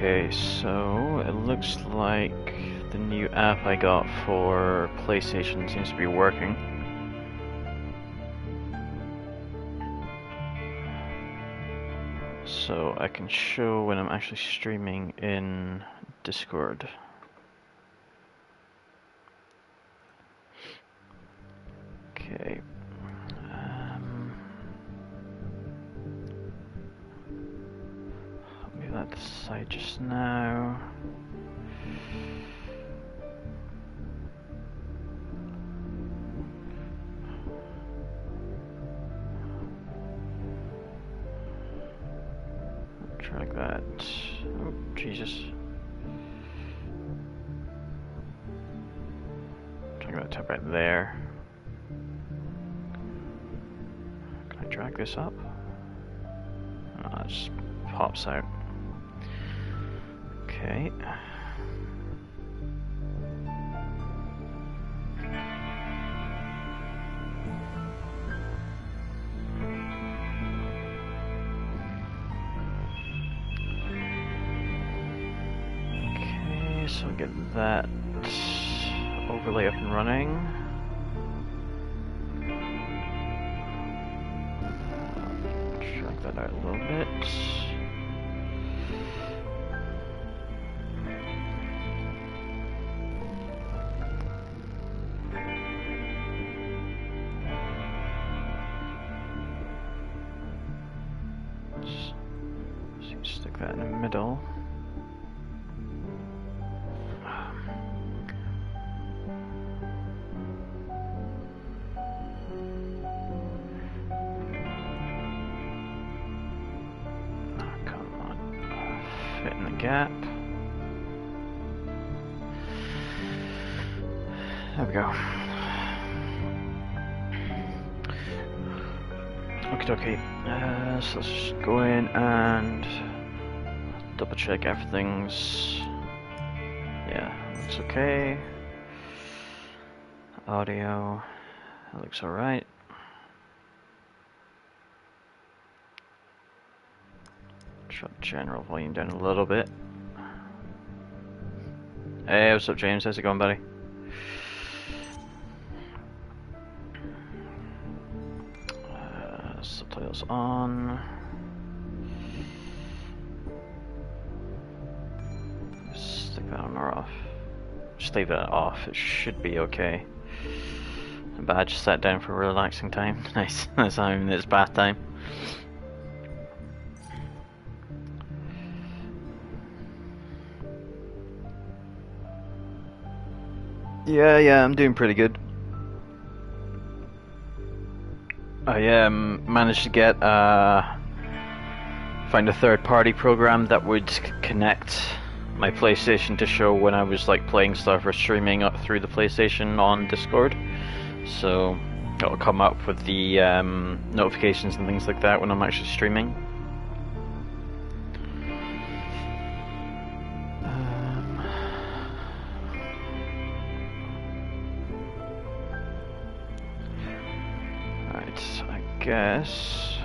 Okay, so it looks like the new app I got for PlayStation seems to be working. So I can show when I'm actually streaming in Discord. Okay. I'll move that to the side just now. Drag that. Oh, Jesus. Drag that to right there. Can I drag this up? Oh, it just pops out. Okay. So get that overlay up and running. Drag that out a little bit. Just stick that in the middle. Fit in the gap. There we go. Okay. So let's just go in and double check everything's. Yeah, looks okay. Audio, that looks alright. Drop general volume down a little bit. Hey, what's up, James? How's it going, buddy? Subtitles on. Stick that on or off. Just leave that off. It should be okay. But I just sat down for relaxing time. Nice. That's time. It's bath time. Yeah, I'm doing pretty good. I managed to get find a third-party program that would connect my PlayStation to show when I was like playing stuff or streaming up through the PlayStation on Discord. So it'll come up with the notifications and things like that when I'm actually streaming. Guess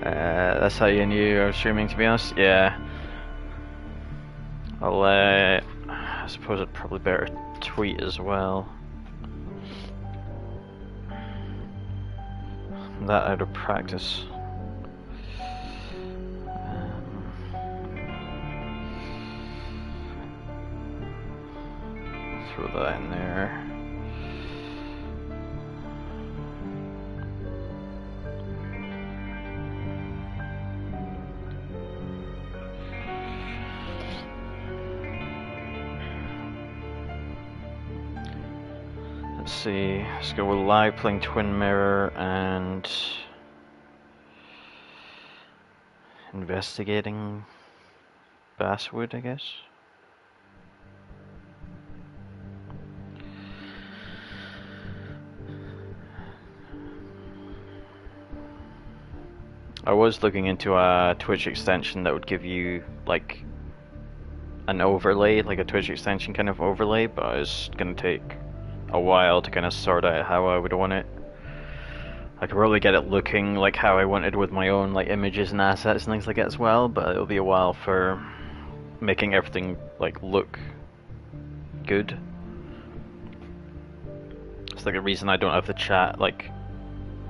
that's how you knew I was streaming, to be honest. Yeah, I suppose I'd probably better tweet as well. That out of practice. Throw that in there. Let's see, let's go with live playing Twin Mirror and investigating Basswood, I guess. I was looking into a Twitch extension that would give you like an overlay, like a Twitch extension kind of overlay, but it's gonna take a while to kind of sort out how I would want it. I could probably get it looking like how I wanted with my own like images and assets and things like that as well, but it'll be a while for making everything like look good. It's like the reason I don't have the chat like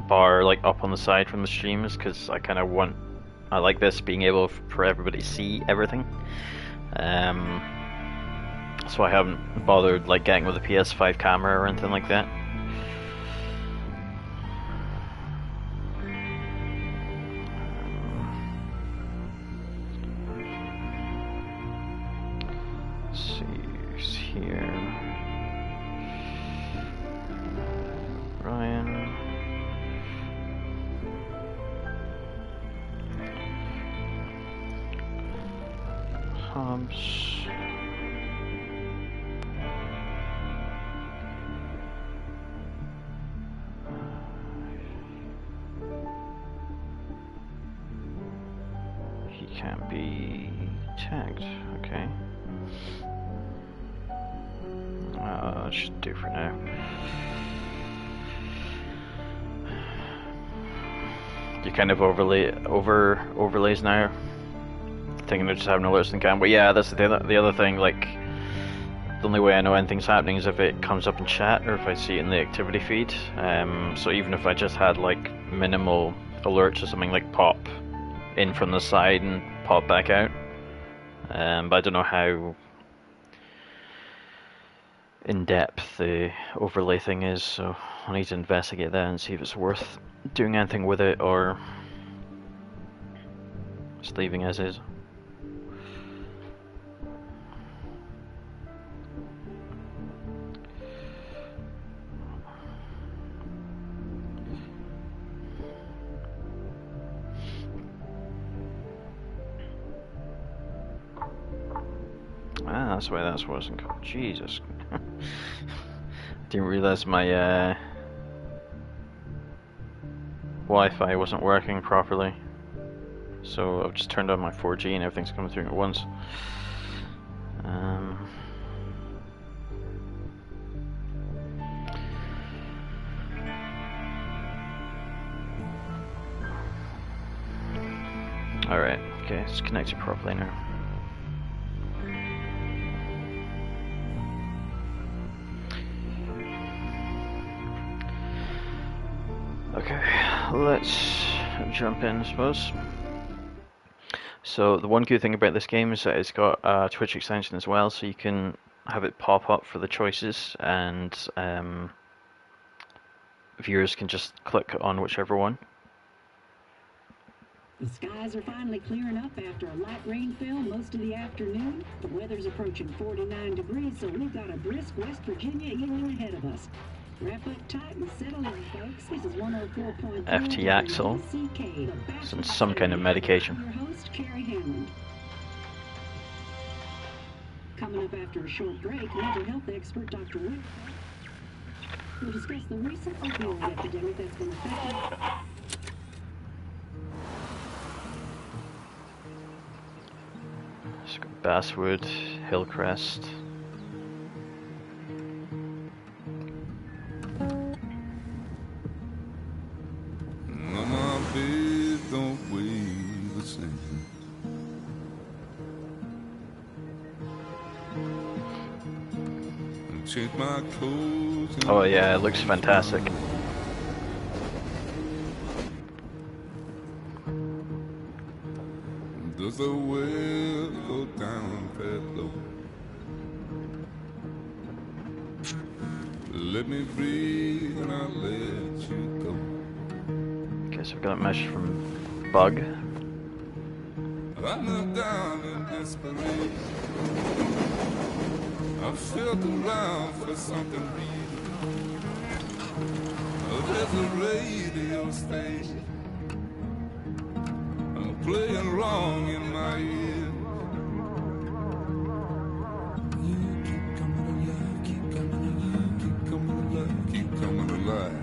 bar like up on the side from the stream is because I like this being able for everybody to see everything. So I haven't bothered like getting with a PS5 camera or anything like that. Let's see who's here. Ryan. Hobbs. He can't be tagged. Okay. That should do for now. You kind of overlays now. Thinking of just having alerts in cam, but yeah, that's the other thing. Like, the only way I know anything's happening is if it comes up in chat or if I see it in the activity feed. So even if I just had like minimal alerts or something like pop in from the side and pop back out, but I don't know how in depth the overlay thing is, so I need to investigate that and see if it's worth doing anything with it or just leaving as is. Ah, that's why that wasn't called. Jesus. Didn't realize my Wi-Fi wasn't working properly. So I've just turned on my 4G and everything's coming through at once. Alright, okay, it's connected properly now. Okay, let's jump in, I suppose. So the one good thing about this game is that it's got a Twitch extension as well, so you can have it pop up for the choices, and viewers can just click on whichever one. The skies are finally clearing up after a light rainfall most of the afternoon. The weather's approaching 49 degrees, so we've got a brisk West Virginia evening ahead of us. Wrap up tight and settle in, folks. This is 104.3 FT Axel. It's in some kind of medication. Your host, Carrie Hammond. Coming up after a short break, mental health expert Dr. Rick will discuss the recent opioid epidemic that's been affecting. Basswood, Hillcrest. My bed don't weigh the same. Change my clothes. Oh yeah, it looks fantastic. Does the well go down that low? Let me breathe and I'll let you go. Okay, so we've got a message from Bug. I knelt down in desperation. I felt around for something real. There's a radio station playing wrong in my ear. You keep coming alive, keep coming alive, keep coming alive, keep coming alive.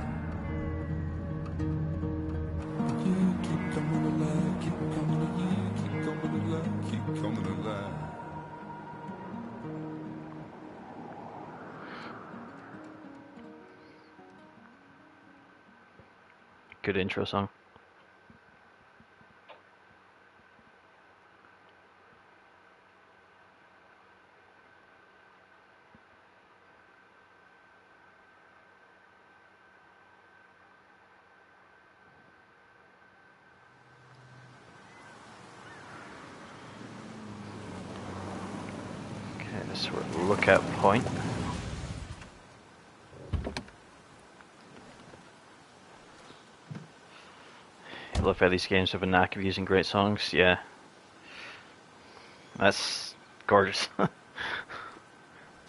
You keep coming alive, keep coming alive, keep coming alive, keep coming alive. Good intro song. Okay, this is our lookout point. I love how these games have a knack of using great songs. Yeah, that's gorgeous.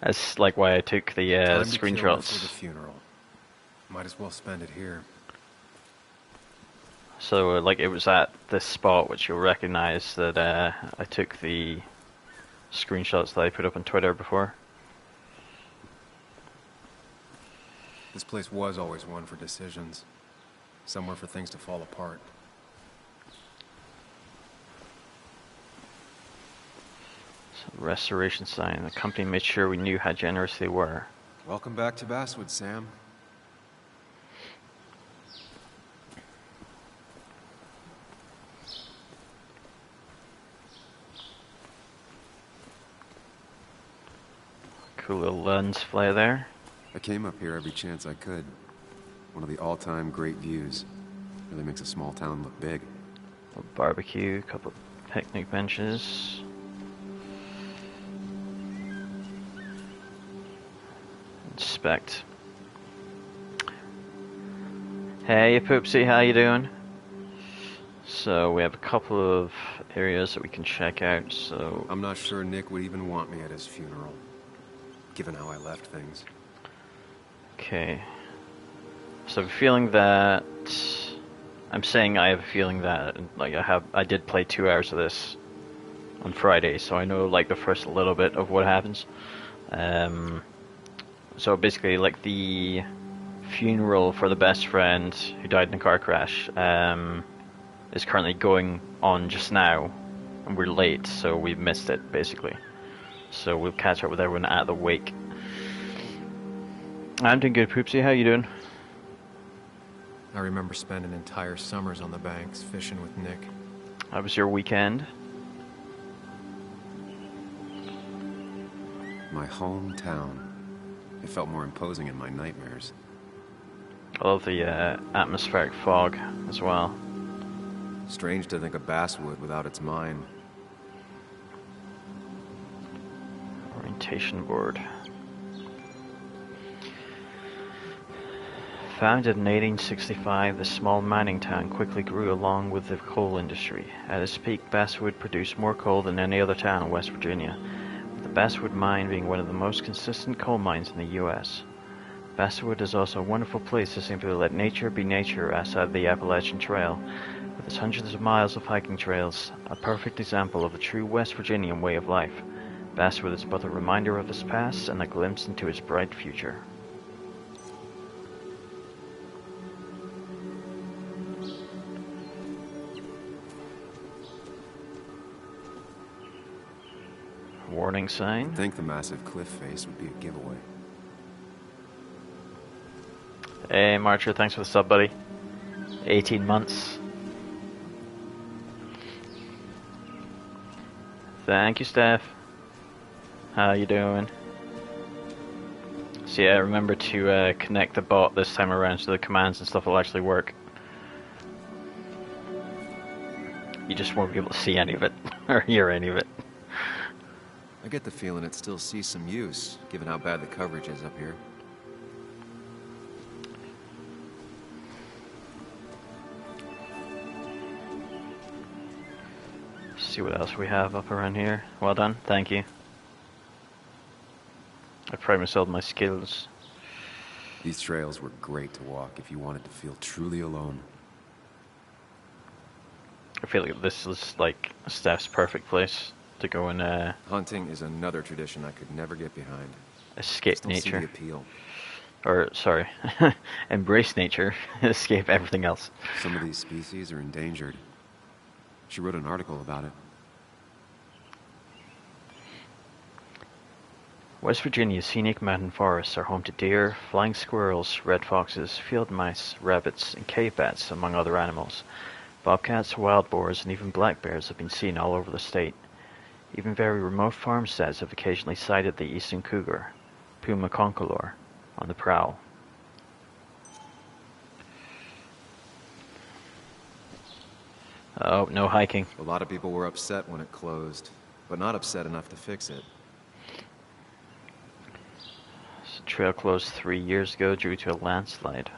That's like why I took the Time to kill before the screenshots. funeral. Might as well spend it here. So like it was at this spot which you'll recognize that I took the screenshots that I put up on Twitter before. This place was always one for decisions. Somewhere for things to fall apart. So restoration sign. The company made sure we knew how generous they were. Welcome back to Basswood, Sam. Cool little lens flare there. I came up here every chance I could. One of the all-time great views. Really makes a small town look big. A barbecue, a couple of picnic benches. Inspect. Hey Poopsie, how you doing? So we have a couple of areas that we can check out, so... I'm not sure Nick would even want me at his funeral, given how I left things. Okay. So I have a feeling that... I'm saying I have a feeling that, like, I did play 2 hours of this on Friday, so I know, like, the first little bit of what happens. So basically, like, the funeral for the best friend who died in a car crash is currently going on just now, and we're late, so we've missed it, basically. So we'll catch up with everyone at the wake. I'm doing good, Poopsie. How you doing? I remember spending entire summers on the banks fishing with Nick. How was your weekend? My hometown. It felt more imposing in my nightmares. I love the atmospheric fog as well. Strange to think of Basswood without its mine. Orientation board. Founded in 1865, this small mining town quickly grew along with the coal industry. At its peak, Basswood produced more coal than any other town in West Virginia, with the Basswood mine being one of the most consistent coal mines in the U.S. Basswood is also a wonderful place to simply let nature be nature outside the Appalachian Trail, with its hundreds of miles of hiking trails, a perfect example of a true West Virginian way of life. Basswood is both a reminder of its past and a glimpse into its bright future. Warning sign. I think the massive cliff face would be a giveaway. Hey Marcher, thanks for the sub, buddy. 18 months. Thank you, Steph. How you doing? So yeah, remember to connect the bot this time around so the commands and stuff will actually work. You just won't be able to see any of it, or hear any of it. I get the feeling it still sees some use, given how bad the coverage is up here. See what else we have up around here. Well done, thank you. I pride myself on my skills. These trails were great to walk if you wanted to feel truly alone. I feel like this is like Steph's perfect place to go and Hunting is another tradition I could never get behind. escape Just don't see the nature. appeal. Or, sorry, embrace nature, escape everything else. Some of these species are endangered. She wrote an article about it. West Virginia's scenic mountain forests are home to deer, flying squirrels, red foxes, field mice, rabbits, and cave bats, among other animals. Bobcats, wild boars, and even black bears have been seen all over the state. Even very remote farmsteads have occasionally sighted the eastern cougar, Puma concolor, on the prowl. Oh, no hiking. A lot of people were upset when it closed, but not upset enough to fix it. The trail closed 3 years ago due to a landslide.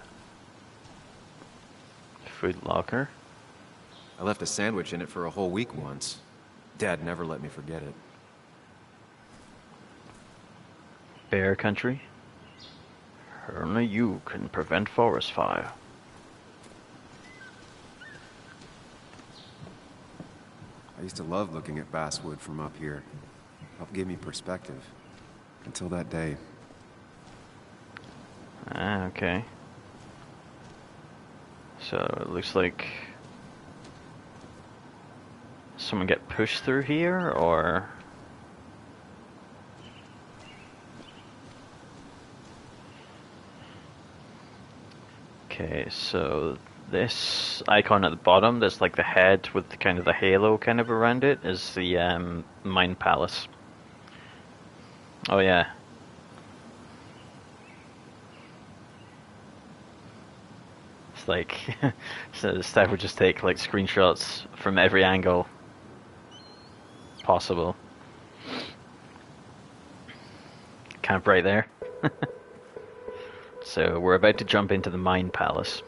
Food locker. I left a sandwich in it for a whole week once. Dad never let me forget it. Bear country. Only you can prevent forest fire. I used to love looking at basswood from up here. Helped give me perspective. Until that day. Ah, okay. So it looks like someone get pushed through here, or okay, so this icon at the bottom, that's like the head with the kind of the halo kind of around it, is the Mine Palace. Oh yeah. It's like, so Steph would just take like screenshots from every angle possible. Camp right there. So we're about to jump into the Mine Palace.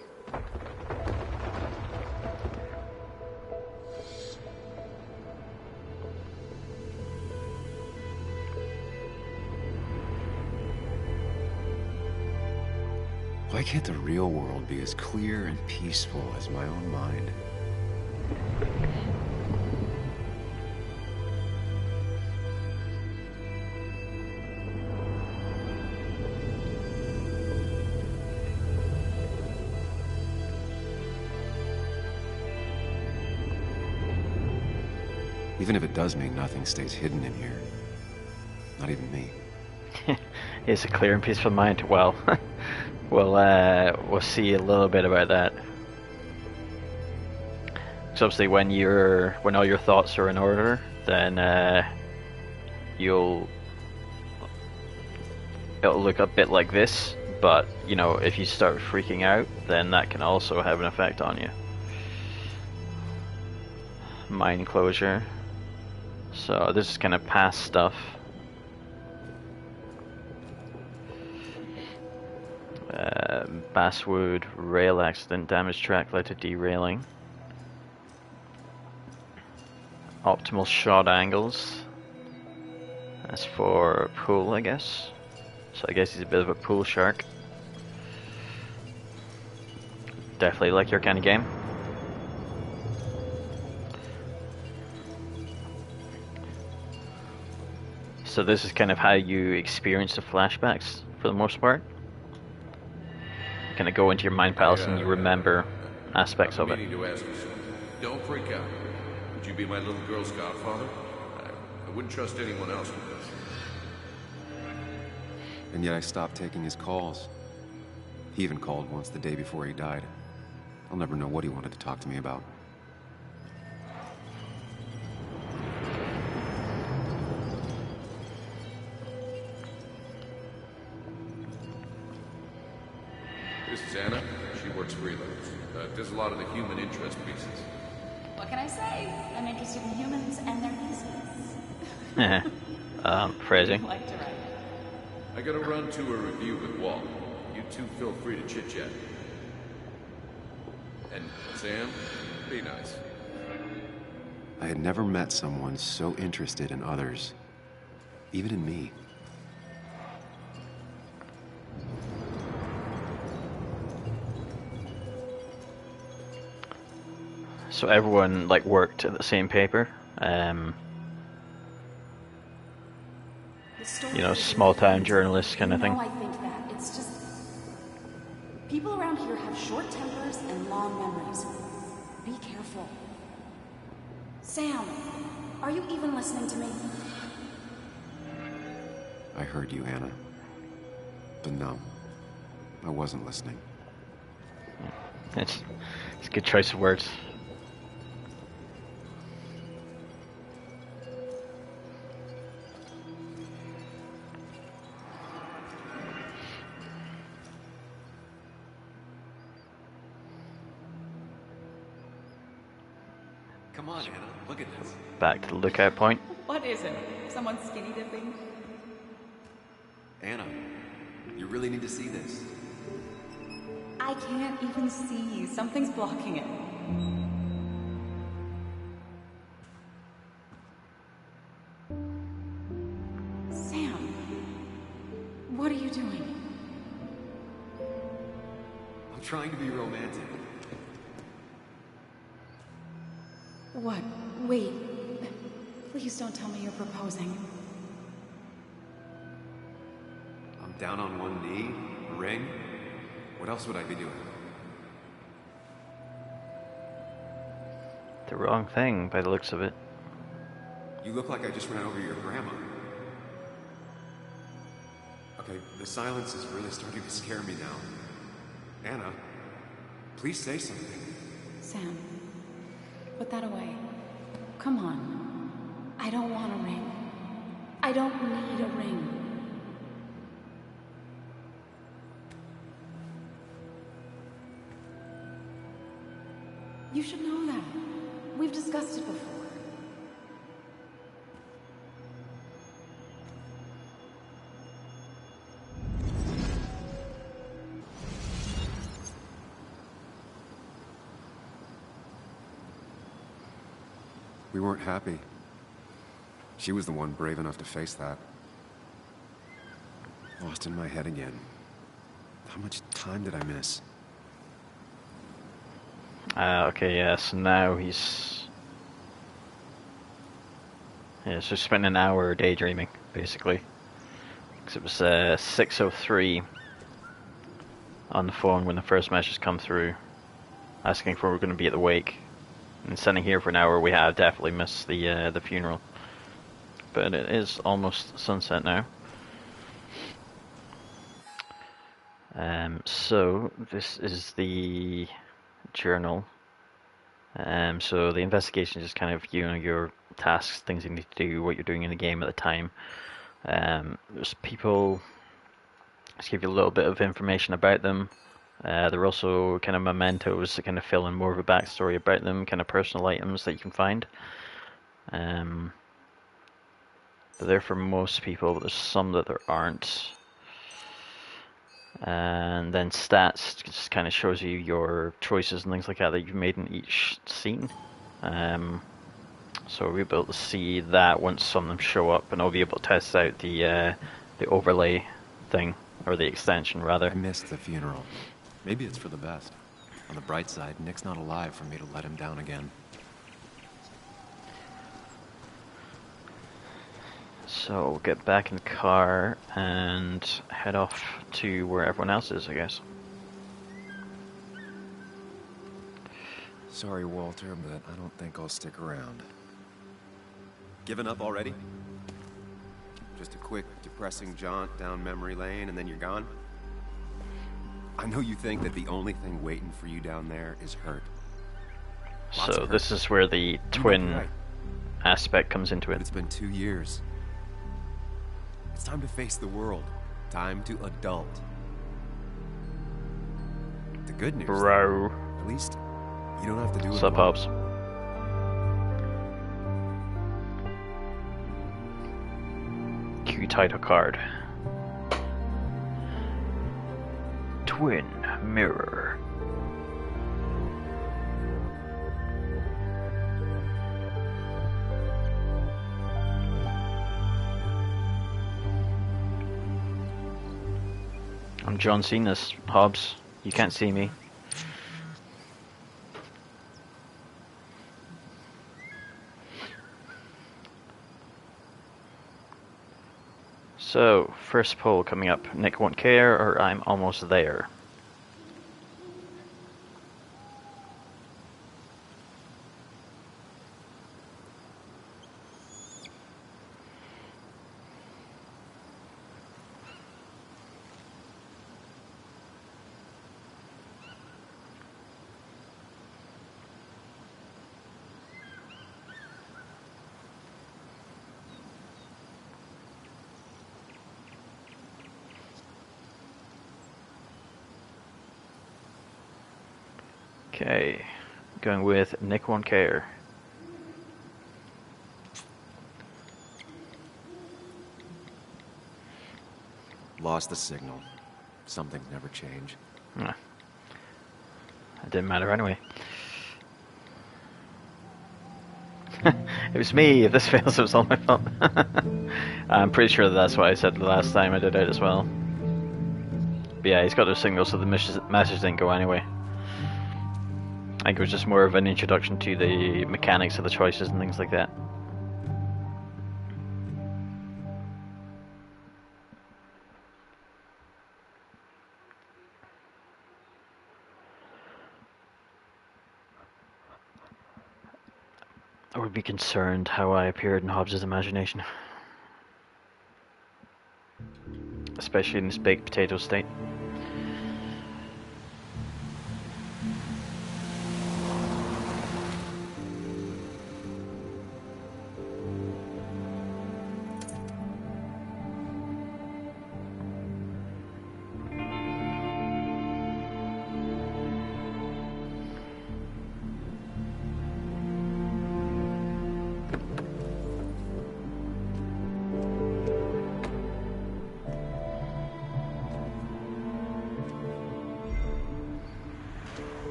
Why can't the real world be as clear and peaceful as my own mind? Even if it does mean nothing stays hidden in here. Not even me. It's a clear and peaceful mind. Well, we'll see a little bit about that. So obviously, when all your thoughts are in order, then it'll look a bit like this. But you know, if you start freaking out, then that can also have an effect on you. Mine closure. So this is kind of past stuff. Basswood rail accident, damaged track led to derailing. Optimal shot angles. That's for pool, I guess. So I guess he's a bit of a pool shark. Definitely like your kind of game. So this is kind of how you experience the flashbacks for the most part. Kind of go into your mind palace and you remember aspects of it. To ask you something. Don't freak out. Would you be my little girl's godfather? I wouldn't trust anyone else with this. And yet I stopped taking his calls. He even called once the day before he died. I'll never know what he wanted to talk to me about. This is Anna. She works freelance. Does a lot of the human interest pieces. What can I say? I'm interested in humans and their pieces. Phrasing. Like to write. I gotta run to a review with Walt. You two feel free to chit-chat. And Sam, be nice. I had never met someone so interested in others. Even in me. So everyone like worked at the same paper. You know, small town journalist kind of thing. I think that. It's just... people around here have short tempers and long memories. Be careful. Sam, are you even listening to me? I heard you, Anna. But no, I wasn't listening. It's a good choice of words. Come on, Anna, look at this. Back to the lookout point. What is it? Someone skinny dipping? Anna, you really need to see this. I can't even see. Something's blocking it. Sam, what are you doing? I'm trying to be romantic. What? Wait. Please don't tell me you're proposing. I'm down on one knee, a ring. What else would I be doing? The wrong thing, by the looks of it. You look like I just ran over your grandma. Okay, the silence is really starting to scare me now. Anna, please say something. Sam, put that away. Come on. I don't want a ring. I don't need a ring. You should know that. We've discussed it before. We weren't happy. She was the one brave enough to face that. Lost in my head again. How much time did I miss? Okay, yeah, so now he's... Yeah, so spending an hour daydreaming, basically. Because it was 6:03 on the phone when the first message come through, asking if we were going to be at the wake. And sitting here for an hour, we have definitely missed the funeral. But it is almost sunset now. So this is the journal. So the investigation is just kind of your tasks, things you need to do, what you're doing in the game at the time. There's people. Just give you a little bit of information about them. There are also kind of mementos that kind of fill in more of a backstory about them, kind of personal items that you can find. They're there for most people, but there's some that there aren't. And then stats just kind of shows you your choices and things like that you've made in each scene. So we'll be able to see that once some of them show up, and I'll be able to test out the overlay thing, or the extension rather. I missed the funeral. Maybe it's for the best. On the bright side, Nick's not alive for me to let him down again. So we'll get back in the car and head off to where everyone else is, I guess. Sorry, Walter, but I don't think I'll stick around. Given up already? Just a quick, depressing jaunt down memory lane and then you're gone? I know you think that the only thing waiting for you down there is hurt. Lots So of this hurt. is where the You might be twin right, aspect comes into but it. it's been 2 years. It's time to face the world. Time to adult. The good news, Bro. at least, you don't have to do it Sup, alone. Hobbs? Q title card. Twin mirror. I'm John Cena's, Hobbs. You can't see me. So, first poll coming up. Nick won't care, or I'm almost there. Okay, going with Nick Won't Care. Lost the signal. Some things never change. Nah. It didn't matter anyway. It was me. If this fails, it was all my fault. I'm pretty sure that's what I said the last time I did it as well. But yeah, he's got those signals, so the message didn't go anyway. I think it was just more of an introduction to the mechanics of the choices and things like that. I would be concerned how I appeared in Hobbs' imagination. Especially in this baked potato state.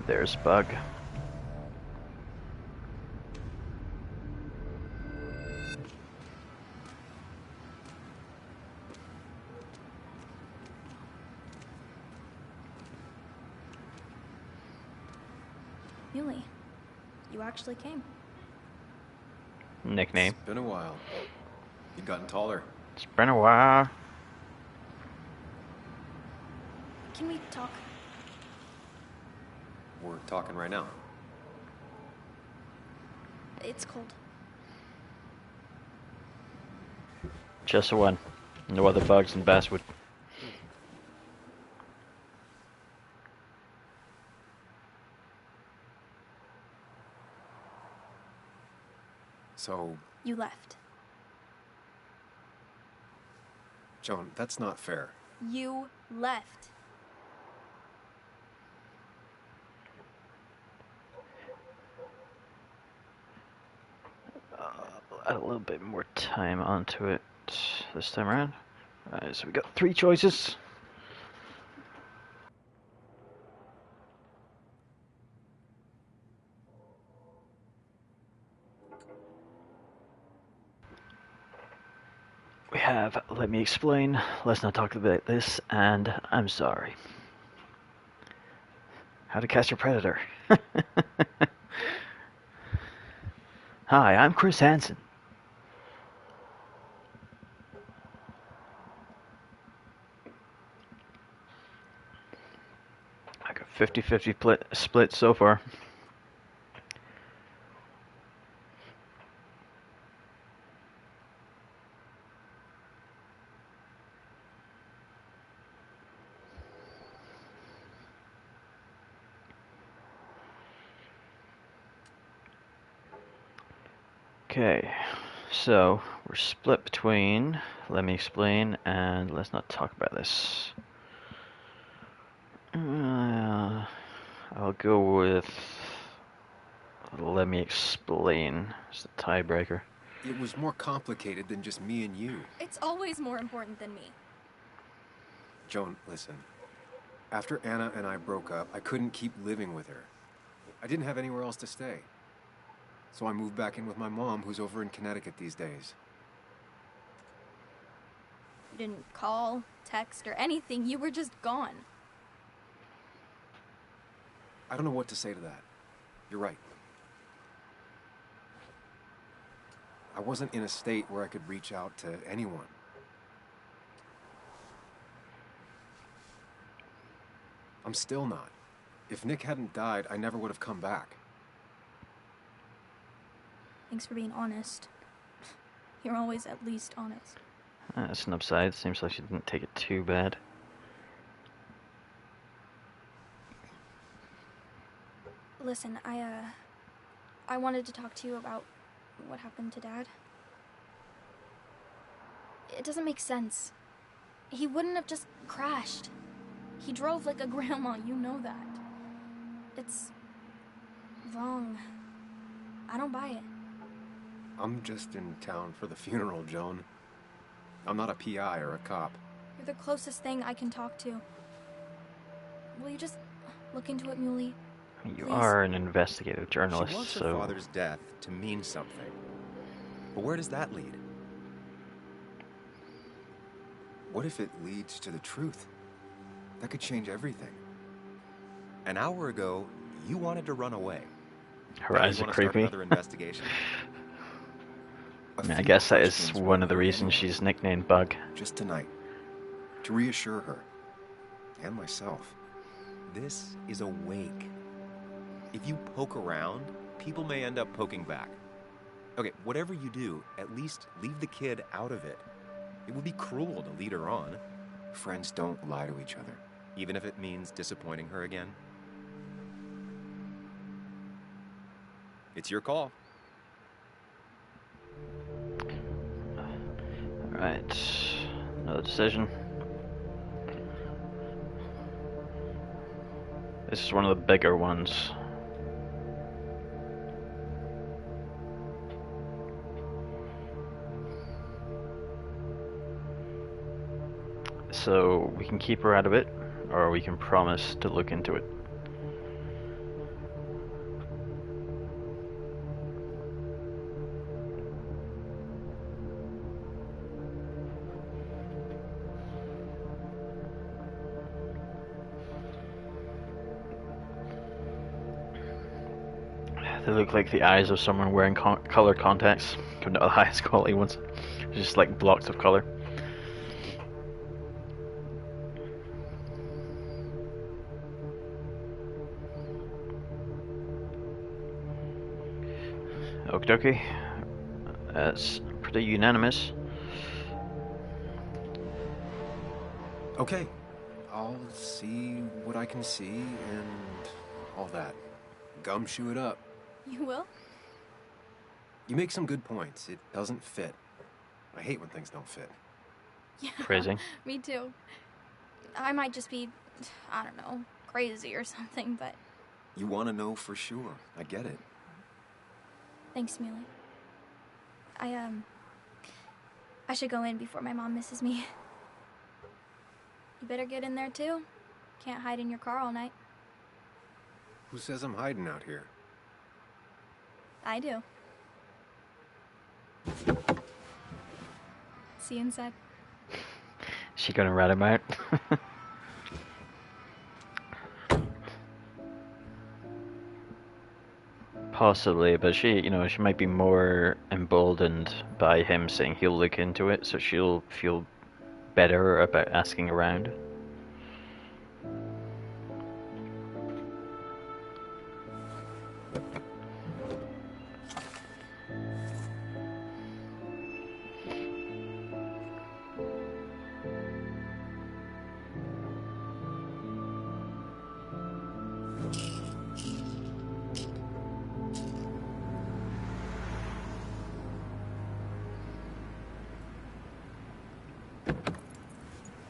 There's Bug. Yuli, you actually came. Nickname. It's been a while. You've gotten taller. It's been a while. Can we talk? We're talking right now. It's cold. Just the one. No other bugs in Basswood. So, You left. Joan, that's not fair. You left. Add a little bit more time onto it this time around. Alright, so we got 3 choices. We have Let Me Explain, Let's Not Talk About This, and I'm Sorry. How to Cast Your Predator. Hi, I'm Chris Hansen. I got 50-50 split so far. Okay, so we're split between Let Me Explain and Let's Not Talk About This. I'll go with Let Me Explain as the tiebreaker. It was more complicated than just me and you. It's always more important than me. Joan, listen. After Anna and I broke up, I couldn't keep living with her. I didn't have anywhere else to stay. So I moved back in with my mom, who's over in Connecticut these days. You didn't call, text, or anything. You were just gone. I don't know what to say to that. You're right. I wasn't in a state where I could reach out to anyone. I'm still not. If Nick hadn't died, I never would have come back. Thanks for being honest. You're always at least honest. That's an upside. Seems like she didn't take it too bad. Listen, I wanted to talk to you about what happened to Dad. It doesn't make sense. He wouldn't have just crashed. He drove like a grandma, you know that. It's wrong. I don't buy it. I'm just in town for the funeral, Joan. I'm not a PI or a cop. You're the closest thing I can talk to. Will you just look into it, Muley? You Please. are an investigative journalist, She wants her so father's death to mean something. But where does that lead? What if it leads to the truth? That could change everything. An hour ago, you wanted to run away. her Now eyes you are wanna start creepy. another investigation? I mean, I guess that is one of the reasons she's nicknamed Bug. Just tonight. To reassure her. And myself. This is a wake. If you poke around, people may end up poking back. Okay, whatever you do, at least leave the kid out of it. It would be cruel to lead her on. Friends don't lie to each other. Even if it means disappointing her again. It's your call. Alright, another decision. This is one of the bigger ones. So we can keep her out of it, or we can promise to look into it. They look like the eyes of someone wearing colored contacts, but not the highest quality ones. Just like blocks of color. Okie dokie. That's pretty unanimous. Okay. I'll see what I can see and all that. Gumshoe it up. You will? You make some good points. It doesn't fit. I hate when things don't fit. Yeah. Phrasing. Me too. I might just be, I don't know, crazy or something, but You want to know for sure. I get it. thanks, Muley. I should go in before my mom misses me. You better get in there too. Can't hide in your car all night. Who says I'm hiding out here? I do. See you inside. She gonna rat him out? Possibly, but she might be more emboldened by him saying he'll look into it, so she'll feel better about asking around.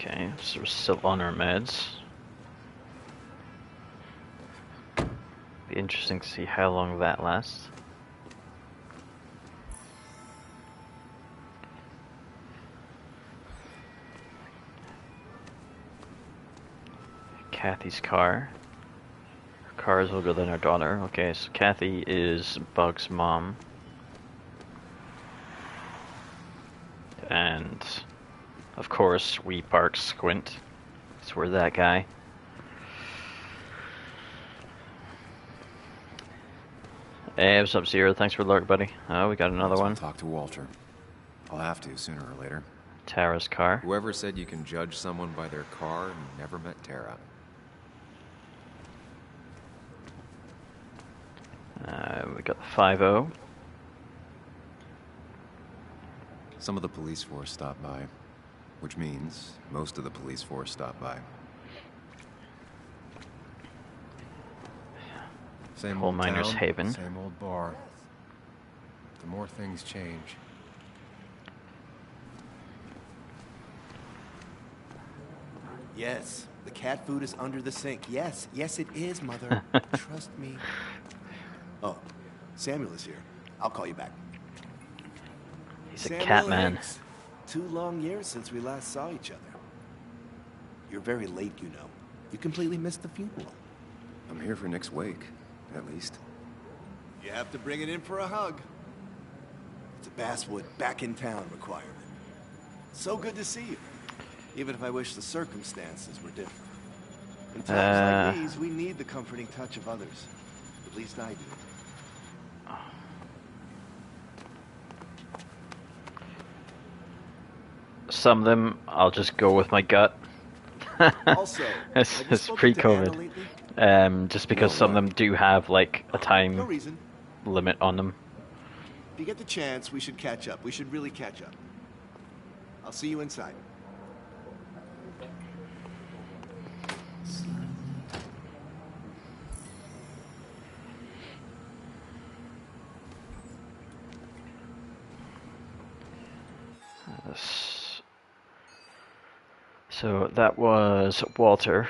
Okay, so we're still on our meds. Be interesting to see how long that lasts. Kathy's car. Her car is older than her daughter. Okay, so Kathy is Bug's mom. And of course, we park Squint. So we're that guy. Hey, what's up, Zero? Thanks for the lurk, buddy. Oh, we got another one. Talk to Walter. I'll have to sooner or later. Tara's car. Whoever said you can judge someone by their car never met Tara. We got the 5-0. Some of the police force stopped by, which means most of the police force stopped by. Same Coal old Miners town, Haven. Same old bar. The more things change. Yes, the cat food is under the sink. Yes, yes it is, Mother. Trust me. Oh, Samuel is here. I'll call you back. He's a Samuel cat man. Hicks. 2 long years since we last saw each other. You're very late, you know. You completely missed the funeral. I'm here for Nick's wake, at least. You have to bring it in for a hug. It's a Basswood back in town requirement. So good to see you. Even if I wish the circumstances were different. In times like these, we need the comforting touch of others. At least I do. Some of them, I'll just go with my gut. Also, it's pre-COVID. Just because some of them do have like a No time reason. limit on them. If you get the chance, we should catch up. We should really catch up. I'll see you inside. So that was Walter,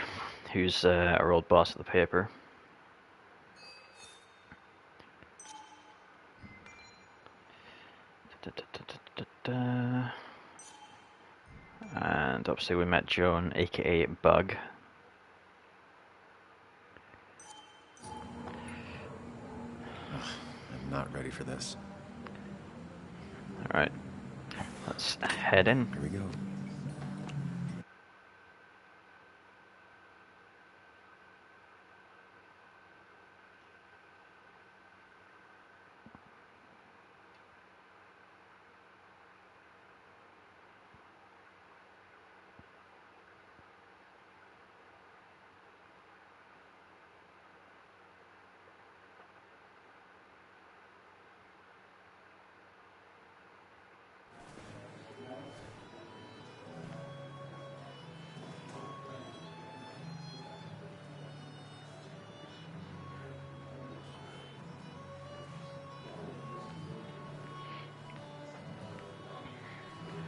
who's our old boss of the paper. And obviously we met Joan, aka Bug. I'm not ready for this. Alright, let's head in. Here we go.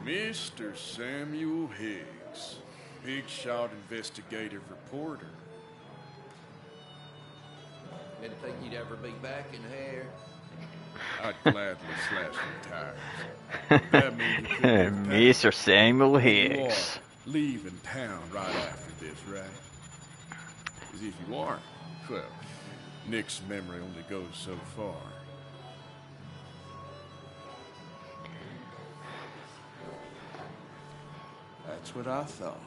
Mr. Samuel Higgs, big shot investigative reporter. Didn't think you'd ever be back in here. I'd gladly slash some tires. That means you couldn't leave Mr. Samuel You Hicks. are leaving town right after this, right? As if you aren't, well, Nick's memory only goes so far. That's what I thought.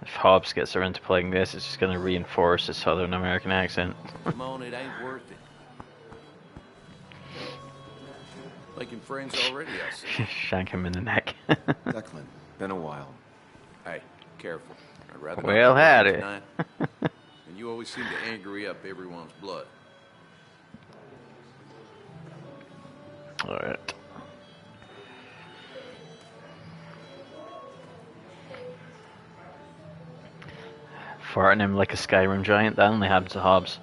If Hobbs gets around to playing this, it's just going to reinforce his Southern American accent. Come on, it ain't worth it. Making friends already, I see. Shank him in the neck. Declan, been a while. Hey, careful. I'd rather not Well, be howdy. tonight. And you always seem to angry up everyone's blood. Alright. Farting him like a Skyrim giant, that only happens to Hobbs.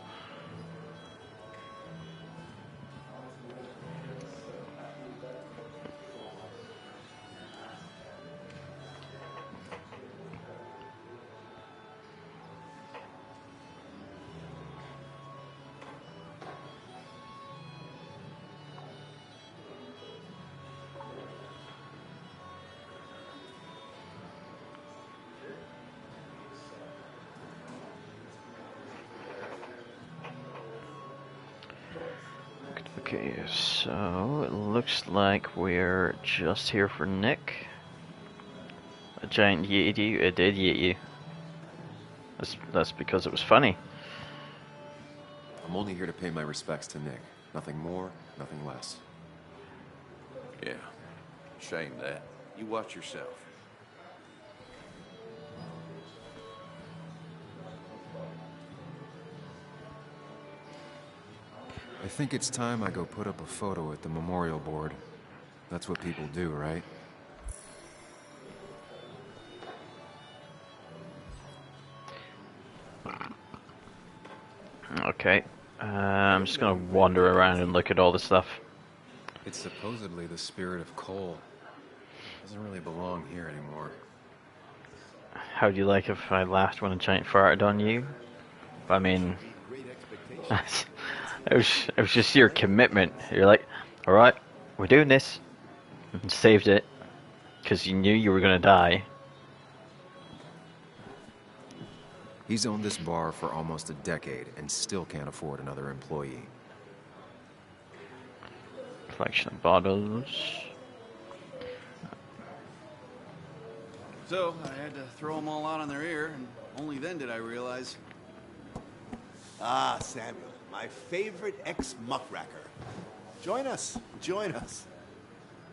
Okay, so it looks like we're just here for Nick. A giant yeeted you. It did yeet you. That's because it was funny. I'm only here to pay my respects to Nick. Nothing more, nothing less. Yeah. Shame that. You watch yourself. I think it's time I go put up a photo at the memorial board. That's what people do, right? Okay. I'm just gonna wander around and look at all the stuff. It's supposedly the spirit of coal. Doesn't really belong here anymore. how do you like if I laughed when a giant farted on you? I mean, it was just your commitment. You're like, all right, we're doing this, and saved it because you knew you were gonna die. He's owned this bar for almost a decade and still can't afford another employee. Collection of bottles. So, I had to throw them all out on their ear, and only then did I realize. Ah, Samuel, my favorite ex-muckracker. Join us, join us.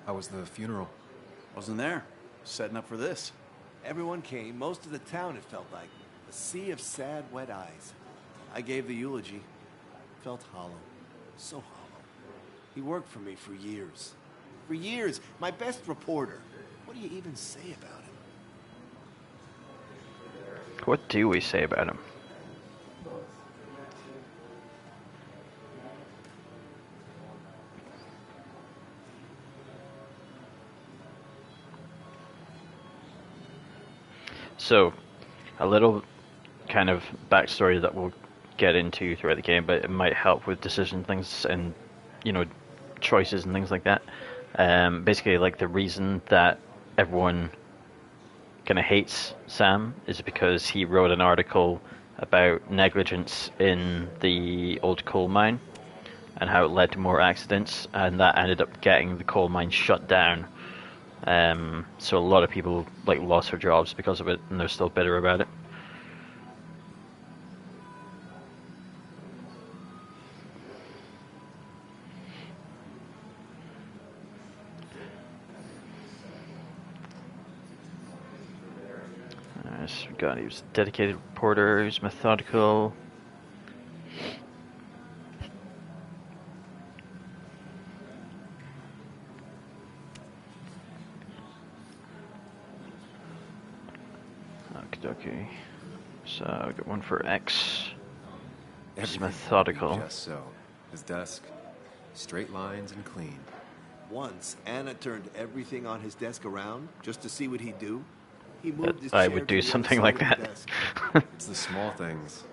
How was the funeral? Wasn't there. Setting up for this. Everyone came, most of the town, it felt like. A sea of sad, wet eyes. I gave the eulogy. Felt hollow. So hollow. He worked for me for years. For years, my best reporter. What do you even say about him? What do we say about him? So, a little kind of backstory that we'll get into throughout the game, but it might help with decision things and, you know, choices and things like that. Basically, like, the reason that everyone kind of hates Sam is because he wrote an article about negligence in the old coal mine and how it led to more accidents, and that ended up getting the coal mine shut down. So a lot of people like lost their jobs because of it, and they're still bitter about it. So we got, he was a dedicated reporter, he was methodical. Okay, so I got one for X. It's methodical. Just so. His desk, straight lines and clean. Once, Anna turned everything on his desk around just to see what he'd do. He moved his I chair would to do the other something side like of the that. desk. It's the small things.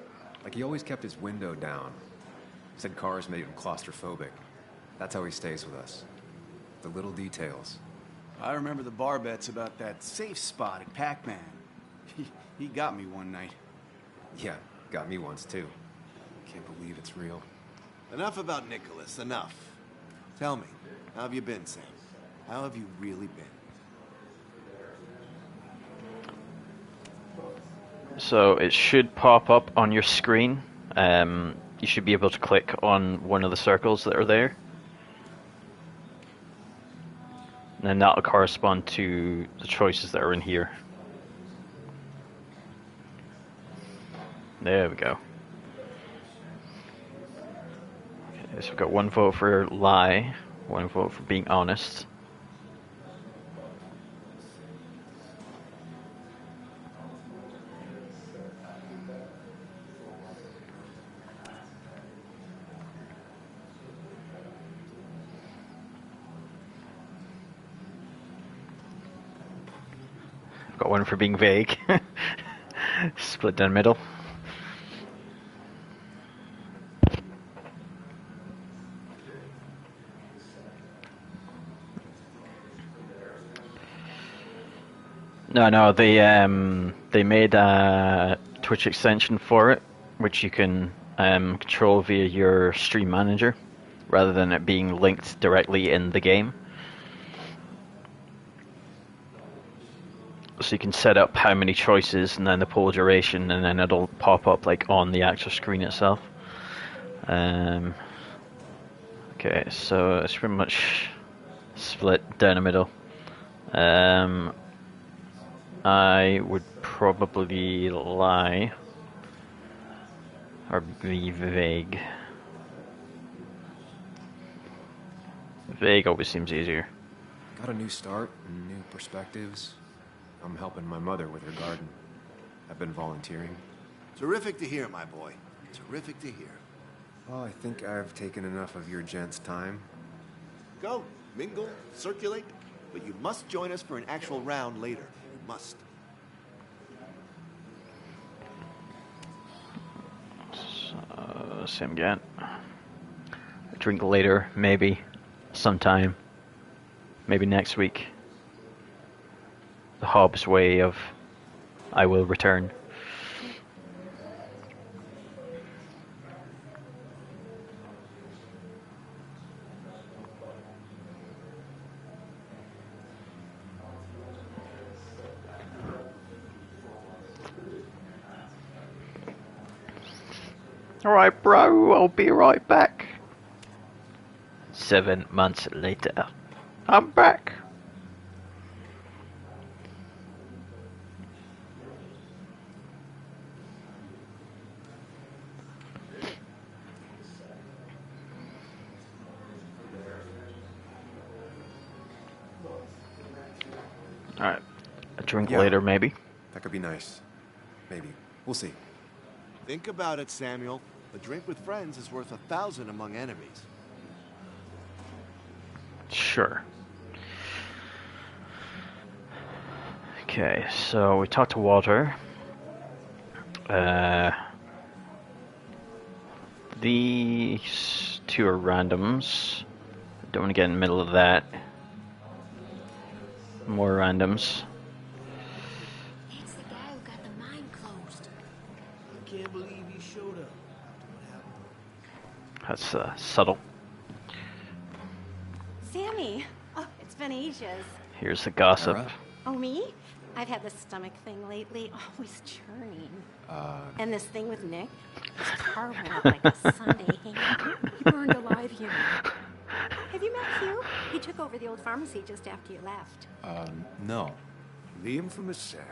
Like, he always kept his window down. Said cars made him claustrophobic. That's how he stays with us. The little details. I remember the bar bets about that safe spot at Pac-Man. He got me one night. Yeah, got me once too. Can't believe it's real. Enough about Nicholas, enough. Tell me, how have you been, Sam? How have you really been? So it should pop up on your screen. You should be able to click on one of the circles that are there. And then that'll correspond to the choices that are in here. There we go. Okay, so we've got one vote for lie, one vote for being honest. I've got one for being vague. Split down the middle. No, they made a Twitch extension for it, which you can control via your stream manager, rather than it being linked directly in the game. So you can set up how many choices and then the poll duration, and then it'll pop up like on the actual screen itself. Okay, so it's pretty much split down the middle. I would probably lie or be vague. Vague always seems easier. Got a new start and new perspectives. I'm helping my mother with her garden. I've been volunteering. Terrific to hear, my boy. Terrific to hear. Well, I think I've taken enough of your gents' time. Go, mingle, circulate, but you must join us for an actual round later. You must. Same again. Drink later, maybe. Sometime. Maybe next week. The Hobbs way of I will return. Alright, bro, I'll be right back. 7 months later. I'm back. Alright. A drink later, maybe. That could be nice. Maybe. We'll see. Think about it, Samuel. A drink with friends is worth 1,000 among enemies. Sure. Okay, so we talked to Walter. These two are randoms. Don't want to get in the middle of that. More randoms. It's the guy who got the mine closed. I can't believe he showed up. That's subtle. Sammy! Oh, it's been ages. Here's the gossip. Alright. Oh, me? I've had this stomach thing lately, always churning. And this thing with Nick, it's carving up like a Sunday ham. He burned alive here. Have you met Hugh? He took over the old pharmacy just after you left. No. The infamous Sam.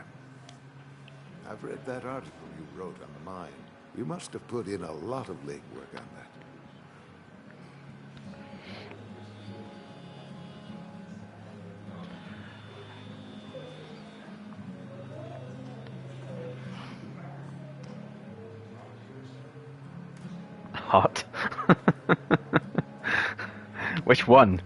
I've read that article you wrote on the mine. You must have put in a lot of legwork on that. Hot. Which one?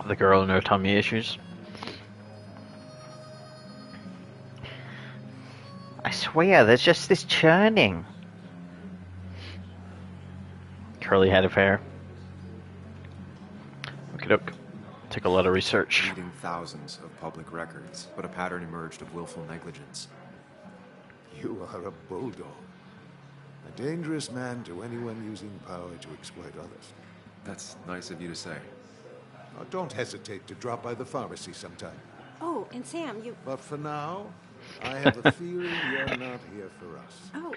The girl and her tummy issues. I swear, there's just this churning. Curly head of hair. Okie doke. Took a lot of research. Reading thousands of public records, but a pattern emerged of willful negligence. You are a bulldog. A dangerous man to anyone using power to exploit others. That's nice of you to say. Now, don't hesitate to drop by the pharmacy sometime. Oh, and Sam, you... But for now, I have a feeling you're not here for us. Oh,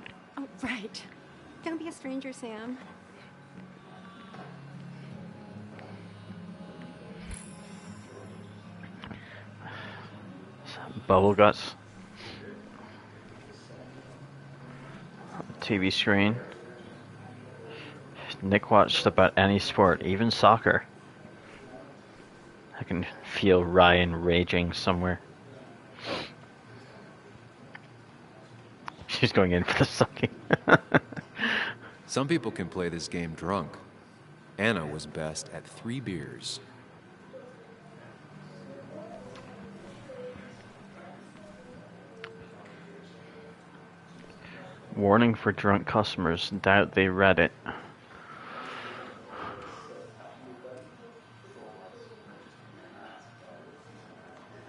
right. Don't be a stranger, Sam. Bubble guts. TV screen. Nick watched about any sport, even soccer. I can feel Ryan raging somewhere. She's going in for the sucking. Some people can play this game drunk. Anna was best at 3 beers. Warning for drunk customers. Doubt they read it.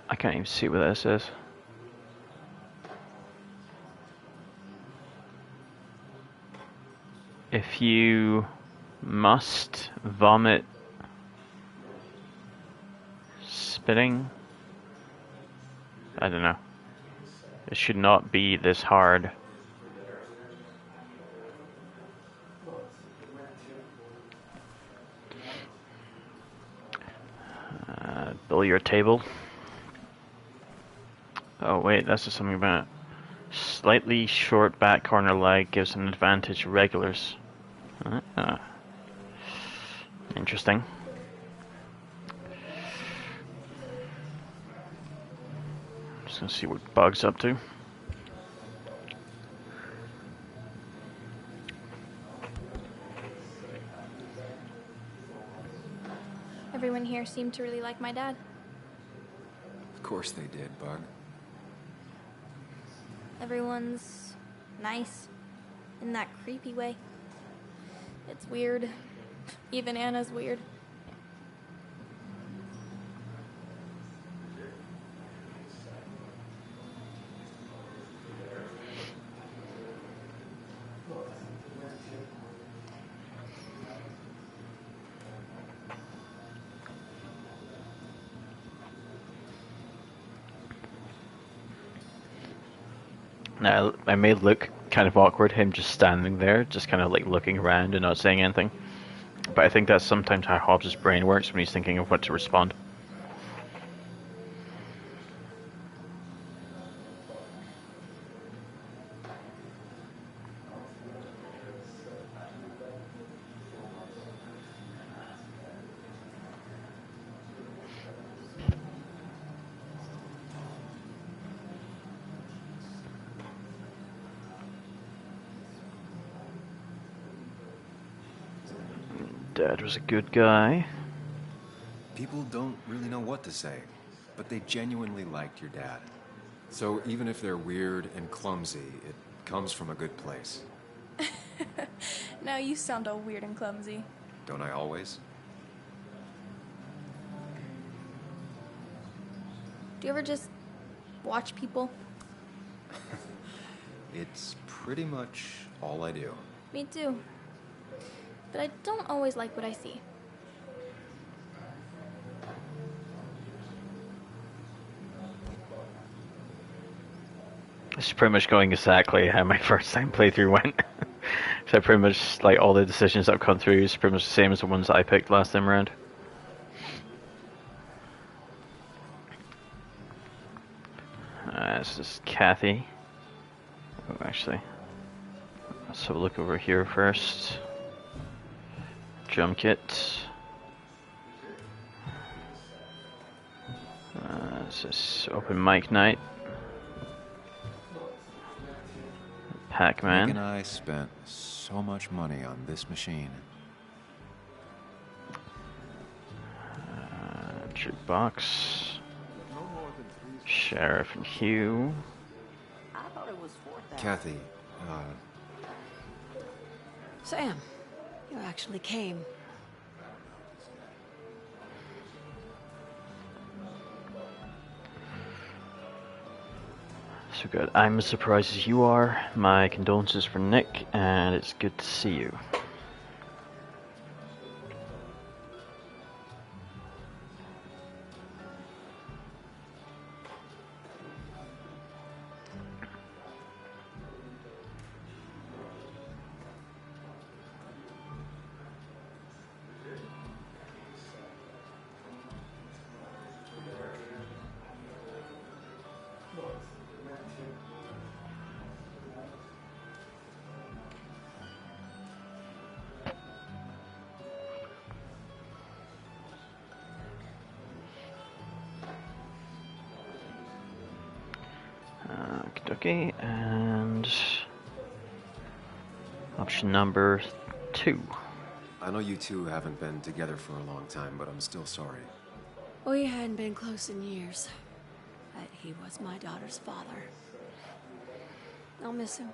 I can't even see what this is. If you must vomit spitting, I don't know. It should not be this hard. Billiard table. Oh wait, that's just something about Slightly short back corner leg gives an advantage to regulars. Interesting. Just gonna see what Bug's up to. Everyone here seemed to really like my dad. Of course they did, Bug. Everyone's nice in that creepy way. It's weird. Even Anna's weird. Now, I may look kind of awkward, him just standing there, just kind of like looking around and not saying anything. But I think that's sometimes how Hobbs' brain works when he's thinking of what to respond. Dad was a good guy. People don't really know what to say, but they genuinely liked your dad. So even if they're weird and clumsy, it comes from a good place. Now you sound all weird and clumsy. Don't I always? Do you ever just watch people? It's pretty much all I do. Me too. But I don't always like what I see. This is pretty much going exactly how my first time playthrough went. So pretty much like all the decisions that have come through is pretty much the same as the ones that I picked last time around. This is Kathy. Oh, actually, let's have a look over here first. Jump kit. This is open mic night. Pac-Man. Nick and I spent so much money on this machine. Jukebox. Sheriff and Hugh. I thought it was 4,000. Kathy, Sam, you actually came. So good. I'm as surprised as you are. My condolences for Nick, and it's good to see you. Okay, and option number 2. I know you two haven't been together for a long time, but I'm still sorry. We hadn't been close in years, but he was my daughter's father. I'll miss him.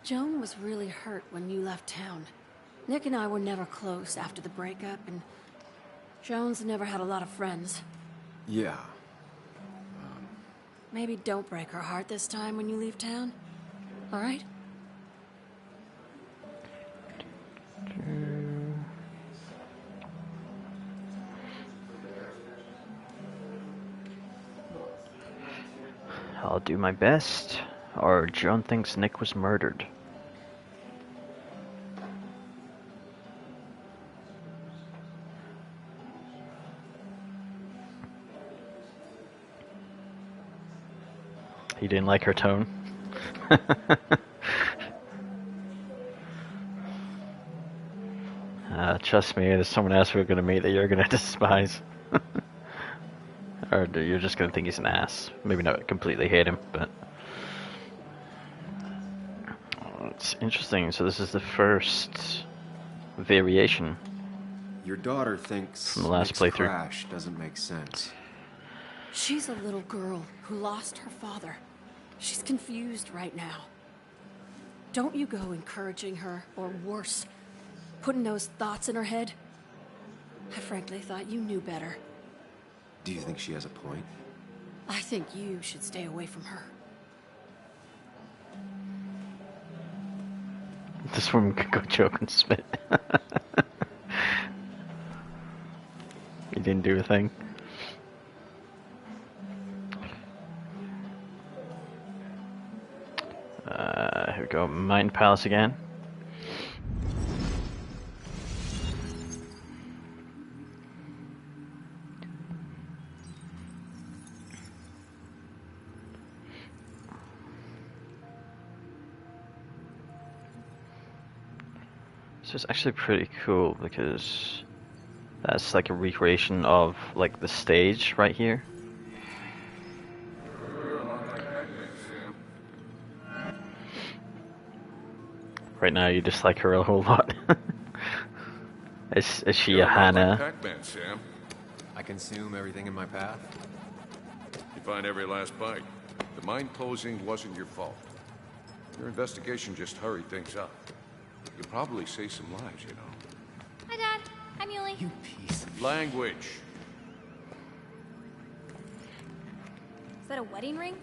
Joan was really hurt when you left town. Nick and I were never close after the breakup, and Joan's never had a lot of friends. Yeah. Maybe don't break her heart this time when you leave town. All right? I'll do my best, or Joan thinks Nick was murdered. He didn't like her tone. Trust me, there's someone else we're going to meet that you're going to despise. Or you're just going to think he's an ass. Maybe not completely hate him, but... Oh, it's interesting. So this is the first variation. Your daughter thinks from the last Nick's playthrough. crash doesn't make sense. She's a little girl who lost her father. She's confused right now. Don't you go encouraging her, or worse, putting those thoughts in her head. I frankly thought you knew better. Do you think she has a point? I think you should stay away from her. This woman could go choke and spit. He didn't do a thing. Here we go, Mind Palace again. So it's actually pretty cool because that's like a recreation of like the stage right here. Right now you dislike her a whole lot. Is she a Hannah? Pac-Man, Sam. I consume everything in my path. You find every last bite. The mine closing wasn't your fault. Your investigation just hurried things up. You'll probably save some lives, you know. Hi, Dad. Hi, Muley. You piece of... Language. Is that a wedding ring?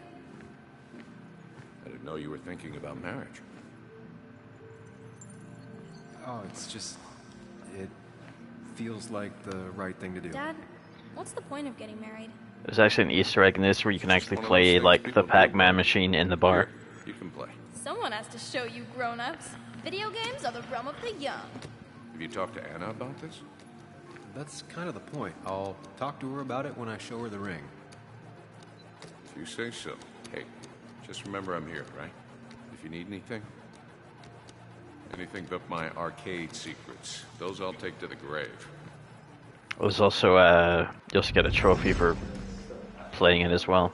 I didn't know you were thinking about marriage. Oh, it's just... it feels like the right thing to do. Dad, what's the point of getting married? There's actually an Easter egg in this where you can actually play like the Pac-Man machine in the bar. You can play. Someone has to show you grown-ups. Video games are the realm of the young. Have you talked to Anna about this? That's kind of the point. I'll talk to her about it when I show her the ring. If you say so. Hey, just remember I'm here, right? If you need anything. Anything but my arcade secrets. Those I'll take to the grave. There's also you also get a trophy for playing it as well.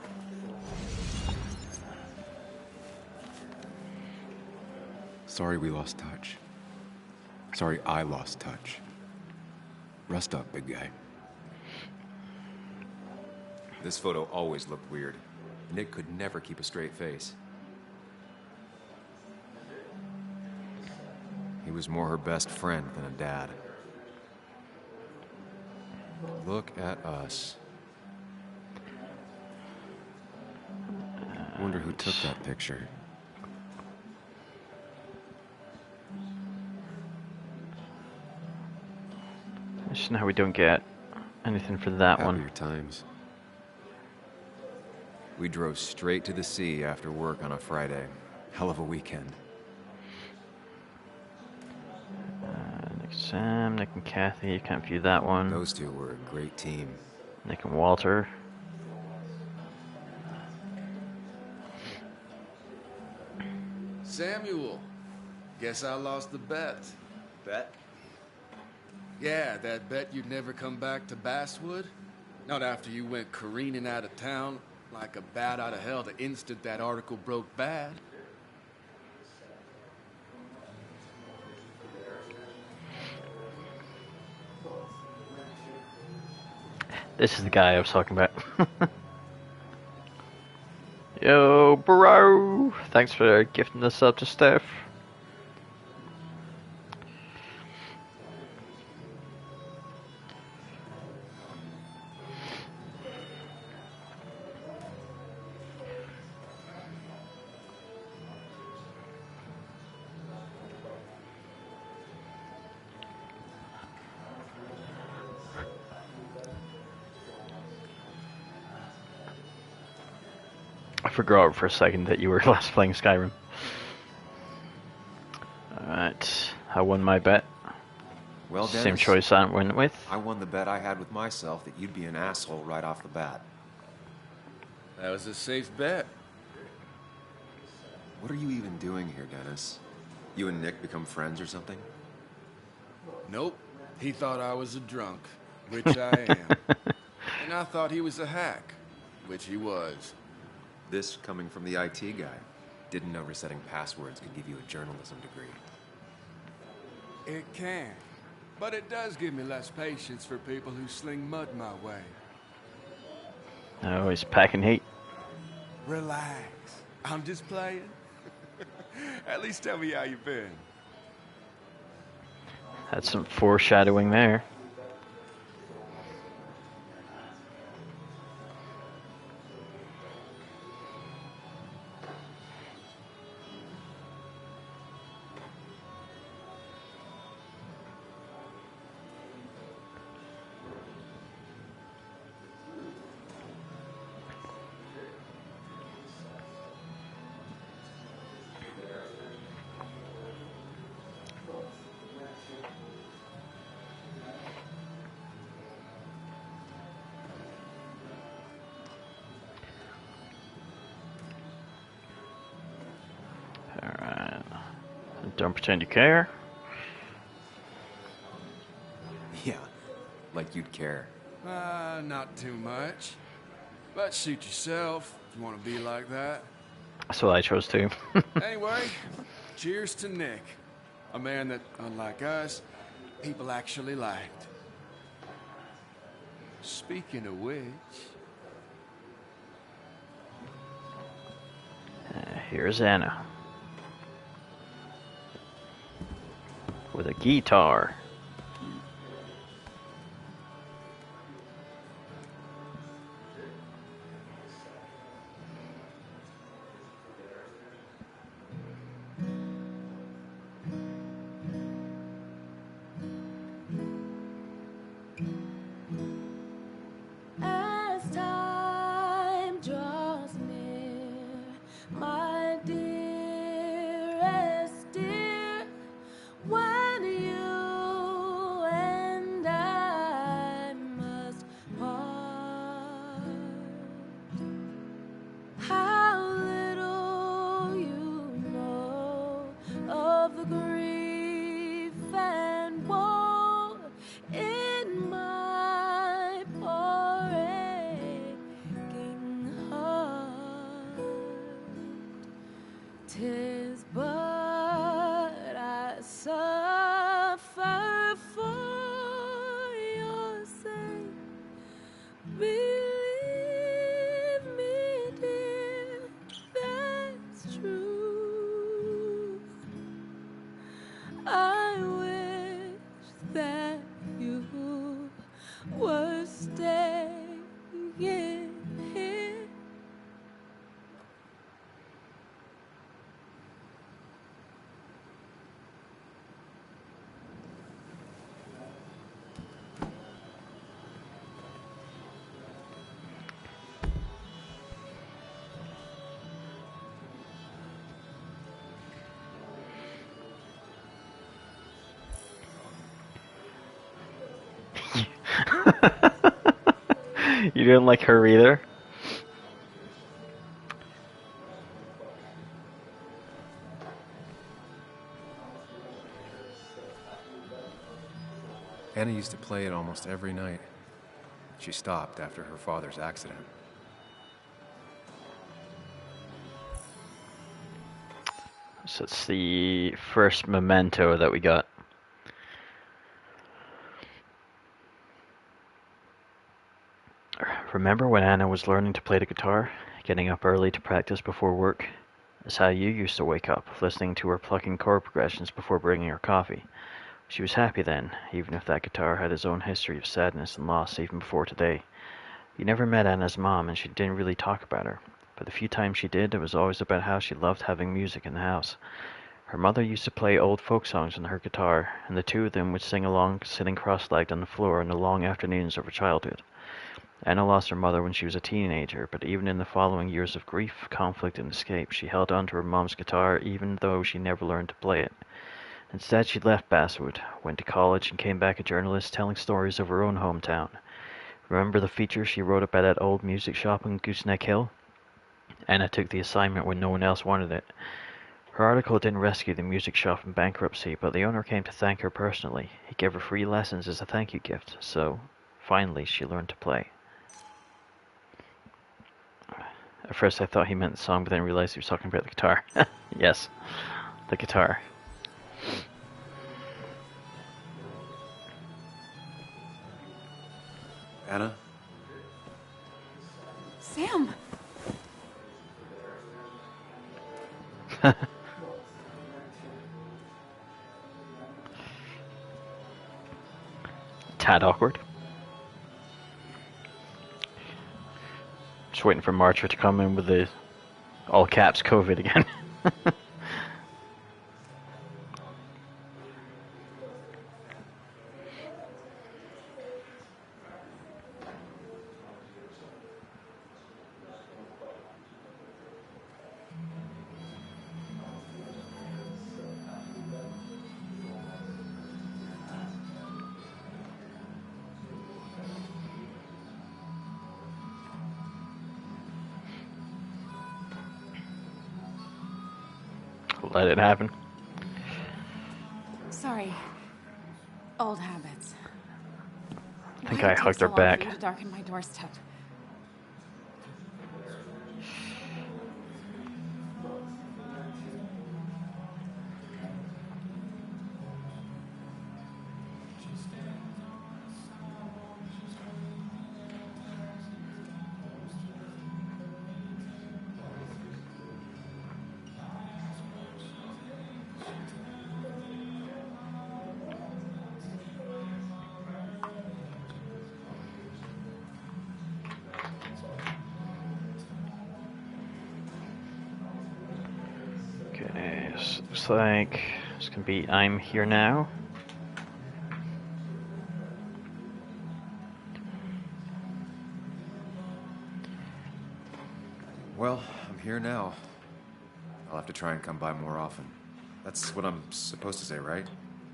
Sorry we lost touch. Sorry I lost touch. Rest up, big guy. This photo always looked weird. Nick could never keep a straight face. He was more her best friend than a dad. Look at us. I wonder who took that picture. Just now we don't get anything for that one. Happier times. We drove straight to the sea after work on a Friday. Hell of a weekend. Nick and Sam, Nick and Kathy, you can't view that one. Those two were a great team. Nick and Walter. Samuel, guess I lost the bet. Bet? Yeah, that bet you'd never come back to Basswood? Not after you went careening out of town like a bat out of hell the instant that article broke bad. This is the guy I was talking about. Yo, bro! Thanks for gifting this up to Steph. I forgot for a second that you were last playing Skyrim. Alright, I won my bet. Well, Dennis, same choice I went with. I won the bet I had with myself that you'd be an asshole right off the bat. That was a safe bet. What are you even doing here, Dennis? You and Nick become friends or something? Nope. He thought I was a drunk, which I am. And I thought he was a hack, which he was. This coming from the IT guy. Didn't know resetting passwords could give you a journalism degree. It can. But it does give me less patience for people who sling mud my way. Oh, he's packing heat. Relax. I'm just playing. At least tell me how you've been. Had some foreshadowing there. Alright. Don't pretend you care. Yeah, like you'd care. Not too much. But suit yourself if you want to be like that. That's what I chose to. Anyway, cheers to Nick. A man that, unlike us, people actually liked. Speaking of which... Here's Anna. With a guitar. As time draws near, my dearest dear, when you and I must part, how little you know of the grief and woe in my poor aching heart. 'Tis but I suffer for your sake. Believe me, dear, that's true. I wish that you were staying here. You didn't like her either? Anna used to play it almost every night. She stopped after her father's accident. So it's the first memento that we got. Remember when Anna was learning to play the guitar, getting up early to practice before work? That's how you used to wake up, listening to her plucking chord progressions before bringing her coffee. She was happy then, even if that guitar had its own history of sadness and loss even before today. You never met Anna's mom, and she didn't really talk about her. But the few times she did, it was always about how she loved having music in the house. Her mother used to play old folk songs on her guitar, and the two of them would sing along sitting cross-legged on the floor in the long afternoons of her childhood. Anna lost her mother when she was a teenager, but even in the following years of grief, conflict, and escape, she held on to her mom's guitar even though she never learned to play it. Instead, she left Basswood, went to college, and came back a journalist telling stories of her own hometown. Remember the feature she wrote about that old music shop on Gooseneck Hill? Anna took the assignment when no one else wanted it. Her article didn't rescue the music shop from bankruptcy, but the owner came to thank her personally. He gave her free lessons as a thank you gift, so finally she learned to play. At first I thought he meant the song, but then realized he was talking about the guitar. Yes, the guitar. Anna? Sam! Tad awkward. Just waiting for Marcher to come in with the all caps COVID again. Let it happen. Sorry. Old habits. I think Why I did it take hugged so her long for back. you to darken my doorstep? Okay, so looks like it's gonna be I'm here now. Well, I'm here now. I'll have to try and come by more often. That's what I'm supposed to say, right?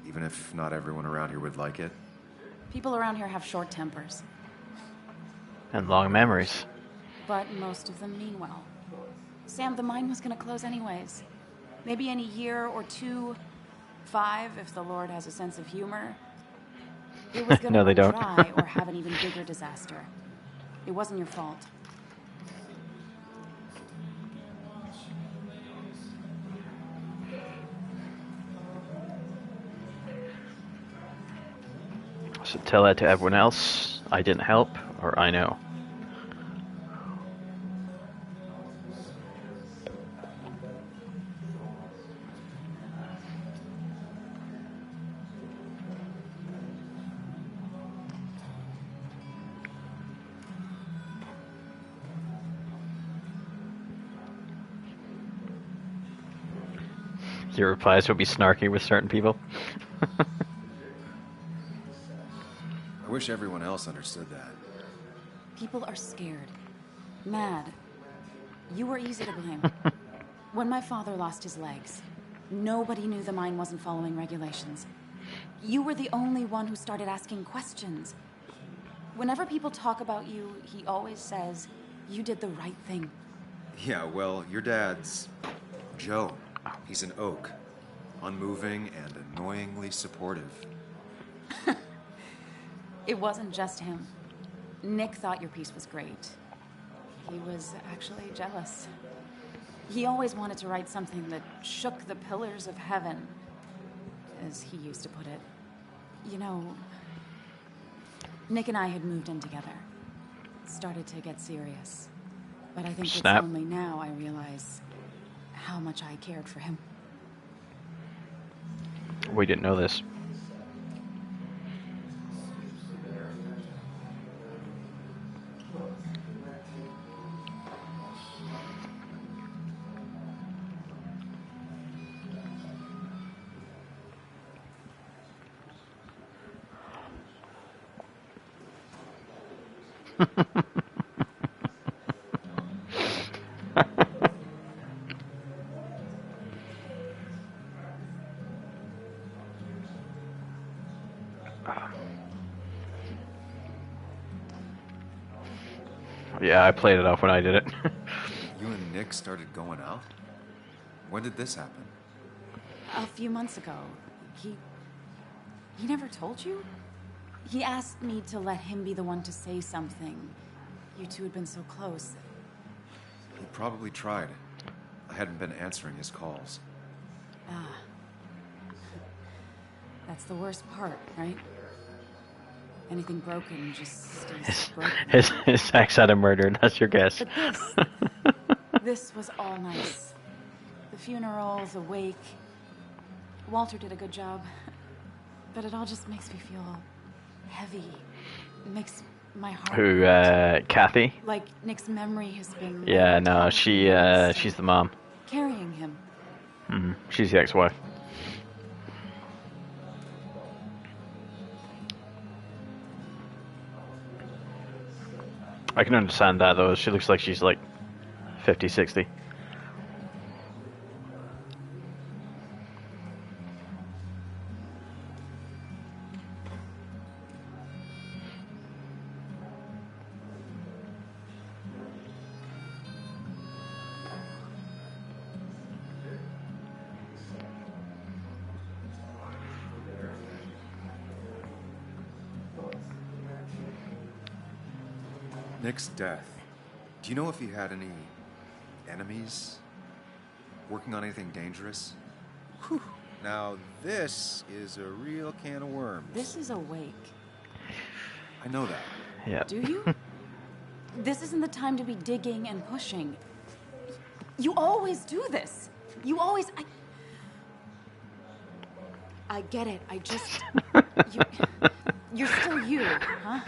Even if not everyone around here would like it. People around here have short tempers, And long memories. but most of them mean well. Sam, the mine was gonna close anyways. Maybe in a year or 2, 5, if the Lord has a sense of humor. It was gonna No, they run don't. dry or have an even bigger disaster. It wasn't your fault. So tell that to everyone else. I didn't help, or I know. Your replies will be snarky with certain people. I wish everyone else understood that. People are scared. Mad. You were easy to blame. When my father lost his legs, nobody knew the mine wasn't following regulations. You were the only one who started asking questions. Whenever people talk about you, he always says, you did the right thing. Yeah, well, your dad's Joe. He's an oak. Unmoving and annoyingly supportive. It wasn't just him. Nick thought your piece was great. He was actually jealous. He always wanted to write something that shook the pillars of heaven, as he used to put it. You know, Nick and I had moved in together. Started to get serious. But I think Snap. it's only now I realize how much I cared for him. We didn't know this. Yeah, I played it off when I did it. You and Nick started going out? When did this happen? A few months ago. He never told you? He asked me to let him be the one to say something. You two had been so close. He probably tried. I hadn't been answering his calls. Ah. That's the worst part, right? Anything broken just stays broken. His ex had him murdered, that's your guess. But this was all nice. The funeral, the wake. Walter did a good job. But it all just makes me feel heavy. It makes my heart... Who, Kathy? Like Nick's memory has been... Yeah, no, she's the mom. Carrying him. Mm-hmm. She's the ex-wife. I can understand that, though. She looks like she's like 50, 60. Nick's death. Do you know if he had any enemies? Working on anything dangerous? Whew. Now, this is a real can of worms. This is a wake. I know that. Yeah. Do you? This isn't the time to be digging and pushing. You always do this. You always... I get it. I just... You're still you, huh?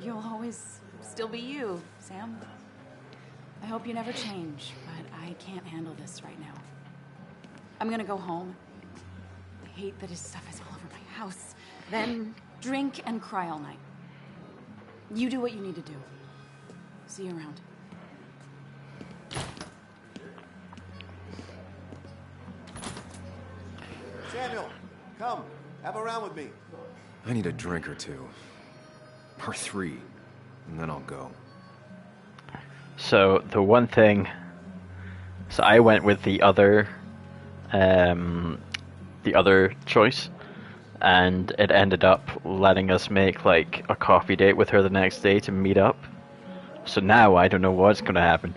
You'll always still be you, Sam. I hope you never change, but I can't handle this right now. I'm gonna go home. I hate that his stuff is all over my house. Then drink and cry all night. You do what you need to do. See you around. Samuel, come. Have a round with me. I need a drink or two. Or 3. And then I'll go. So, the one thing... So I went with the other choice. And it ended up letting us make, like, a coffee date with her the next day to meet up. So now I don't know what's going to happen.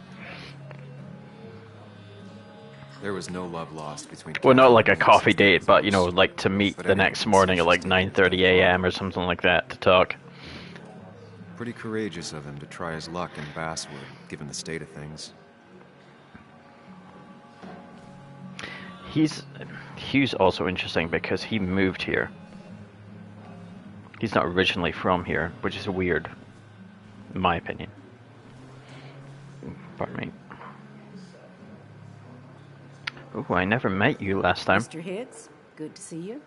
There was no love lost between... Well, not like a coffee date, but, you know, like to meet the next morning at like 9:30 a.m. or something like that to talk. Pretty courageous of him to try his luck in Basswood, given the state of things. Hugh's also interesting because he moved here. He's not originally from here, which is weird, in my opinion. Pardon me. Oh, I never met you last time. Mr. Hitz, good to see you.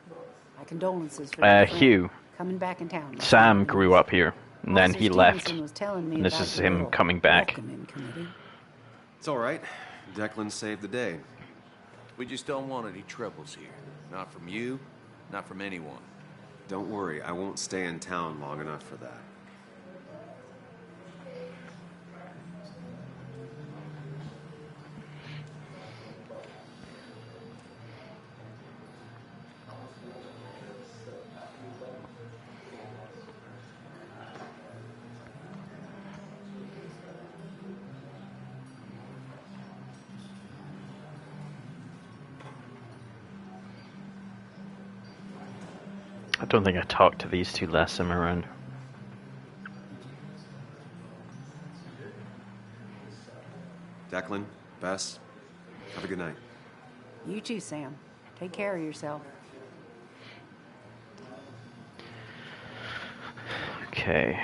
My condolences for your friend Hugh. coming back in town. Sam grew up here, and then he left. Was telling me And this about is the him little coming back. welcoming committee. It's all right. Declan saved the day. We just don't want any troubles here. Not from you, not from anyone. Don't worry, I won't stay in town long enough for that. I don't think I talked to these two last time around. Declan, Bess, have a good night. You too, Sam. Take care of yourself. Okay.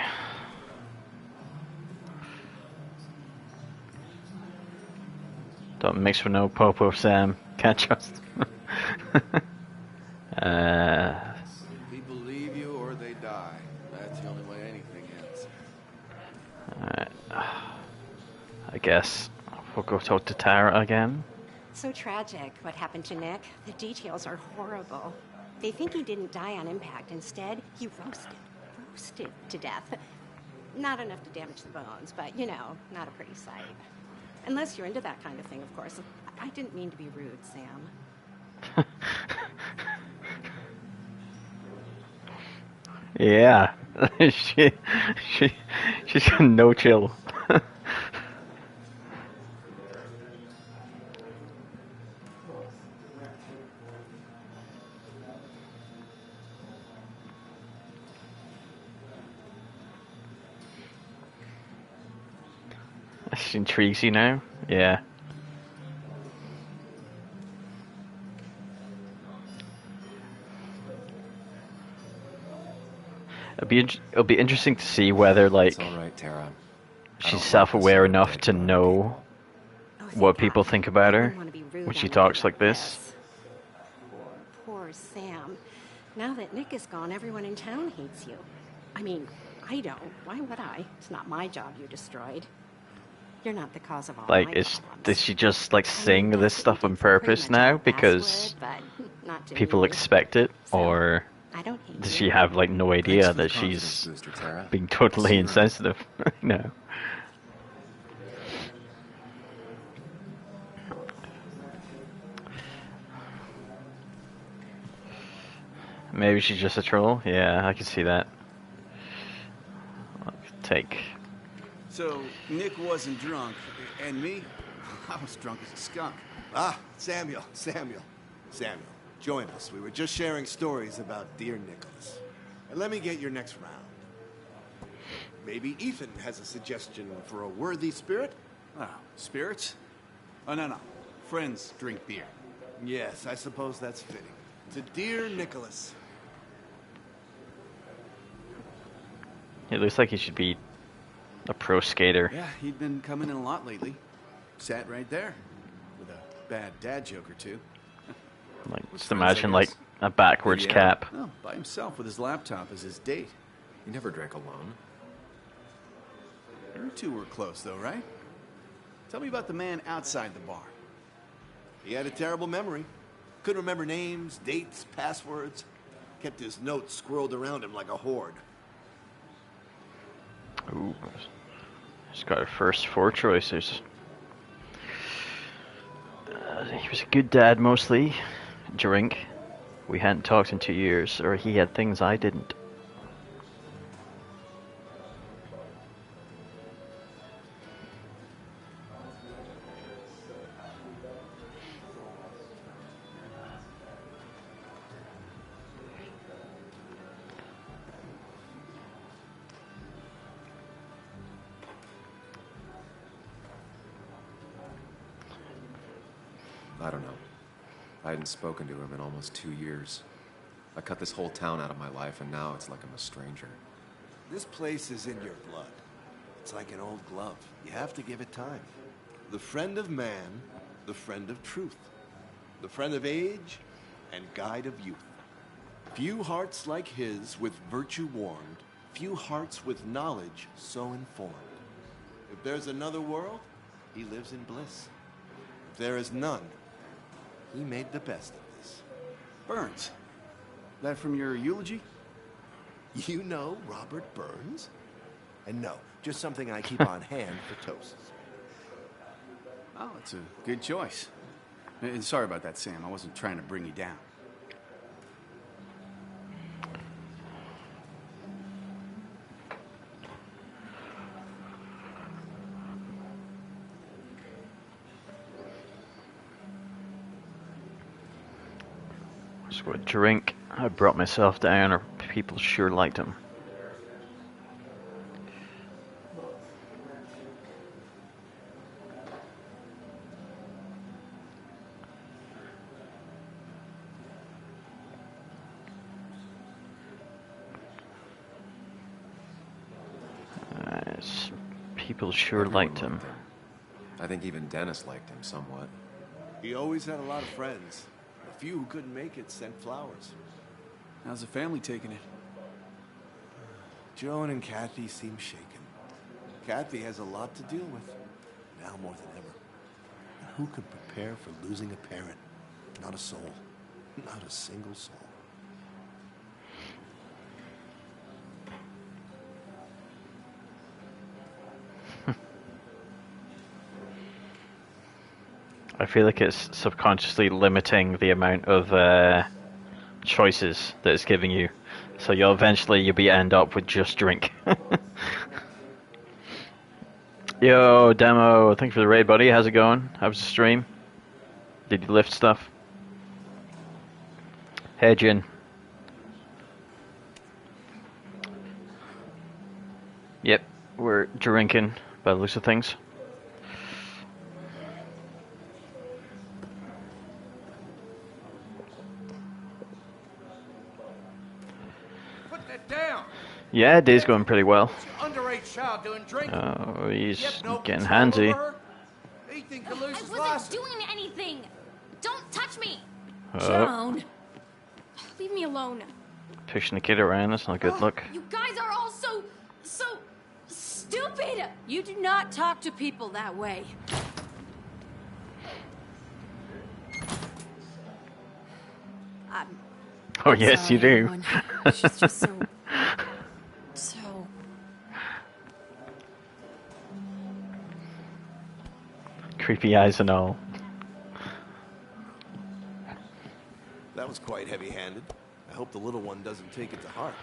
Don't mix with no popo, Sam. Can't trust. People leave you or they die. That's the only way anything ends. Alright. I guess we'll go talk to Tara again. So tragic what happened to Nick. The details are horrible. They think he didn't die on impact. Instead, he roasted to death. Not enough to damage the bones, but, you know, not a pretty sight. Unless you're into that kind of thing, of course. I didn't mean to be rude, Sam. Yeah, she, she's got no chill. She intrigues you now? Yeah. It'll be interesting to see whether, like, It's all right, Tara. she's self-aware enough to know what people think about her when she talks like this. Poor Sam. Now that Nick is gone, everyone in town hates you. I mean, I don't. Why would I? It's not my job you destroyed. You're not the cause of all Like, my does she just, like, sing this stuff on purpose now because people expect it, or does she have, like, no idea that she's being totally insensitive? No. Maybe she's just a troll? Yeah, I can see that. I'll take... So, Nick wasn't drunk, and me? I was drunk as a skunk. Ah, Samuel. Join us. We were just sharing stories about dear Nicholas. And let me get your next round. Maybe Ethan has a suggestion for a worthy spirit? Oh, spirits? Oh, no. Friends drink beer. Yes, I suppose that's fitting. To dear Nicholas. It looks like he should be a pro skater. Yeah, he'd been coming in a lot lately. Sat right there. With a bad dad joke or two. Like, just imagine, like, a backwards cap. No, by himself with his laptop as his date. He never drank alone. You two were close, though, right? Tell me about the man outside the bar. He had a terrible memory. Couldn't remember names, dates, passwords. Kept his notes squirreled around him like a hoard. Ooh. He's got our first 4 choices. He was a good dad, mostly. Drink. We hadn't talked in 2 years, or he had things I didn't. I don't know. I hadn't spoken to him in almost 2 years. I cut this whole town out of my life, and now it's like I'm a stranger. This place is in your blood. It's like an old glove. You have to give it time. The friend of man, the friend of truth. The friend of age, and guide of youth. Few hearts like his with virtue warmed. Few hearts with knowledge so informed. If there's another world, he lives in bliss. If there is none, he made the best of this. Burns. That from your eulogy? You know Robert Burns? And no, just something I keep on hand for toasts. Oh, it's a good choice. And sorry about that, Sam. I wasn't trying to bring you down. Just got a drink. I brought myself down, or people sure liked him. People sure liked him. I think even Dennis liked him somewhat. He always had a lot of friends. A few who couldn't make it sent flowers. How's the family taking it? Joan and Kathy seem shaken. Kathy has a lot to deal with, now more than ever. And who could prepare for losing a parent? Not a soul. Not a single soul. I feel like it's subconsciously limiting the amount of choices that it's giving you. So you'll end up with just drink. Yo, Demo, thanks for the raid, buddy. How's it going? How's the stream? Did you lift stuff? Hey, Jin. Yep, we're drinking by the looks of things. Put that down. Yeah, day's going pretty well. Underage child doing drinking. Oh, he's No getting control handsy. over her? Ethan can lose I his wasn't license. doing anything. Don't touch me. Oh. Joan. Leave me alone. Pushing the kid around, that's not a good look. You guys are all so stupid. You do not talk to people that way. Oh, yes, you do. Everyone. She's just so Creepy eyes and all. That was quite heavy-handed. I hope the little one doesn't take it to heart.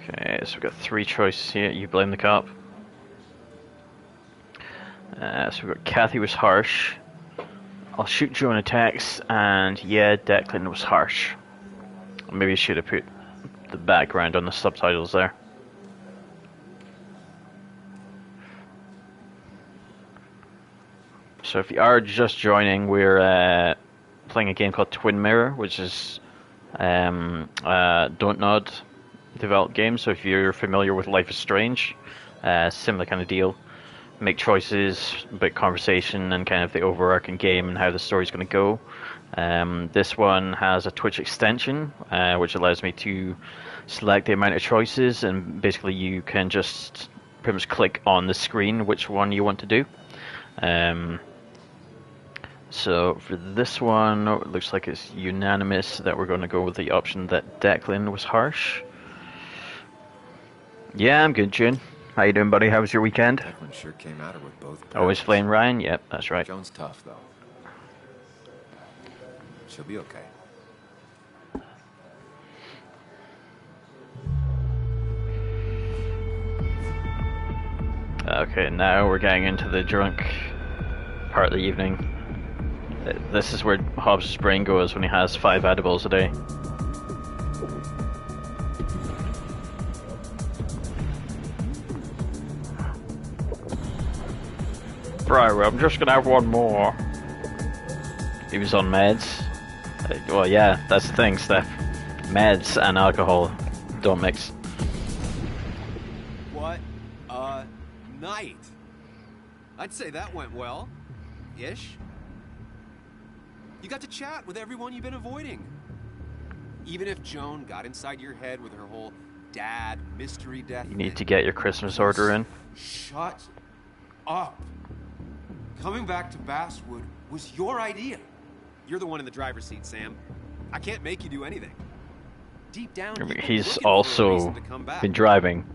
Okay, so we've got 3 choices here. You blame the cop. So we've got Kathy was harsh. I'll shoot Joan attacks, and yeah, Declan was harsh. Maybe I should have put the background on the subtitles there. So if you are just joining, we're playing a game called Twin Mirror, which is Don't Nod developed game. So if you're familiar with Life is Strange, similar kind of deal. Make choices about conversation and kind of the overarching game and how the story's going to go. This one has a Twitch extension, which allows me to select the amount of choices, and basically you can just pretty much click on the screen which one you want to do. So for this one, it looks like it's unanimous that we're going to go with the option that Declan was harsh. Yeah, I'm good, June. How you doing, buddy? How was your weekend? Declan sure came at her with both paws. Always playing Ryan? Yep, that's right. Joan's tough, though. She'll be okay. Okay, now we're getting into the drunk part of the evening. This is where Hobbs' brain goes when he has 5 edibles a day. Bro, I'm just gonna have one more. He was on meds. Well, yeah, that's the thing, Steph. Meds and alcohol don't mix. What a night. I'd say that went well. Ish. You got to chat with everyone you've been avoiding. Even if Joan got inside your head with her whole dad mystery death. You need to get your Christmas order in. Shut up. Coming back to Basswood was your idea. You're the one in the driver's seat, Sam. I can't make you do anything. Deep down, He's also been driving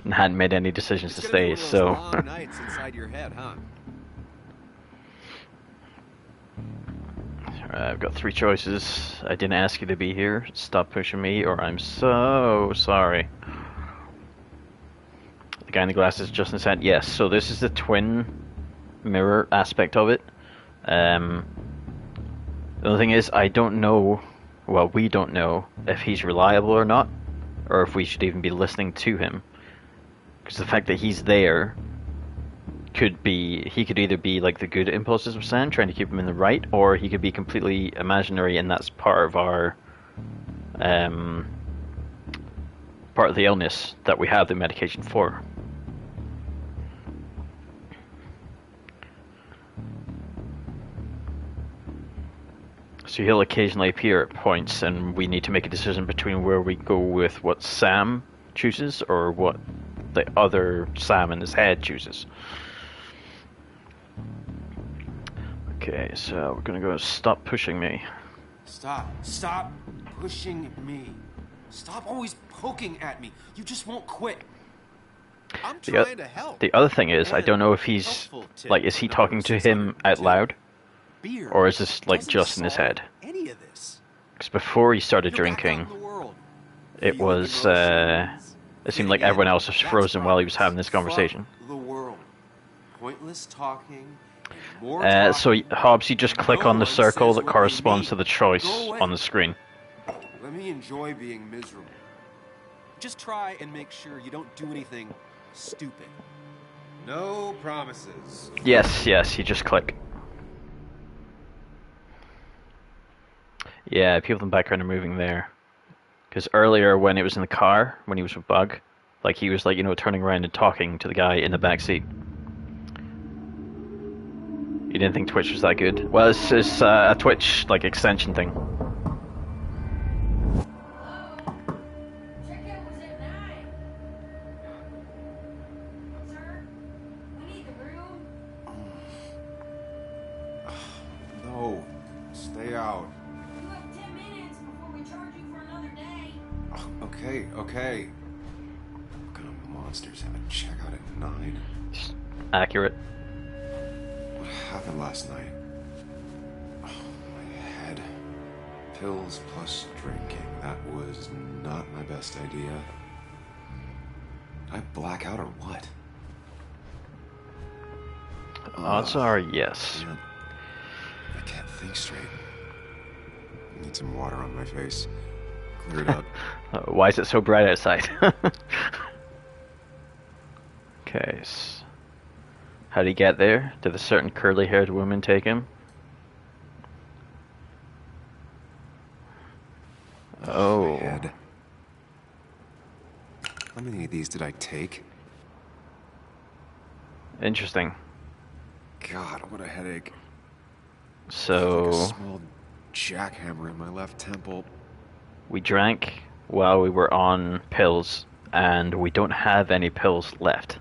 and hadn't made any decisions to stay, so... long nights inside your head, huh? I've got 3 choices. I didn't ask you to be here. Stop pushing me, or I'm so sorry. The guy in the glasses, Justin said yes. So this is the twin mirror aspect of it. The only thing is, I don't know, well, we don't know if he's reliable or not, or if we should even be listening to him. Because the fact that he's there could be, he could either be like the good impulses of Sam, trying to keep him in the right, or he could be completely imaginary, and that's part of our, part of the illness that we have the medication for. So he'll occasionally appear at points, and we need to make a decision between where we go with what Sam chooses or what the other Sam in his head chooses. Okay, so we're gonna go stop pushing me. Stop pushing me. Stop always poking at me. You just won't quit. I'm The, trying to help. the other thing is, I And don't know if he's helpful tip like, is he number talking to him out 602. loud, Beer or is this like doesn't just in his solve head? Any of this. Because before he started You're back out drinking, in the world. it was it seemed like everyone else was frozen while he was having this conversation. Fuck the world. Pointless talking. And more So talking. Hobbs, you just click No on the one circle says that what they corresponds need. to the choice Go away. on the screen. Let me enjoy being miserable. Just try and make sure you don't do anything stupid. No promises. Yes, you just click. Yeah, people in the background are moving there. Because earlier when it was in the car, when he was with Bug, like he was like, turning around and talking to the guy in the back seat. You didn't think Twitch was that good? Well, it's a Twitch like extension thing. No, stay out. You have 10 minutes before we charge you for another day. Okay. What kind of monsters have a checkout at 9? Accurate. What happened last night? Oh, my head. Pills plus drinking. That was not my best idea. Did I black out or what? Odds are yes. Man, I can't think straight. I need some water on my face. Clear it up. Why is it so bright outside? Okay. How did he get there? Did a certain curly-haired woman take him? Oh. My head. How many of these did I take? Interesting. God, what a headache. So Like a small jackhammer in my left temple. we drank while we were on pills, and we don't have any pills left.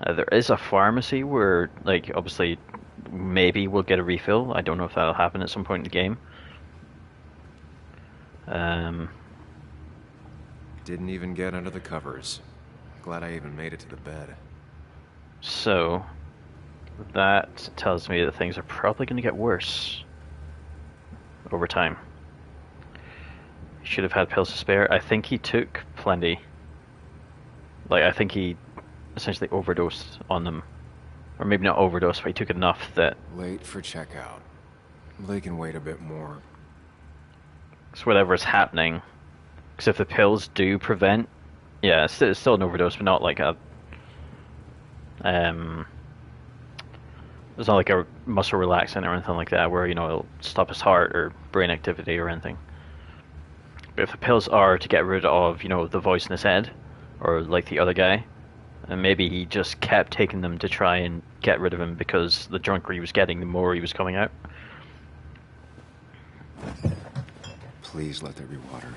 There is a pharmacy where, like, obviously, maybe we'll get a refill. I don't know if that'll happen at some point in the game. Didn't even get under the covers. Glad I even made it to the bed. So that tells me that things are probably going to get worse over time. He should have had pills to spare. I think he took plenty. Like, I think he essentially overdosed on them. Or maybe not overdosed, but he took enough that... Late for checkout. They can wait a bit more. So whatever's happening... Because if the pills do prevent... Yeah, it's still an overdose, but not like a... It's not like a muscle relaxant or anything like that, where, it'll stop his heart or brain activity or anything. But if the pills are to get rid of, the voice in his head, or like the other guy, and maybe he just kept taking them to try and get rid of him because the drunker he was getting, the more he was coming out. Please let there be water.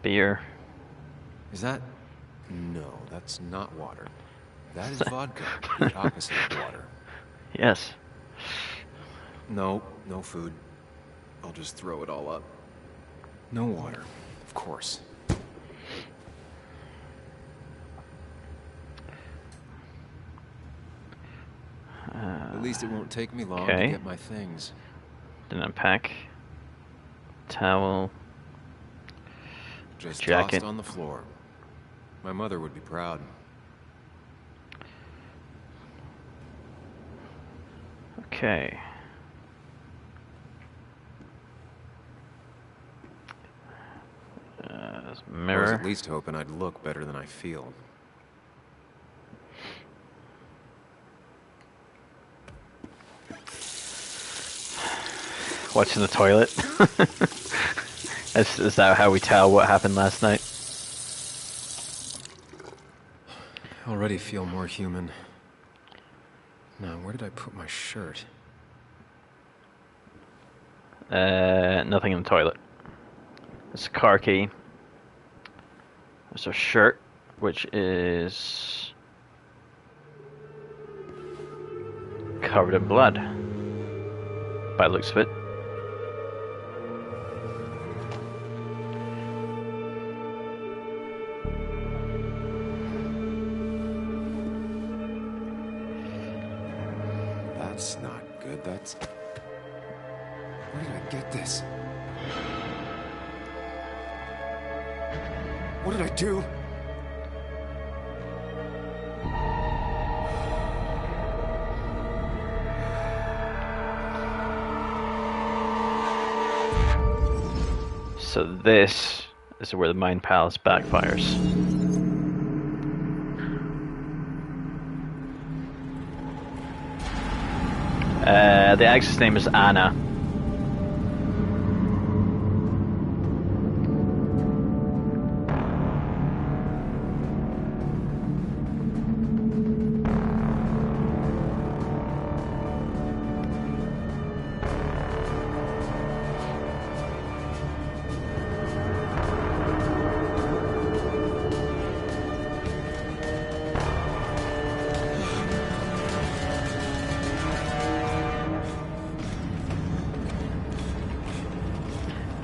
Beer. Is that... No, that's not water. That is vodka, the opposite of water. Yes. No food. I'll just throw it all up. No water, of course. At least it won't take me long to Okay. get my things. Didn't unpack. Towel. Just Jacket. tossed on the floor. My mother would be proud. Okay. I was Mirror. at least hoping I'd look better than I feel. What's in the toilet? Is that how we tell what happened last night? I already feel more human. Now, where did I put my shirt? Nothing in the toilet. It's a car key. There's a shirt, which is covered in blood, by the looks of it. That's not good. That's... Where did I get this? What did I do? So this is where the Mind Palace backfires. The ex's name is Anna.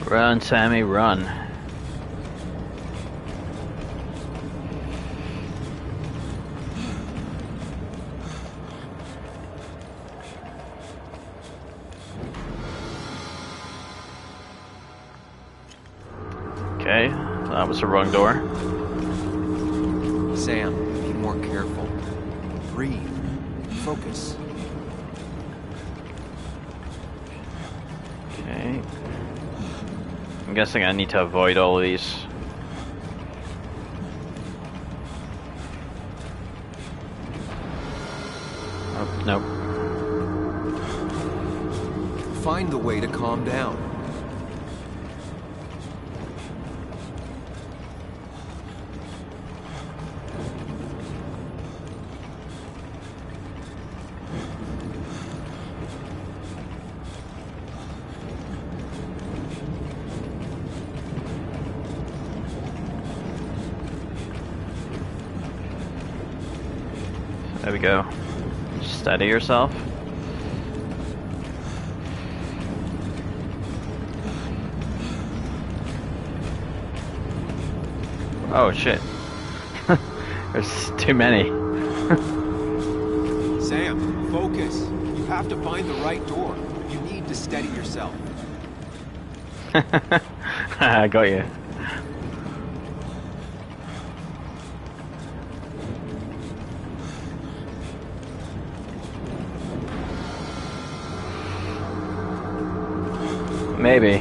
Run, Sammy, run. Okay, that was the wrong door. Sam, be more careful. Breathe. Focus. Okay. I'm guessing I need to avoid all of these. Oh, nope. Find the way to calm down. There we go. Steady yourself. Oh shit. There's too many. Sam, focus. You have to find the right door. You need to steady yourself. I got you. Maybe.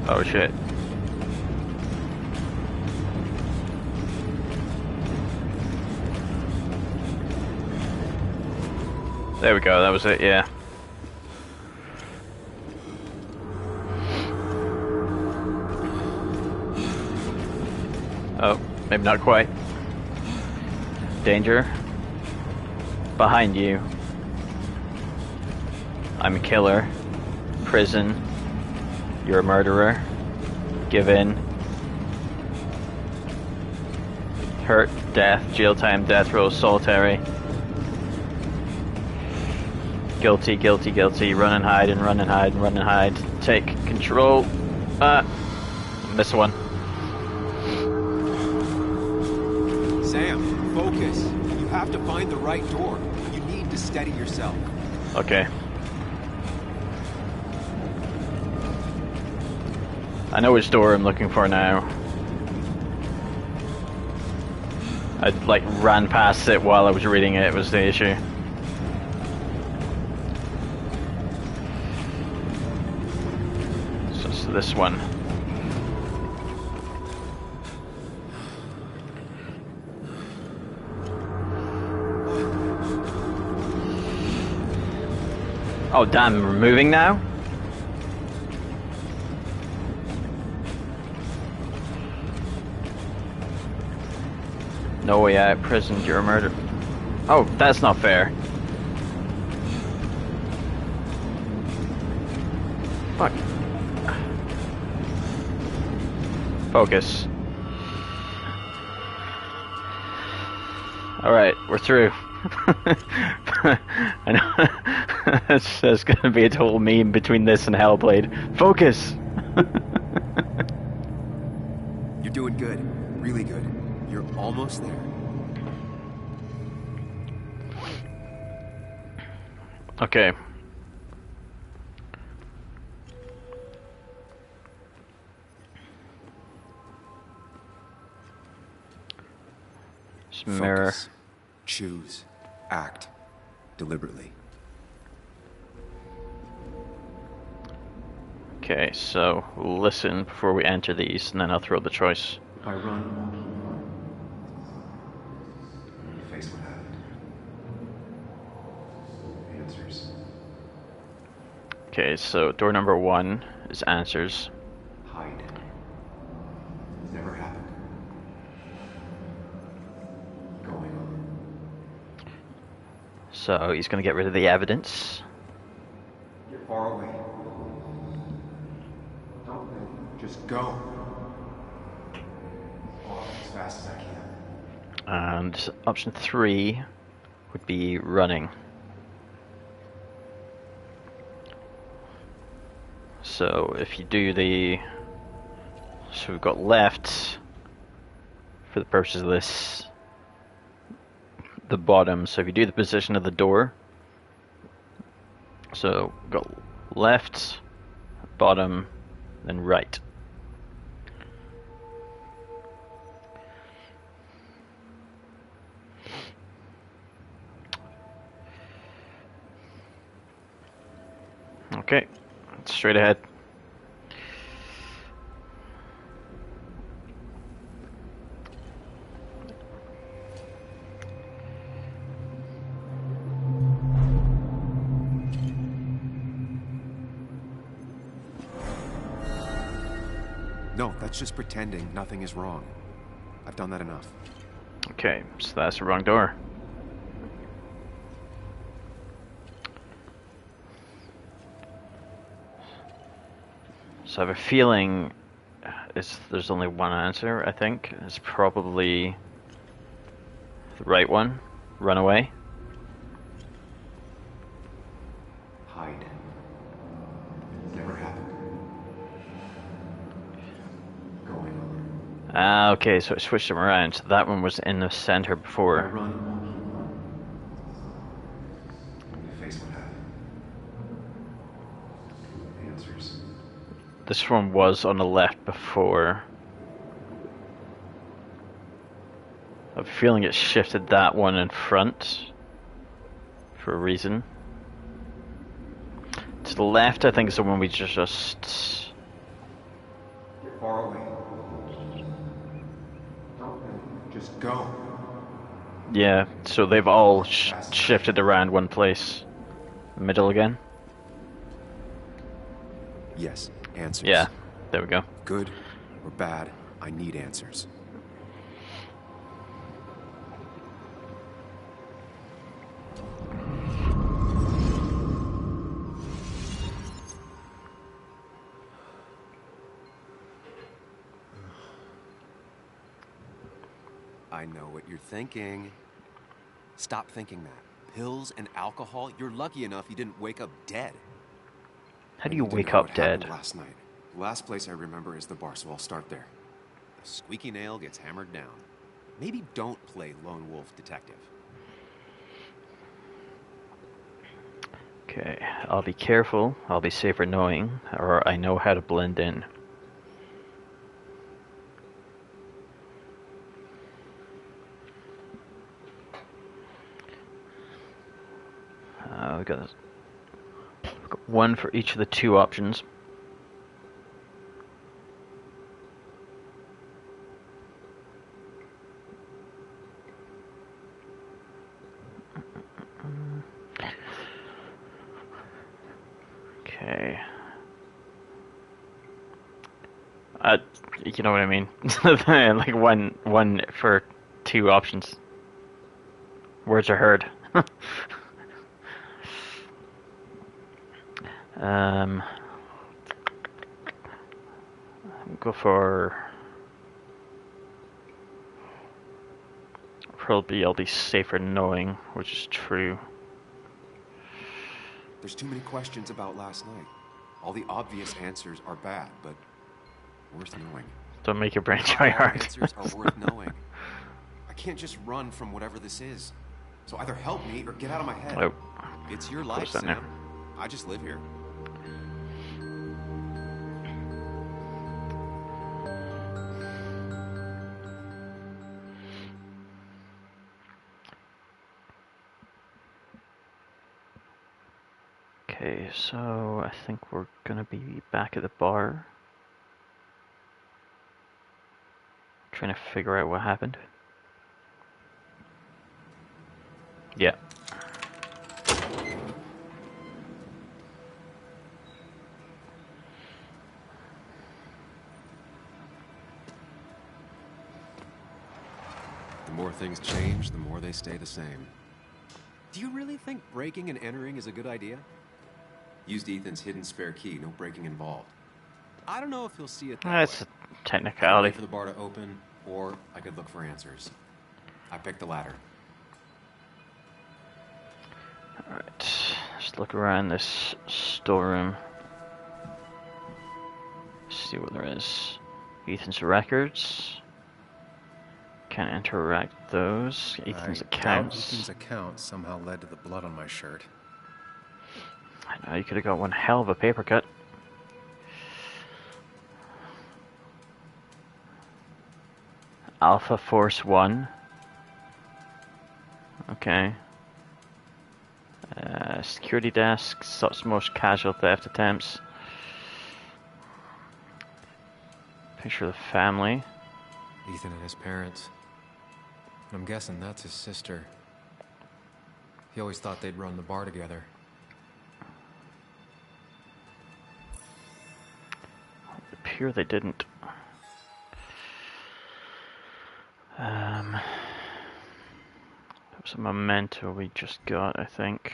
Oh shit. There we go, that was it, yeah. Oh, maybe not quite. Danger. Behind you. I'm a killer. Prison. You're a murderer. Give in. Hurt, death, jail time, death row, solitary. Guilty, guilty, guilty. Run and hide and run and hide and run and hide. Take control. Miss one. Sam, focus. You have to find the right door. You need to steady yourself. Okay. I know which door I'm looking for now. I like ran past it while I was reading it, was the issue. So it's this one. Oh damn, we're moving now? No way out, prison, you're a murderer. Oh, that's not fair. Fuck. Focus. Alright, we're through. I know that's gonna be a total meme between this and Hellblade. Focus! You're doing good. Really good. You're almost there. Okay. Mirror. Focus. Choose. Act. Deliberately. Okay, so listen before we enter these, and then I'll throw the choice. If I run, face what happened. Answers. Okay, so door number 1 is answers. Hide. Never happened. Going on. So he's gonna get rid of the evidence. You're far away. Don't think. Just go. As fast as I can. And option 3 would be running. So if you do the... So we've got left, for the purposes of this, the bottom. So if you do the position of the door, so we've got left, bottom, then right. Okay, straight ahead. No, that's just pretending nothing is wrong. I've done that enough. Okay, so that's the wrong door. So I have a feeling there's only one answer, I think. It's probably the right one. Run away. Hide. Never happened. Going on. Ah, okay, so I switched them around. So that one was in the center before. Run. Face what happened. Answers. This one was on the left before. I have a feeling it shifted that one in front for a reason. To the left, I think, is the one we just... You're far away. Don't just go. Yeah, so they've all shifted around one place. Middle again? Yes, answers. Yeah, there we go. Good or bad, I need answers. I know what you're thinking. Stop thinking that. Pills and alcohol, you're lucky enough you didn't wake up dead. How do you I need to wake know up what happened dead? last night. The last place I remember is the bar, so I'll start there. The squeaky nail gets hammered down. Maybe don't play lone wolf detective. Okay, I'll be careful. I'll be safer knowing, or I know how to blend in. We've got one for each of the two options. Okay. You know what I mean? Like one for two options. Words are heard. Go for probably I'll be safer knowing, which is true. There's too many questions about last night. All the obvious answers are bad, but worth knowing. Don't make your brain Not try all hard. answers are worth knowing. I can't just run from whatever this is. So either help me or get out of my head. Oh. It's your life, Close that now. Sam. I just live here. Okay, so I think we're gonna be back at the bar. Trying to figure out what happened. Yeah. The more things change, the more they stay the same. Do you really think breaking and entering is a good idea? Used Ethan's hidden spare key, no breaking involved. I don't know if he'll see it that That's way. a technicality. Wait for the bar to open, or I could look for answers. I picked the latter. Alright, let's look around this storeroom. See what there is. Ethan's records. Can't interact those. Ethan's accounts. Ethan's account somehow led to the blood on my shirt. I know, you could have got one hell of a paper cut. Alpha Force 1. Okay. Security desk, such most casual theft attempts. Picture of the family. Ethan and his parents. I'm guessing that's his sister. He always thought they'd run the bar together. It appears they didn't. That was a memento we just got, I think.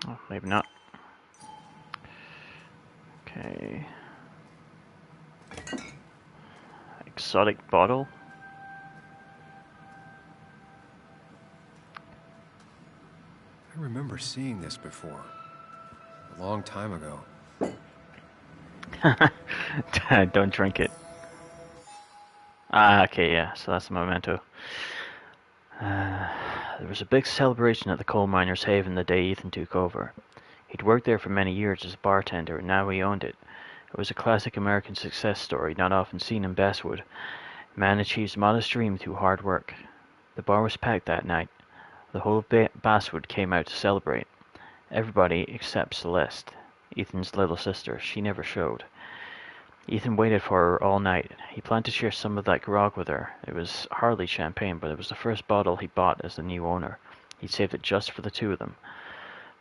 Oh, maybe not. Okay. Exotic bottle. I remember seeing this before. A long time ago. Don't drink it. Ah, okay, yeah, so that's the memento. There was a big celebration at the coal miners' haven the day Ethan took over. He'd worked there for many years as a bartender, and now he owned it. It was a classic American success story, not often seen in Basswood. Man achieves modest dream through hard work. The bar was packed that night. The whole of Basswood came out to celebrate. Everybody except Celeste, Ethan's little sister. She never showed. Ethan waited for her all night. He planned to share some of that grog with her. It was hardly champagne, but it was the first bottle he bought as the new owner. He'd saved it just for the two of them.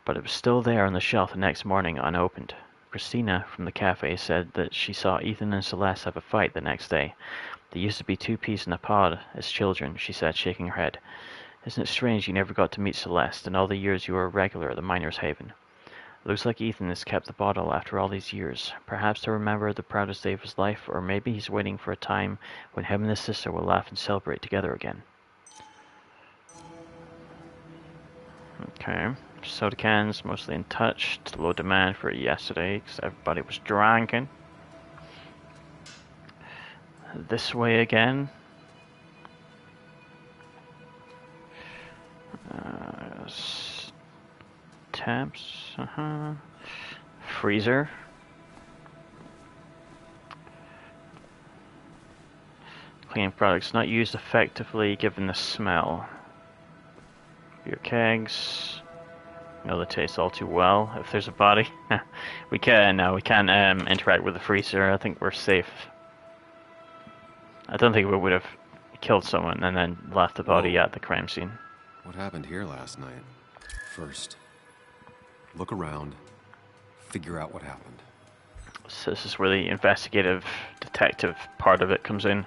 But it was still there on the shelf the next morning, unopened. Christina from the cafe said that she saw Ethan and Celeste have a fight the next day. They used to be two peas in a pod as children, she said, shaking her head. Isn't it strange you never got to meet Celeste in all the years you were a regular at the Miners' Haven? Looks like Ethan has kept the bottle after all these years, perhaps to remember the proudest day of his life, or maybe he's waiting for a time when him and his sister will laugh and celebrate together again. Okay, soda cans, mostly untouched, low demand for yesterday because everybody was drinking. This way again. Taps, freezer. Cleaning products not used effectively given the smell. Beer kegs. No, they taste all too well. If there's a body, we can't interact with the freezer. I think we're safe. I don't think we would have killed someone and then left the body at the crime scene. What happened here last night? First, look around, figure out what happened. So this is where the investigative detective part of it comes in.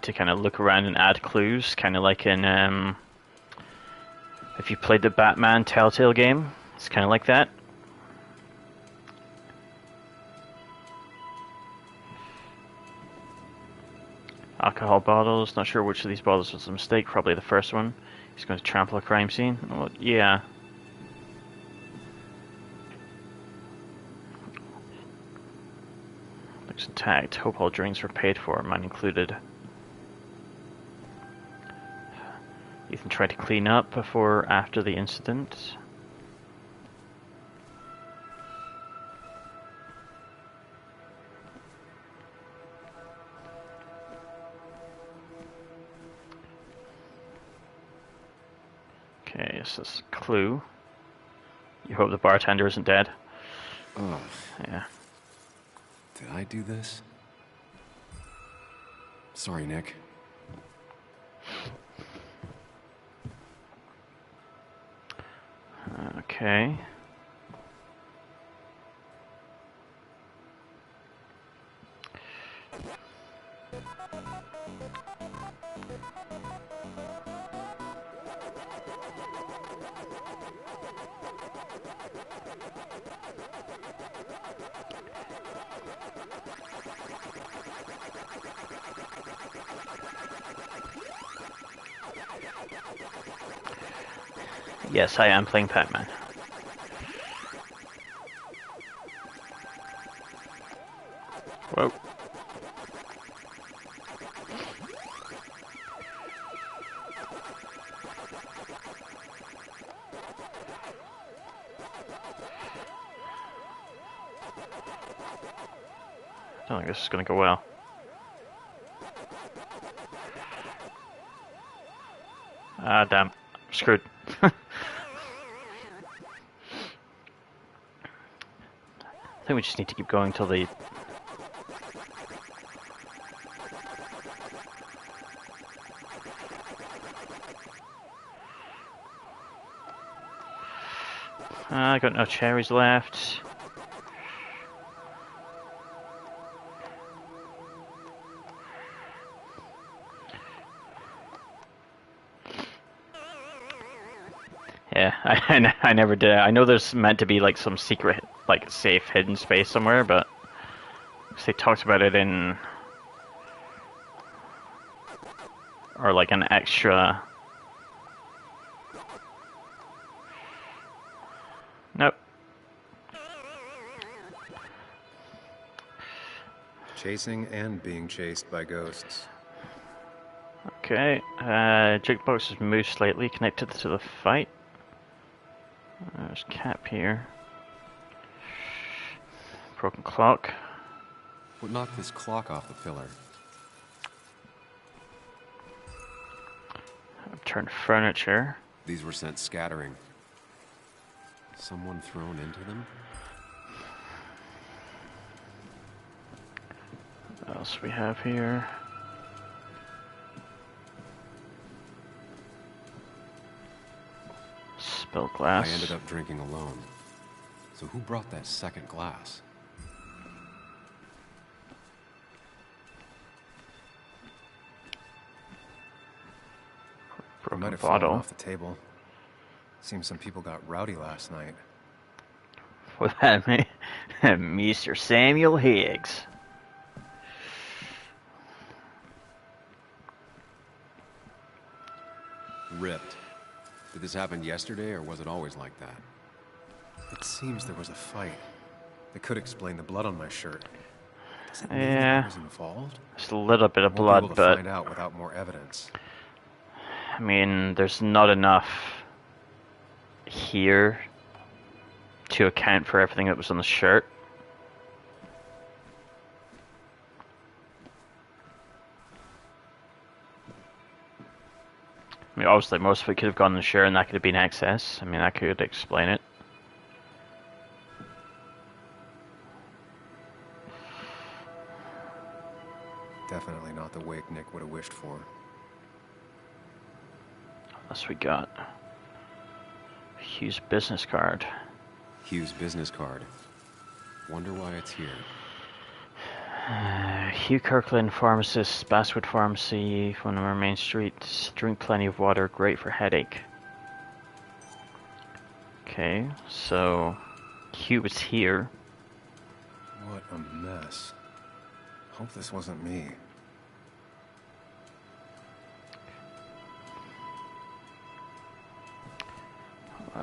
To kind of look around and add clues, kind of like in if you played the Batman Telltale game, it's kind of like that. Alcohol bottles. Not sure which of these bottles was a mistake. Probably the first one. He's going to trample a crime scene. Well, yeah. Looks intact. Hope all drinks were paid for, mine included. Ethan tried to clean up before or after the incident. Okay, this is a clue. You hope the bartender isn't dead. Oh. Yeah. Did I do this? Sorry, Nick. Okay. Yes, I am playing Pac-Man. Whoa. I don't think this is going to go well. Ah, damn. I'm screwed. I think we just need to keep going till the... I got no cherries left. Yeah, I never did. I know there's meant to be like some secret, like safe hidden space somewhere, but they talked about it in, or like an extra. Nope. Chasing and being chased by ghosts. Okay, jukebox has moved slightly, connected to the fight. There's Cap here. Broken clock. What knocked this clock off the pillar? Turned furniture. These were sent scattering. Someone thrown into them? What else we have here? Spilled glass. I ended up drinking alone. So who brought that second glass? Broken might have bottle. fallen off the table. Seems some people got rowdy last night. What that mean? Mr. Samuel Higgs. Ripped. Did this happen yesterday, or was it always like that? It seems there was a fight. It could explain the blood on my shirt. Does it mean I was involved? Just a little bit of Won't be blood, able to but find out without more evidence. I mean, there's not enough here to account for everything that was on the shirt. I mean, obviously, most of it could have gone in the shirt, and that could have been excess. I mean, that could explain it. Definitely not the wake Nick would have wished for. Unless we got Hugh's business card. Hugh's business card. Wonder why it's here. Hugh Kirkland, pharmacist, Basswood Pharmacy, phone number Main Street. Drink plenty of water, great for headache. Okay, so Hugh was here. What a mess. Hope this wasn't me.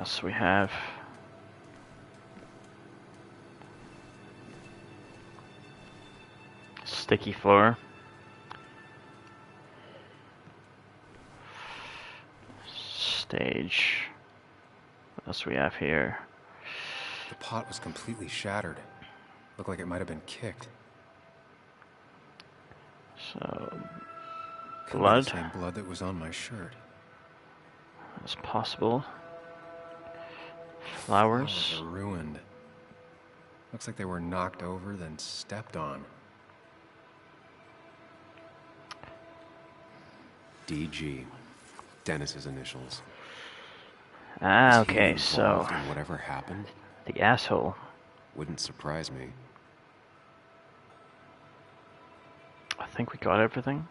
else we have? Sticky floor. Stage. What else we have here? The pot was completely shattered. Looked like it might have been kicked. So, Could blood. be the same blood that was on my shirt. That's possible. Flowers. Flowers are ruined. Looks like they were knocked over, then stepped on. DG. Dennis's initials. Ah, Was he okay, so involved in whatever happened? the asshole. Wouldn't surprise me. I think we got everything.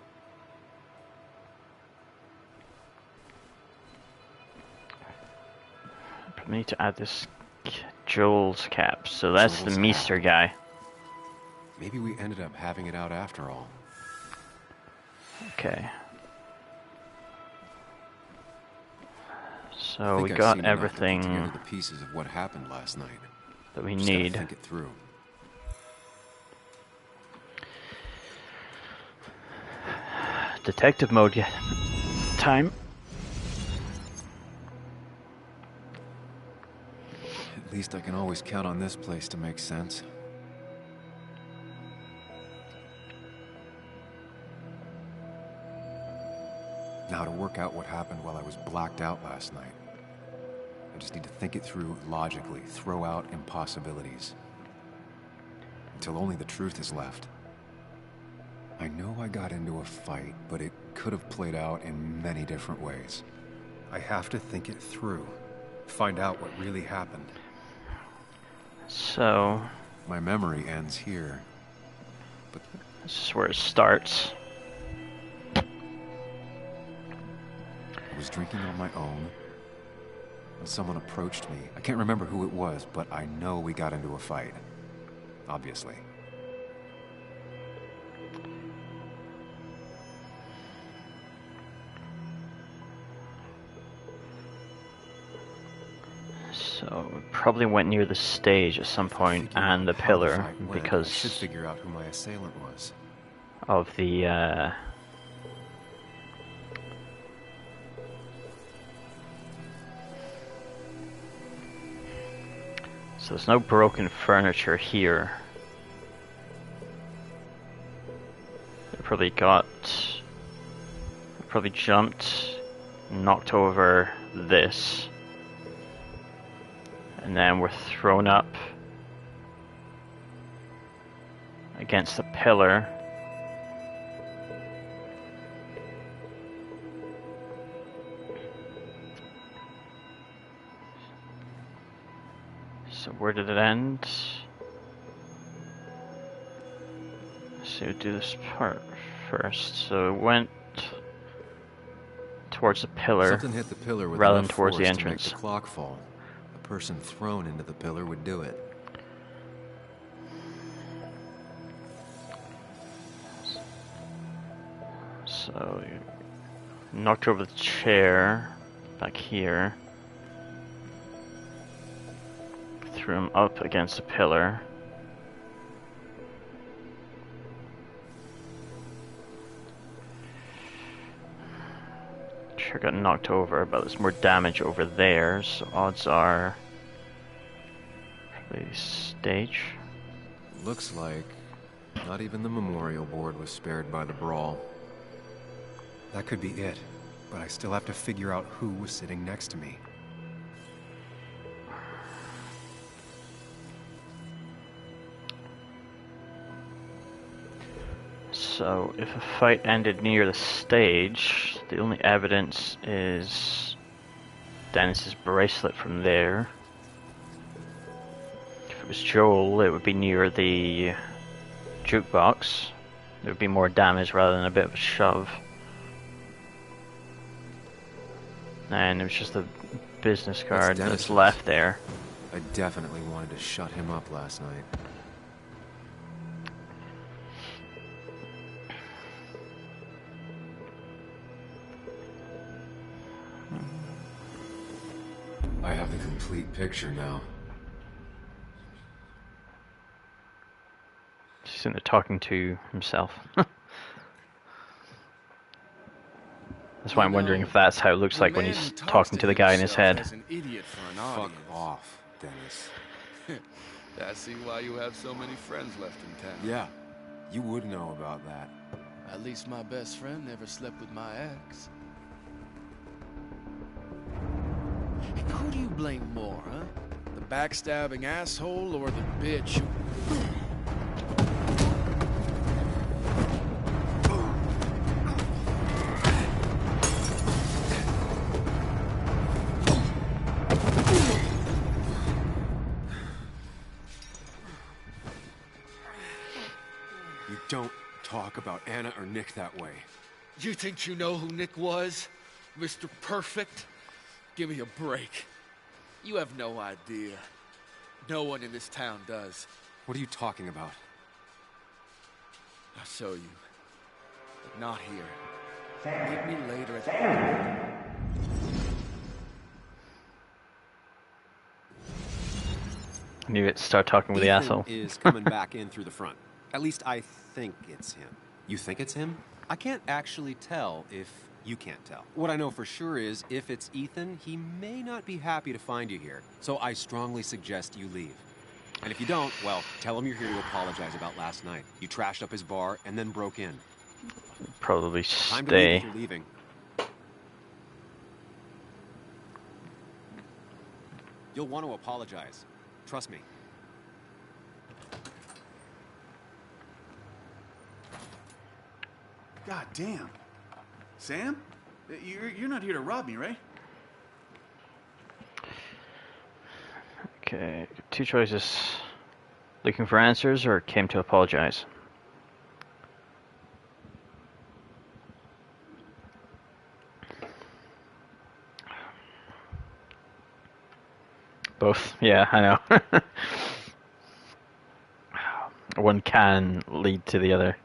We need to add this Joel's cap. So that's Joel's the Meester guy. Maybe we ended up having it out after all. Okay. I So think we I've got seen enough to put everything together the pieces of what happened last night. that we Just gotta need. think it through. Detective mode, yeah. Time. At least I can always count on this place to make sense. Now to work out what happened while I was blacked out last night. I just need to think it through logically, throw out impossibilities. Until only the truth is left. I know I got into a fight, but it could have played out in many different ways. I have to think it through. Find out what really happened. So my memory ends here. But this is where it starts. I was drinking on my own when someone approached me. I can't remember who it was, but I know we got into a fight. Obviously. So we probably went near the stage at some point and the pillar I should because figure out who my assailant was. of the so there's no broken furniture here. They probably jumped, knocked over this, and then were thrown up against the pillar. So where did it end? So we'll do this part first. So it went towards the pillar, Something hit the pillar with rather than enough towards the force to make entrance. the clock fall. A person thrown into the pillar would do it. So you knocked over the chair back here. Threw him up against the pillar. Chair got knocked over, but there's more damage over there, so odds are probably stage. Looks like not even the memorial board was spared by the brawl. That could be it, but I still have to figure out who was sitting next to me. So, if a fight ended near the stage, the only evidence is Dennis's bracelet from there. If it was Joel, it would be near the jukebox. There would be more damage rather than a bit of a shove. And it was just a business card that's Dennis's. left there. I definitely wanted to shut him up last night. I have the complete picture now. He's in there talking to himself. That's why I'm wondering if that's how it looks like when he's talking to the guy in his head. An idiot for an Fuck audience. off, Dennis. I see why you have so many friends left in town. Yeah, you would know about that. At least my best friend never slept with my ex. Who do you blame more, huh? The backstabbing asshole or the bitch who... You don't talk about Anna or Nick that way. You think you know who Nick was? Mr. Perfect? Give me a break. You have no idea. No one in this town does. What are you talking about? I'll show you. But not here. Meet me later at the... I knew it. Start talking with the Ethan asshole. is coming back in through the front. At least I think it's him. You think it's him? I can't actually tell if you can't tell. What I know for sure is if it's Ethan, he may not be happy to find you here. So I strongly suggest you leave. And if you don't, well, tell him you're here to apologize about last night. You trashed up his bar and then broke in. Probably Time to leave stay. if you're leaving. You'll want to apologize. Trust me. God damn. Sam? You're not here to rob me, right? Okay, two choices. Looking for answers or came to apologize? Both. Yeah, I know. One can lead to the other.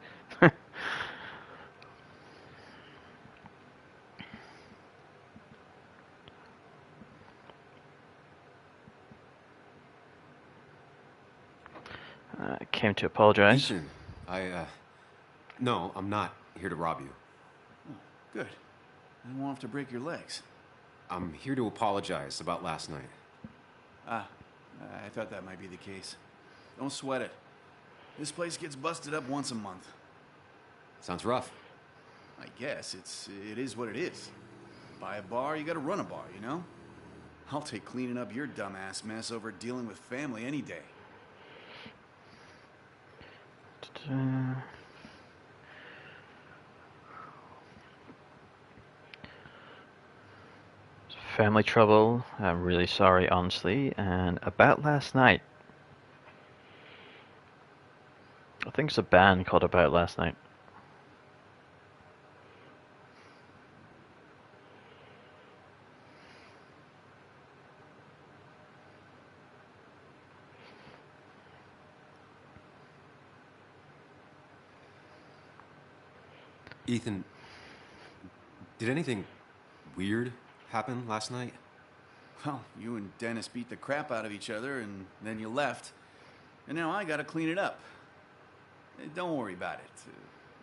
Came to apologize. Ethan, no, I'm not here to rob you. Oh, good. I won't have to break your legs. I'm here to apologize about last night. Ah, I thought that might be the case. Don't sweat it. This place gets busted up once a month. Sounds rough. I guess it is what it is. Buy a bar, you gotta run a bar, you know? I'll take cleaning up your dumbass mess over dealing with family any day. Family trouble. I'm really sorry, honestly. And about last night. I think it's a band called About Last Night. Ethan, did anything weird happen last night? Well, you and Dennis beat the crap out of each other, and then you left. And now I gotta clean it up. Don't worry about it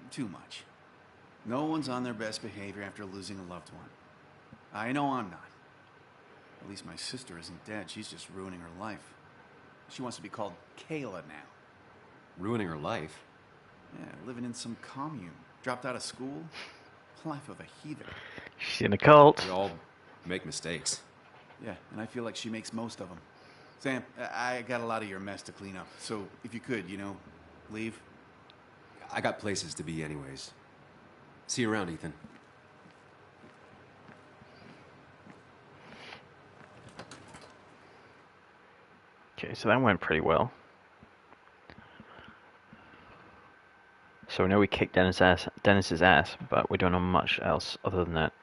too much. No one's on their best behavior after losing a loved one. I know I'm not. At least my sister isn't dead. She's just ruining her life. She wants to be called Kayla now. Ruining her life? Yeah, living in some commune. Dropped out of school. Life of a heathen. She's in a cult. We all make mistakes. Yeah, and I feel like she makes most of them. Sam, I got a lot of your mess to clean up. So if you could, leave. I got places to be anyways. See you around, Ethan. Okay, so that went pretty well. So we know we kicked Dennis's ass, but we don't know much else other than that.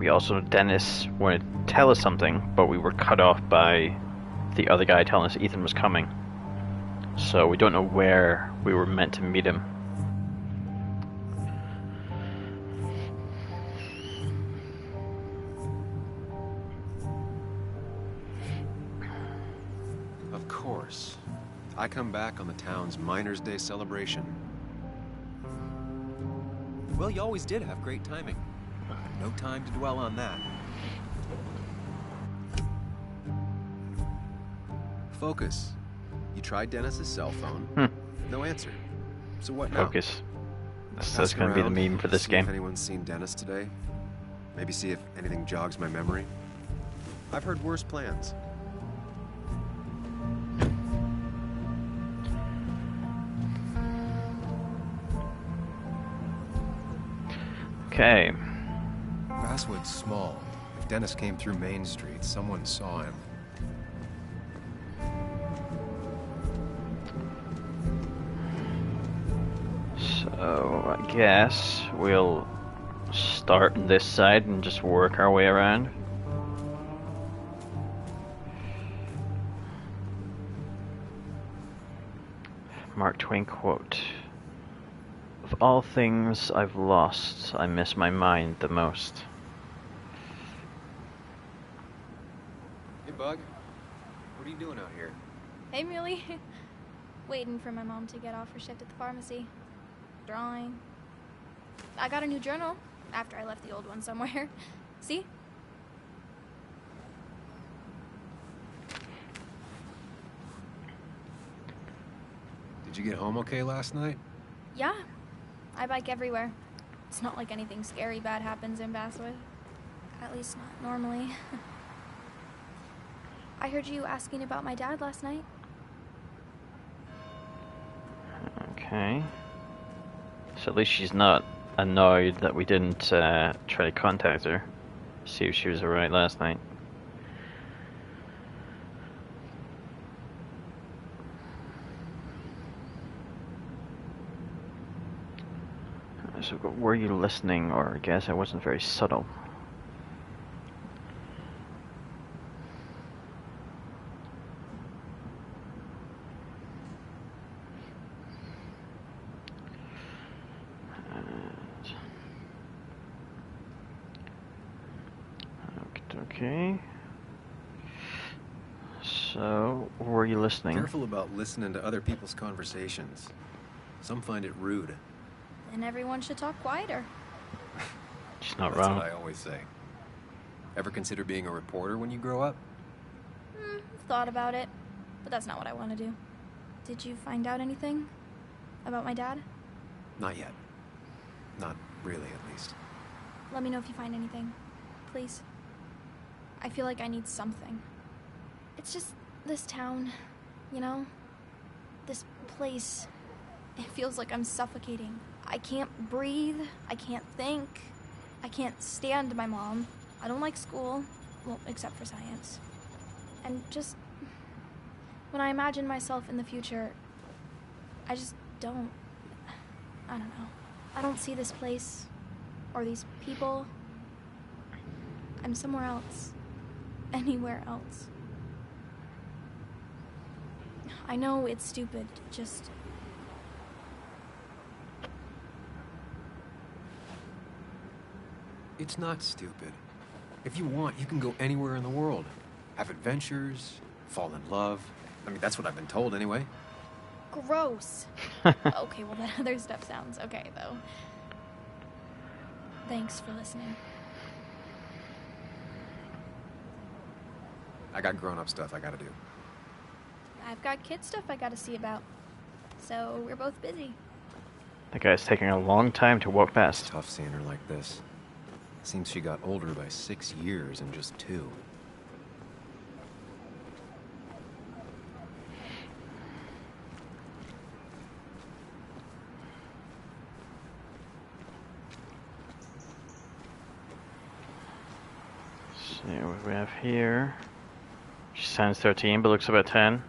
we also, Dennis wanted to tell us something, but we were cut off by the other guy telling us Ethan was coming. So we don't know where we were meant to meet him. Of course. I come back on the town's Miners' Day celebration. Well, you always did have great timing. No time to dwell on that. Focus. You tried Dennis's cell phone. No answer. So what now? Focus. That's going to be the meme for this see game. If anyone's seen Dennis today. Maybe see if anything jogs my memory. I've heard worse plans. Okay. Basswood's small. If Dennis came through Main Street, someone saw him. So I guess we'll start on this side and just work our way around. Mark Twain quote: "Of all things I've lost, I miss my mind the most." Hey, Bug. What are you doing out here? Hey, Muley. Waiting for my mom to get off her shift at the pharmacy. Drawing. I got a new journal after I left the old one somewhere. See? Did you get home okay last night? Yeah. I bike everywhere. It's not like anything scary bad happens in Basswood. At least not normally. I heard you asking about my dad last night. Okay. So at least she's not annoyed that we didn't try to contact her. See if she was alright last night. So were you listening, or I guess I wasn't very subtle? Okay. So, were you listening? Careful about listening to other people's conversations. Some find it rude. And everyone should talk quieter. She's not That's wrong. what I always say. Ever consider being a reporter when you grow up? Thought about it, but that's not what I want to do. Did you find out anything about my dad? Not yet. Not really, at least. Let me know if you find anything, please. I feel like I need something. It's just this town, you know? This place. It feels like I'm suffocating. I can't breathe. I can't think. I can't stand my mom. I don't like school. Well, except for science. And just... when I imagine myself in the future, I just don't... I don't know. I don't see this place. Or these people. I'm somewhere else. Anywhere else. I know it's stupid, just... It's not stupid. If you want, you can go anywhere in the world. Have adventures, fall in love. I mean, that's what I've been told anyway. Gross. Okay, well, that other stuff sounds okay, though. Thanks for listening. I got grown-up stuff I gotta do. I've got kid stuff I gotta see about. So we're both busy. That guy's taking a long time to walk past. It's tough seeing her like this. Seems she got older by 6 years in just 2. See what we have here. She sounds 13, but looks about 10.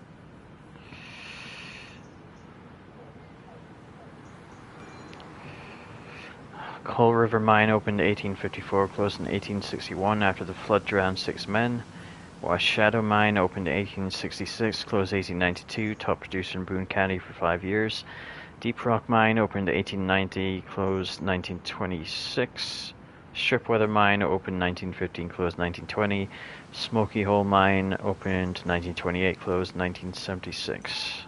Coal River Mine opened in 1854, closed in 1861 after the flood drowned 6 men. West Shadow Mine opened in 1866, closed 1892, top producer in Boone County for 5 years. Deep Rock Mine opened in 1890, closed 1926. Stripweather Mine opened 1915, closed 1920. Smoky Hole Mine opened 1928, closed 1976.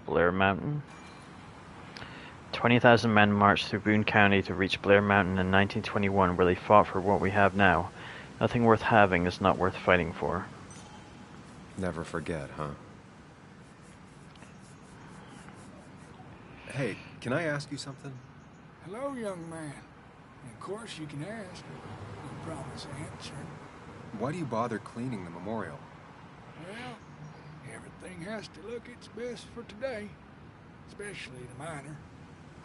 Blair Mountain. 20,000 men marched through Boone County to reach Blair Mountain in 1921, where they fought for what we have now. Nothing worth having is not worth fighting for. Never forget, huh? Hey, can I ask you something? Hello, young man. Of course you can ask. No promise answering. Why do you bother cleaning the memorial? Well, everything has to look its best for today. Especially the miner.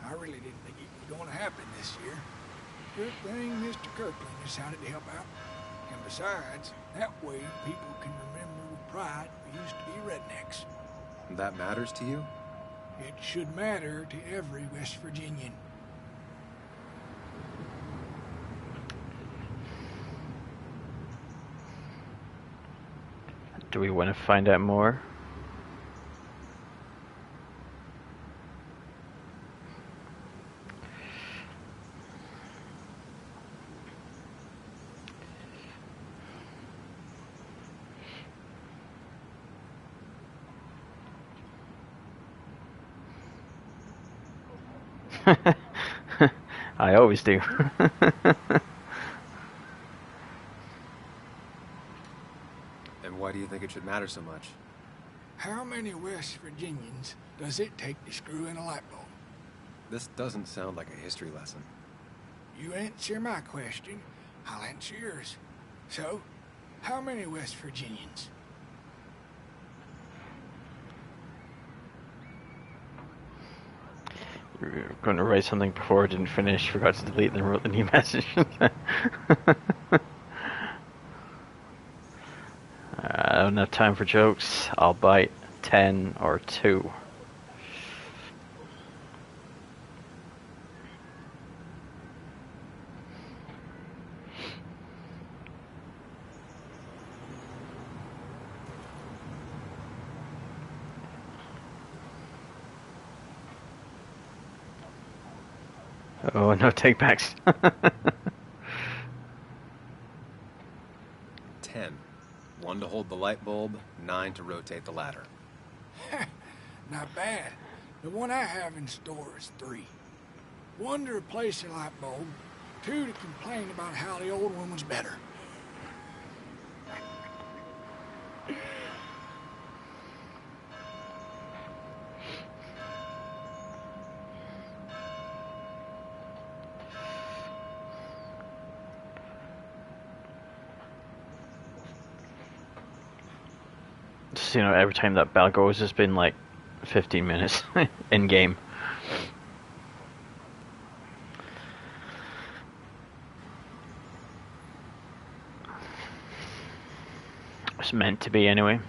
I really didn't think it was going to happen this year. Good thing Mr. Kirkland decided to help out. And besides, that way people can remember with pride we used to be rednecks. That matters to you? It should matter to every West Virginian. Do we want to find out more? I always do. And why do you think it should matter so much? How many West Virginians does it take to screw in a light bulb? This doesn't sound like a history lesson. You answer my question, I'll answer yours. So, how many West Virginians? You were going to write something before I didn't finish, forgot to delete, then wrote the new message. I don't have time for jokes. I'll bite 10 or 2. Oh, no takebacks. 10. 1 to hold the light bulb, 9 to rotate the ladder. Not bad. The one I have in store is 3. 1 to replace the light bulb, 2 to complain about how the old one was better. Just, you know, every time that bell goes, it's been like 15 minutes in game. It's meant to be anyway.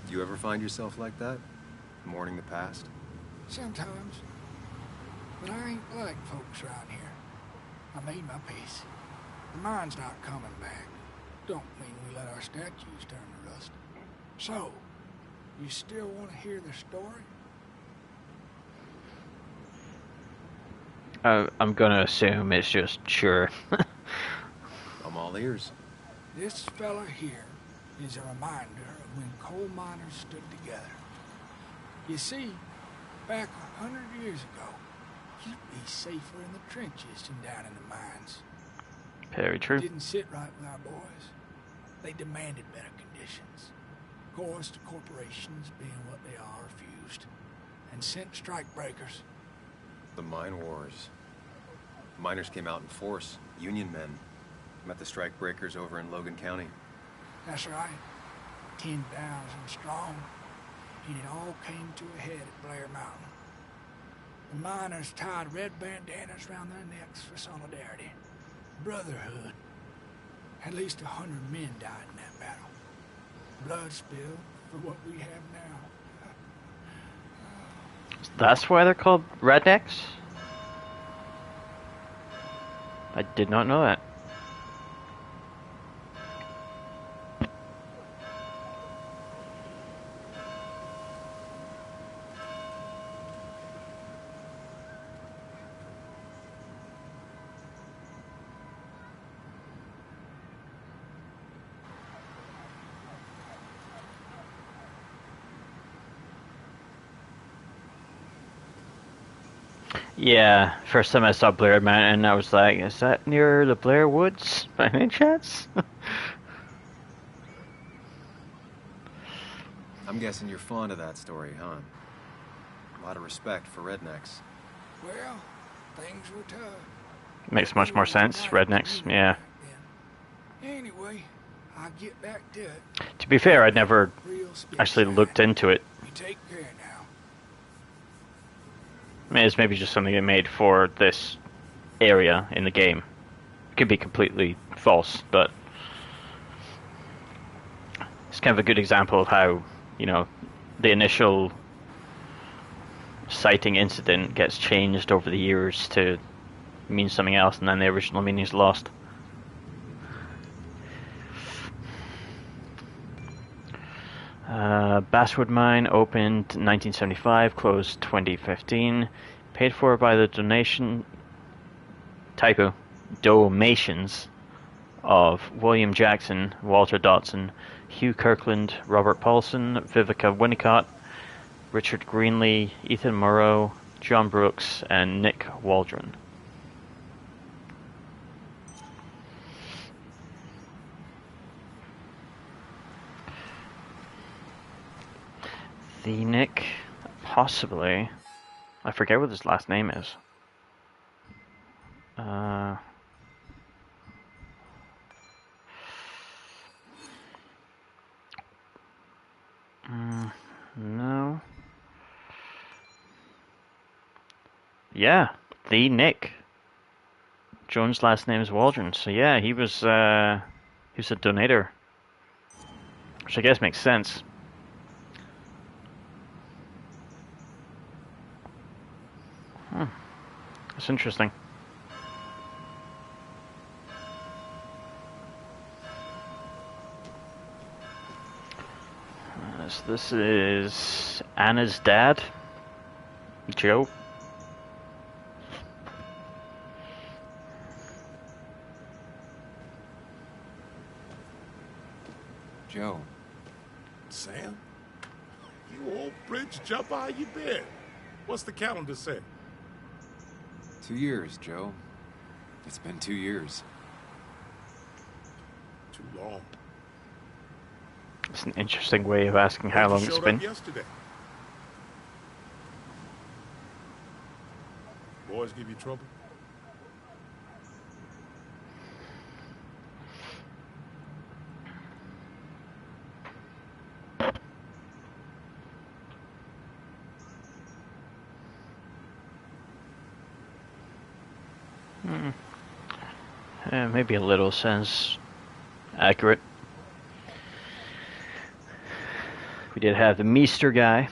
Do you ever find yourself like that? Mourning the past? Sometimes. But I ain't like folks around here. I made my peace. The mine's not coming back. Don't mean we let our statues turn to rust. So, you still want to hear the story? I'm gonna assume it's just sure. I'm all ears. This fella here is a reminder of when coal miners stood together. You see, back 100 years ago, you'd be safer in the trenches than down in the mines. Very true. Didn't sit right with our boys. They demanded better conditions. Of course, the corporations, being what they are, refused and sent strike breakers. The mine wars. Miners came out in force. Union men. Met the strike breakers over in Logan County. That's right. 10,000 strong. and it all came to a head at Blair Mountain. The miners tied red bandanas around their necks for solidarity, brotherhood. At least 100 men died in that battle. Blood spilled for what we have now. That's why they're called rednecks? I did not know that. Yeah, first time I saw Blair Mountain, I was like, is that near the Blair Woods by any chance? I'm guessing you're fond of that story, huh? A lot of respect for rednecks. Well, things were tough. Makes much more sense, rednecks, yeah. Anyway, I'll get back to it. To be fair, I'd never actually looked into it. You take care now. I mean, it's maybe just something they made for this area in the game. It could be completely false, but it's kind of a good example of how, you know, the initial sighting incident gets changed over the years to mean something else, and then the original meaning is lost. Basswood Mine opened 1975, closed 2015. Paid for by the donations of William Jackson, Walter Dodson, Hugh Kirkland, Robert Paulson, Vivica Winnicott, Richard Greenlee, Ethan Moreau, John Brooks, and Nick Waldron. The Nick, possibly. I forget what his last name is. No. Yeah, the Nick. Jones' last name is Waldron, so yeah, he was a donator, which I guess makes sense. That's interesting. So this is Anna's dad, Joe. Joe. Sam? You old bridge jumper, how you been? What's the calendar say? 2 years, Joe. It's been 2 years. Too long. It's an interesting way of asking how long it's been. Yesterday. Boys give you trouble? Maybe a little sounds accurate. We did have the Meester guy.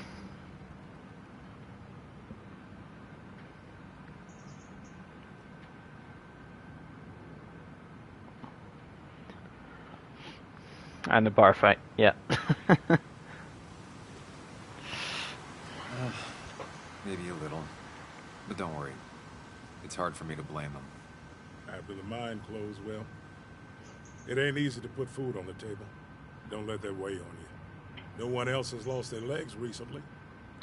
And the bar fight, yeah. Maybe a little. But don't worry. It's hard for me to blame him. After the mine closed, well, it ain't easy to put food on the table. Don't let that weigh on you. No one else has lost their legs recently.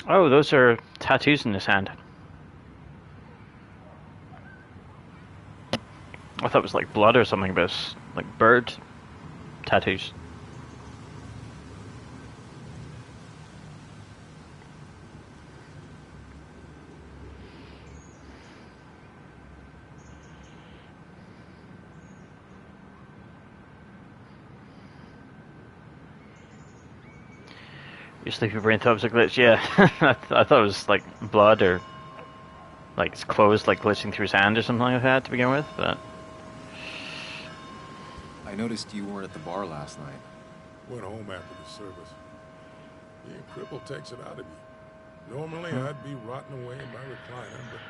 Oh, those are tattoos in his hand. I thought it was like blood or something, but it's like bird tattoos. Your sleepy brain thought it was a glitch. Yeah, I thought it was like blood or like his clothes like glitching through his hand or something like that to begin with. But I noticed you weren't at the bar last night. Went home after the service. Yeah, cripple takes it out of you. Normally I'd be rotting away in my recliner, but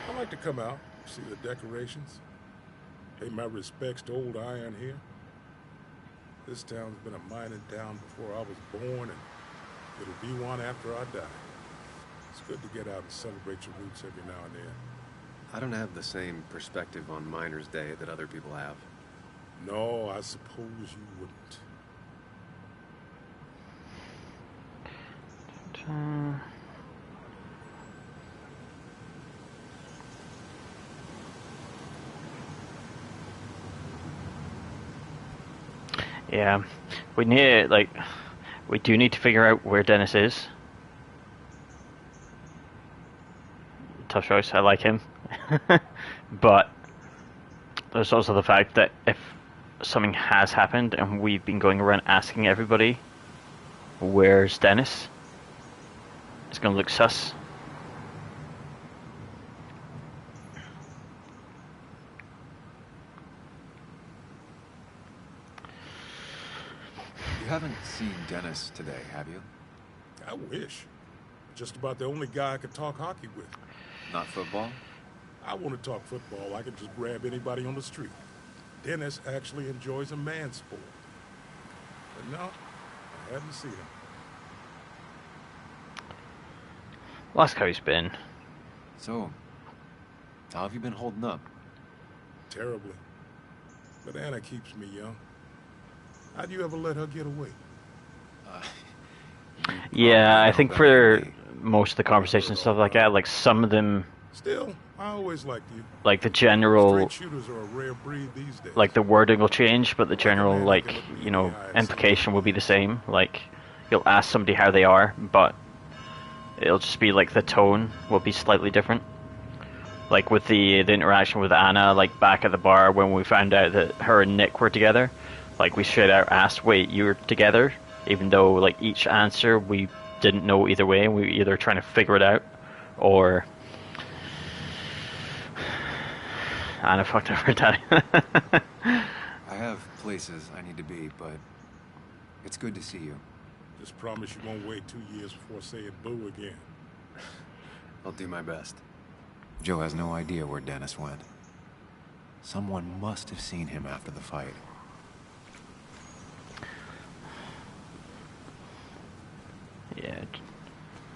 I like to come out, see the decorations, pay my respects to old Iron here. This town's been a mining town before I was born, and it'll be one after I die. It's good to get out and celebrate your roots every now and then. I don't have the same perspective on Miners' Day that other people have. No, I suppose you wouldn't. yeah, we do need to figure out where Dennis is. Tough choice. I like him, but there's also the fact that if something has happened and we've been going around asking everybody, where's Dennis? It's gonna look sus. You haven't seen Dennis today, have you? I wish. Just about the only guy I could talk hockey with. Not football? I want to talk football. I can just grab anybody on the street. Dennis actually enjoys a man sport. But no, I haven't seen him. Well, that's how he's been. So, how have you been holding up? Terribly. But Anna keeps me young. How'd you ever let her get away? Yeah, I think for most of the conversations and stuff like that, like some of them... Still, I always liked you. Like the general... Straight shooters are a rare breed these days. Like the wording will change, but the general, like, you know, implication will be the same. Like, you'll ask somebody how they are, but it'll just be like the tone will be slightly different. Like with the interaction with Anna, like back at the bar when we found out that her and Nick were together, like we straight out asked, wait, you were together? Even though like each answer we didn't know either way, and we were either trying to figure it out or Anna fucked up her daddy. I have places I need to be, but it's good to see you. Just promise you won't wait 2 years before saying boo again. I'll do my best. Joe has no idea where Dennis went. Someone must have seen him after the fight. Yeah,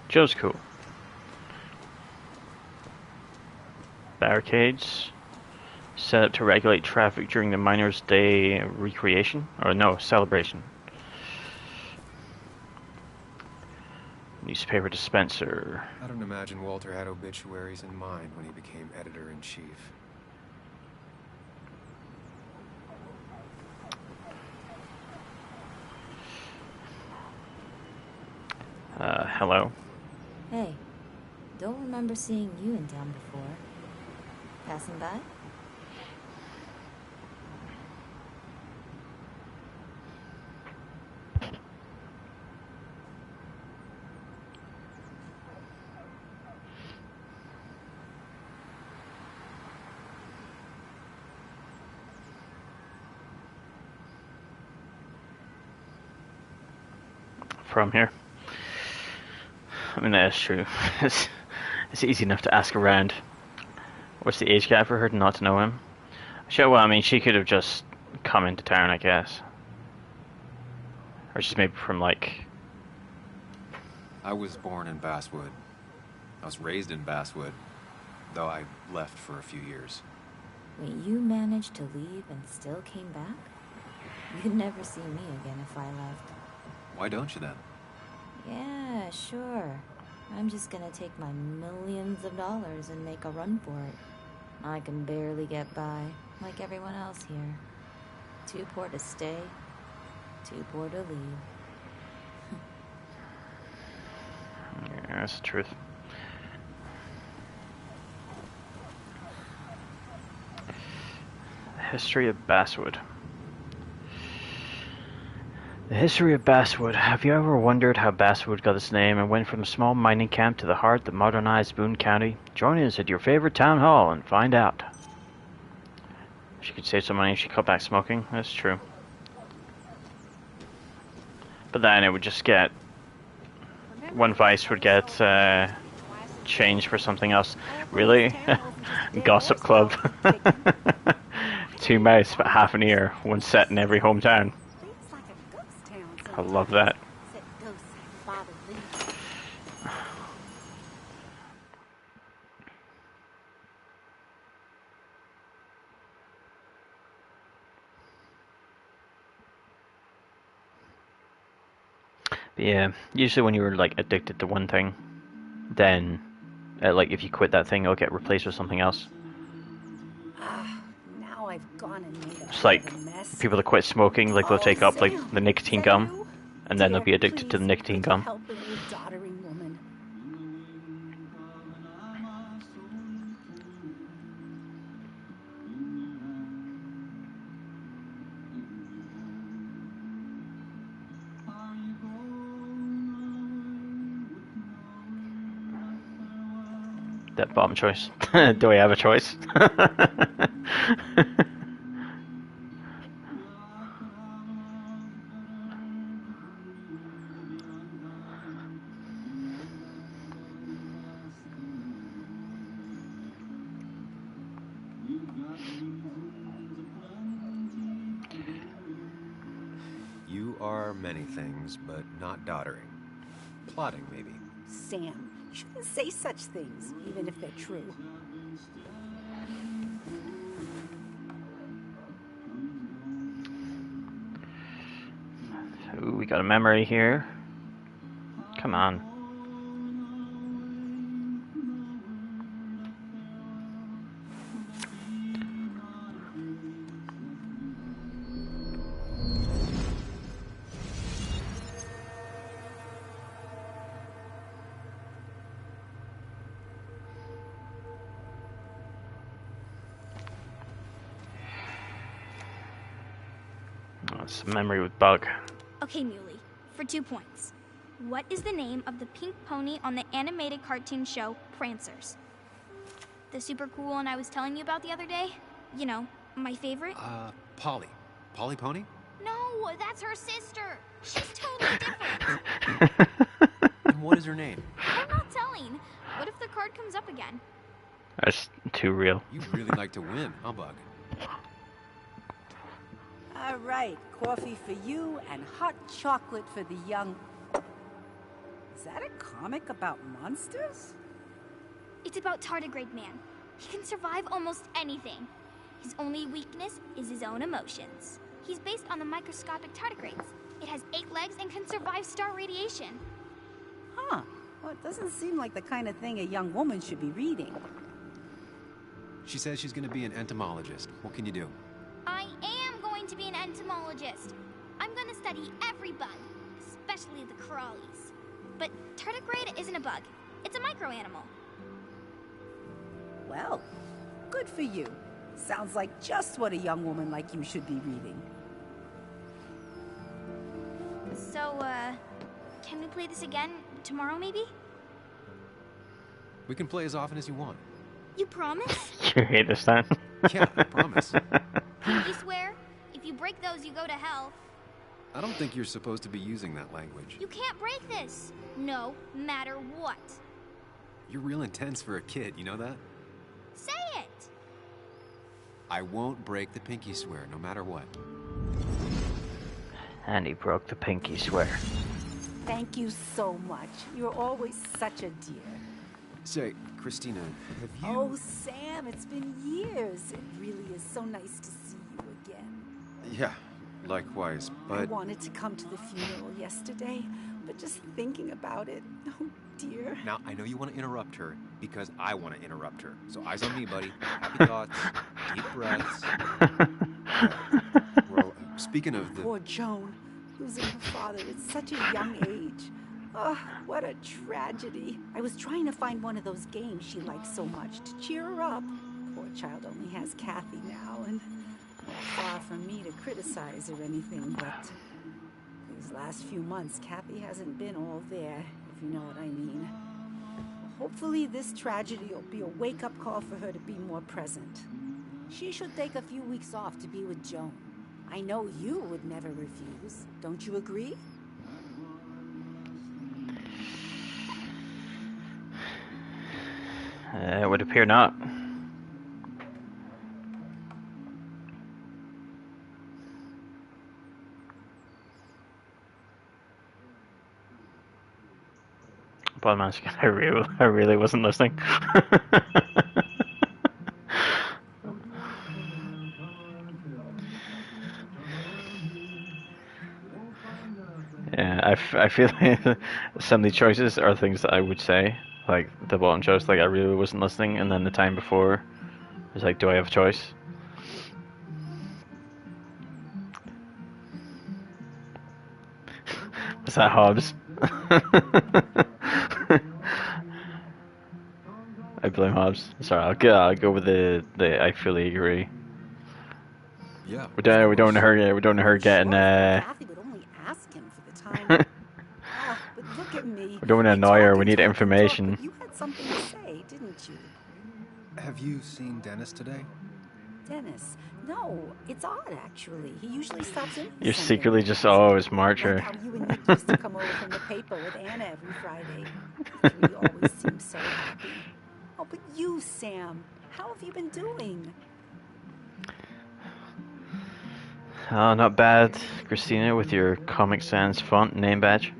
Joe's cool. Barricades set up to regulate traffic during the Miners' Day recreation, or no, celebration. Newspaper dispenser. I don't imagine Walter had obituaries in mind when he became editor-in-chief. Hello. Hey, don't remember seeing you in town before. Passing by? From here. I mean, that's true. It's easy enough to ask around. What's the age gap for her not to know him? Sure, well, I mean, she could have just come into town, I guess. Or she's maybe from, like... I was born in Basswood. I was raised in Basswood, though I left for a few years. Wait, you managed to leave and still came back? You'd never see me again if I left. Why don't you then? Yeah, sure. I'm just gonna take my millions of dollars and make a run for it. I can barely get by, like everyone else here. Too poor to stay, too poor to leave. Yeah, that's the truth. History of Basswood. The history of Basswood. Have you ever wondered how Basswood got its name and went from a small mining camp to the heart that modernized Boone County? Join us at your favorite town hall and find out. She could save some money if she cut back smoking. That's true. But then it would just get... one vice would get changed for something else. Really? Gossip Club. 2 mouths but half an ear. One set in every hometown. I love that. But yeah, usually when you're like addicted to one thing, then like if you quit that thing, it'll get replaced with something else. Now I've gone and made It's like people that quit smoking, like they'll take up like the nicotine gum, and then they'll be addicted to the nicotine gum. That bottom choice. Do I have a choice? You are many things, but not doddering. Plotting, maybe. Sam, you shouldn't say such things, even if they're true. Ooh, we got a memory here. Come on. It's a memory with Bug. Okay, Muley, for 2 points. What is the name of the pink pony on the animated cartoon show Prancers? The super cool one I was telling you about the other day? You know, my favorite? Polly. Polly Pony? No, that's her sister. She's totally different. And what is her name? I'm not telling. What if the card comes up again? That's too real. You really like to win, huh, Bug? All right, coffee for you and hot chocolate for the young... Is that a comic about monsters? It's about Tardigrade Man. He can survive almost anything. His only weakness is his own emotions. He's based on the microscopic tardigrades. It has 8 legs and can survive star radiation. Huh. Well, it doesn't seem like the kind of thing a young woman should be reading. She says she's going to be an entomologist. What can you do? I am going to be an entomologist. I'm going to study every bug, especially the crawlies. But tardigrade isn't a bug. It's a microanimal. Well, good for you. Sounds like just what a young woman like you should be reading. So, can we play this again tomorrow, maybe? We can play as often as you want. You promise? You hate this time? Yeah, I promise. You swear? If you break those, you go to hell. I don't think you're supposed to be using that language. You can't break this. No matter what. You're real intense for a kid, you know that? Say it! I won't break the pinky swear, no matter what. And he broke the pinky swear. Thank you so much. You're always such a dear. Say, Christina, have you... Oh, Sam, it's been years. It really is so nice to see you again. Yeah, likewise, I but... wanted to come to the funeral yesterday, but just thinking about it, oh dear. Now, I know you want to interrupt her, because I want to interrupt her. So eyes on me, buddy. Happy thoughts, deep breaths. Well, speaking of the... Poor Joan, losing her father at such a young age. Oh, what a tragedy. I was trying to find one of those games she likes so much to cheer her up. Poor child only has Kathy now, and well, far from me to criticize or anything, but please These last few months, Kathy hasn't been all there, if you know what I mean. Hopefully this tragedy will be a wake-up call for her to be more present. She should take a few weeks off to be with Joan. I know you would never refuse. Don't you agree? It would appear not. Bottom line, I really wasn't listening. Yeah, I feel like some of the choices are things that I would say, like the bottom choice, like I really wasn't listening, and then the time before, it's like, do I have a choice? Was that Hobbs? I blame Hobbs. Sorry, I'll go with the I fully agree. Yeah. We don't want her getting Kathy would only ask him for the time. But look at me. we don't want to annoy her. We need information. You had something to say, didn't you? Have you seen Dennis today? Dennis? No, it's odd actually. He usually stops in. You're secretly just always Marcher. Like how you and Nick used to come over from the paper with Anna every Friday. The three always seem so happy. Oh, but you, Sam, how have you been doing? Oh, not bad, Christina, with your Comic Sans font name badge.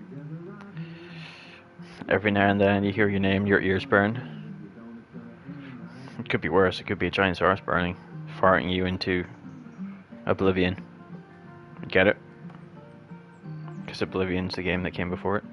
Every now and then you hear your name, your ears burn. It could be worse. It could be a giant source burning, farting you into oblivion. Get it? Because Oblivion's the game that came before it.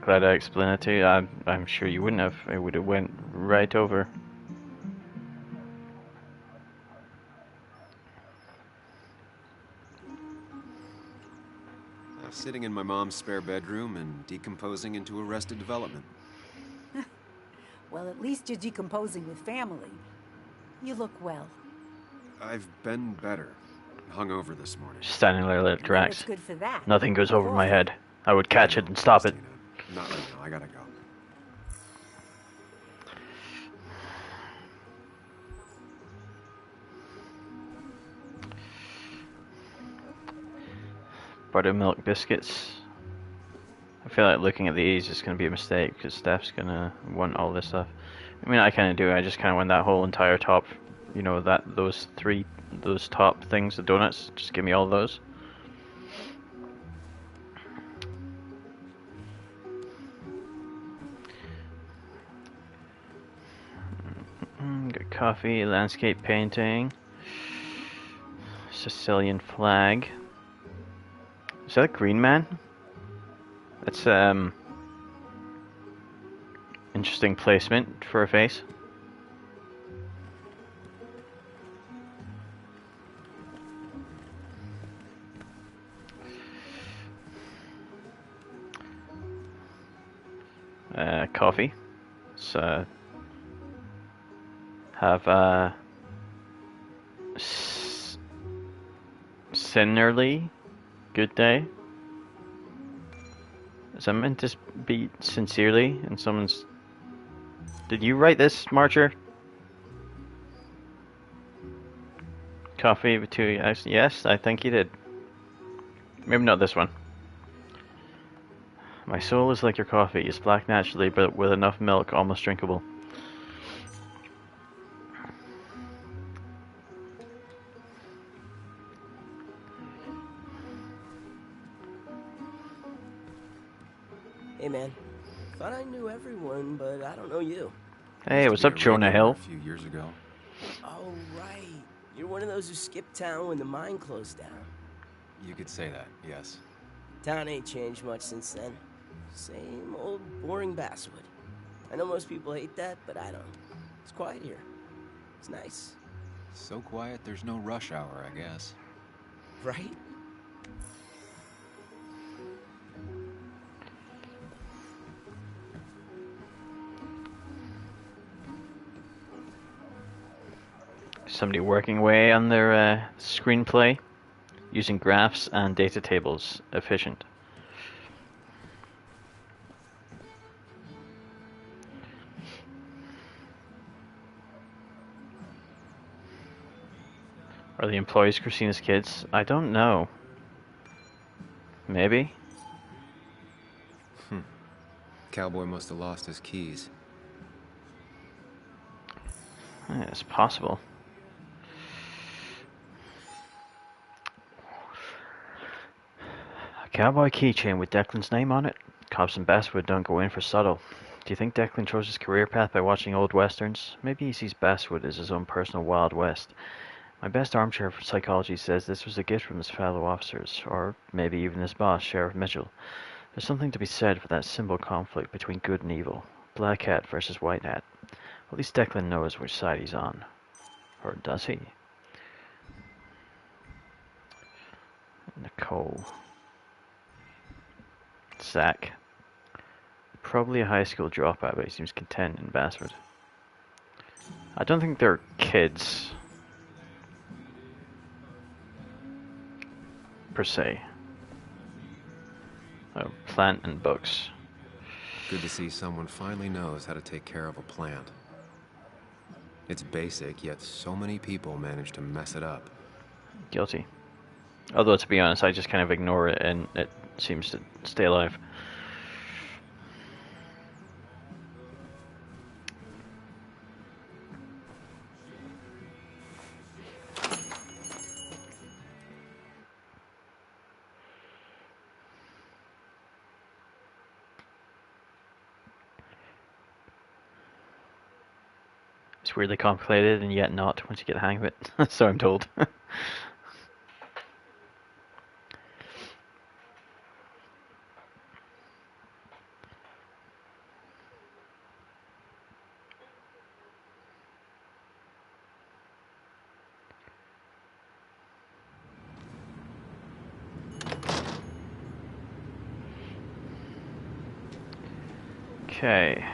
Glad I explained it to you. I'm sure you wouldn't have. It would have went right over. Sitting in my mom's spare bedroom and decomposing into Arrested Development. Well, at least you're decomposing with family. You look well. I've been better. Hungover this morning. Standing there like Drax. It's good for that. Nothing goes over my head. I would catch it and stop it. Not right now. I gotta go. Buttermilk biscuits. I feel like looking at these is going to be a mistake because Steph's going to want all this stuff. I mean, I kind of do. I just kind of want that whole entire top, you know, those top things, the donuts. Just give me all those. Got coffee, landscape painting, Sicilian flag. Is that a green man? That's interesting placement for a face. Coffee. So have sincerely good day. Is that meant to be sincerely? And someone's... Did you write this, Marcher? Coffee with 2 X. Yes, I think you did. Maybe not this one. My soul is like your coffee. It's black naturally, but with enough milk, almost drinkable. Hey man, thought I knew everyone, but I don't know you. Hey, what's up, Jonah Hill? A few years ago. Oh right, you're one of those who skipped town when the mine closed down. You could say that, yes. Town ain't changed much since then. Same old boring Basswood. I know most people hate that, but I don't. It's quiet here. It's nice. So quiet, there's no rush hour, I guess. Right? Somebody working away on their screenplay using graphs and data tables. Efficient. Are the employees Christina's kids? I don't know. Maybe? Cowboy must have lost his keys. Yeah, it's possible. A cowboy keychain with Declan's name on it? Cops in Basswood don't go in for subtle. Do you think Declan chose his career path by watching old westerns? Maybe he sees Basswood as his own personal Wild West. My best armchair psychology says this was a gift from his fellow officers, or maybe even his boss, Sheriff Mitchell. There's something to be said for that symbol conflict between good and evil. Black hat versus white hat. At least Declan knows which side he's on. Or does he? Nicole. Zach. Probably a high school dropout, but he seems content in Basswood. I don't think they're kids. Per se. Oh, plant and books. Good to see someone finally knows how to take care of a plant. It's basic, yet so many people manage to mess it up. Guilty. Although, to be honest, I just kind of ignore it and it seems to stay alive. It's weirdly complicated and yet not once you get the hang of it. So I'm told. Okay.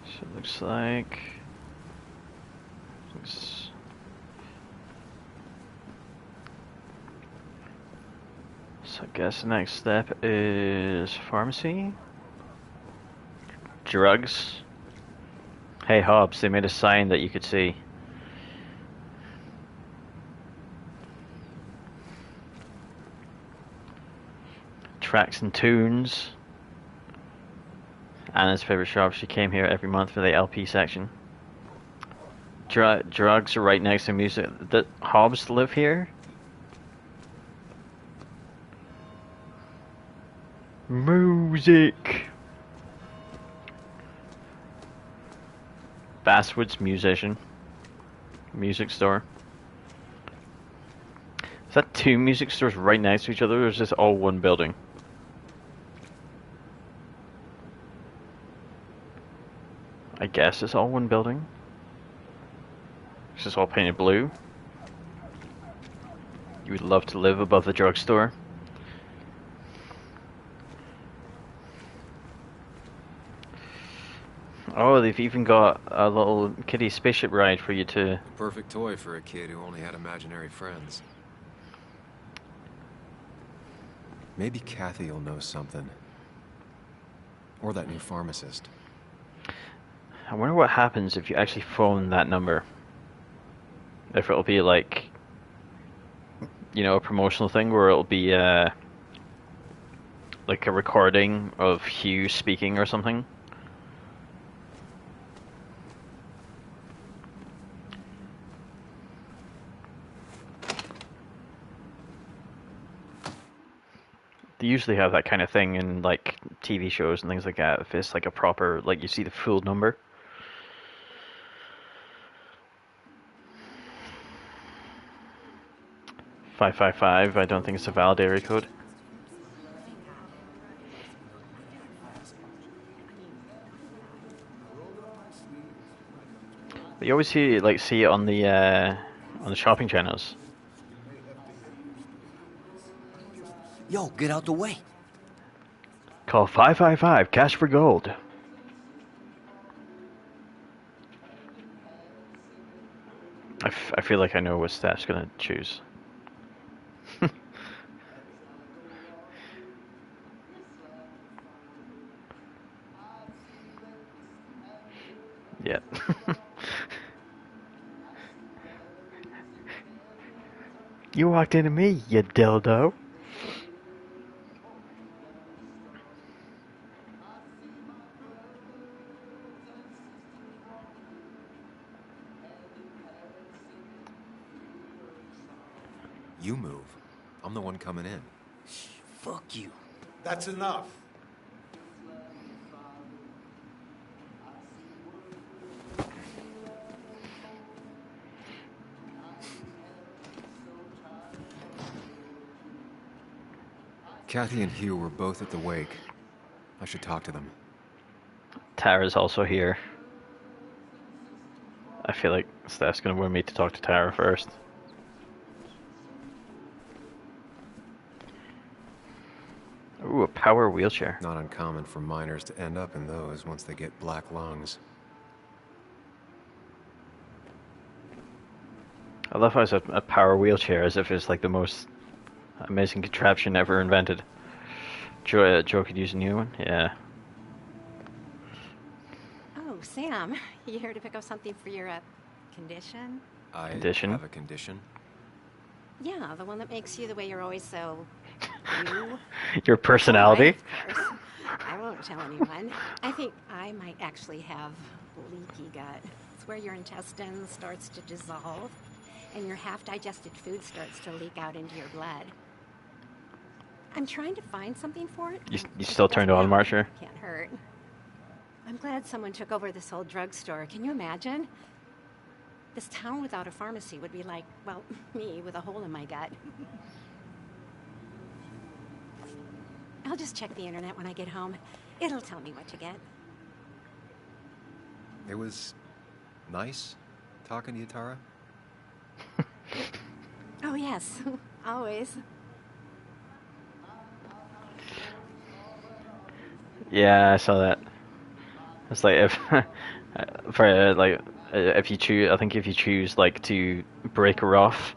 So it looks like... So I guess the next step is pharmacy? Drugs? Hey Hobbs, they made a sign that you could see. Tracks and Tunes. Anna's favorite shop. She came here every month for the LP section. Drugs are right next to music. Did Hobbs live here? Music. Basswood's musician. Music store. Is that two music stores right next to each other, or is this all one building? I guess it's all one building. It's just all painted blue. You would love to live above the drugstore. Oh, they've even got a little kiddie spaceship ride for you to... Perfect toy for a kid who only had imaginary friends. Maybe Kathy will know something. Or that new pharmacist. I wonder what happens if you actually phone that number. If it'll be like, you know, a promotional thing where it'll be like a recording of Hugh speaking or something. They usually have that kind of thing in like TV shows and things like that. If it's like a proper, like you see the full number. .555, I don't think it's a valid area code. But you always see it on the shopping channels. Yo, get out the way. Call 555, cash for gold. I feel like I know what Steph's gonna choose. Yeah. You walked into me, you dildo. You move. I'm the one coming in. Fuck you. That's enough. Kathy and Hugh were both at the wake. I should talk to them. Tara's also here. I feel like Steph's gonna want me to talk to Tara first. Ooh, a power wheelchair. Not uncommon for miners to end up in those once they get black lungs. I love how it's a power wheelchair, as if it's like the most amazing contraption ever invented. Joe could use a new one? Yeah. Oh, Sam, you here to pick up something for your condition? Condition? I have a condition? Yeah, the one that makes you the way you're always so... you. Your personality? Oh, right, of course. I won't tell anyone. I think I might actually have leaky gut. It's where your intestine starts to dissolve and your half-digested food starts to leak out into your blood. I'm trying to find something for it. You still turned on, Marcia? Can't hurt. I'm glad someone took over this old drugstore. Can you imagine? This town without a pharmacy would be like, well, me with a hole in my gut. I'll just check the internet when I get home. It'll tell me what to get. It was nice talking to you, Tara. Oh, yes. Always. Yeah, I saw that. It's like if for like if you choose, I think if you choose like to break her off,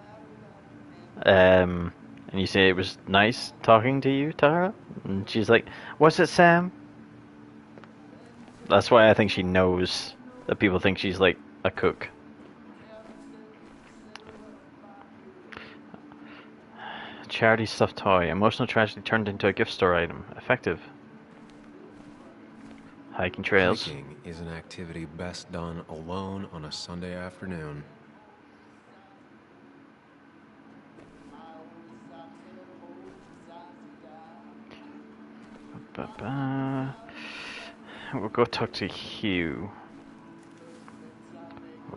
and you say it was nice talking to you, Tara, and she's like, "What's it, Sam?" That's why I think she knows that people think she's like a cook. Charity stuffed toy. Emotional tragedy turned into a gift store item. Effective. Hiking trails. Hiking is an activity best done alone on a Sunday afternoon. We'll go talk to Hugh.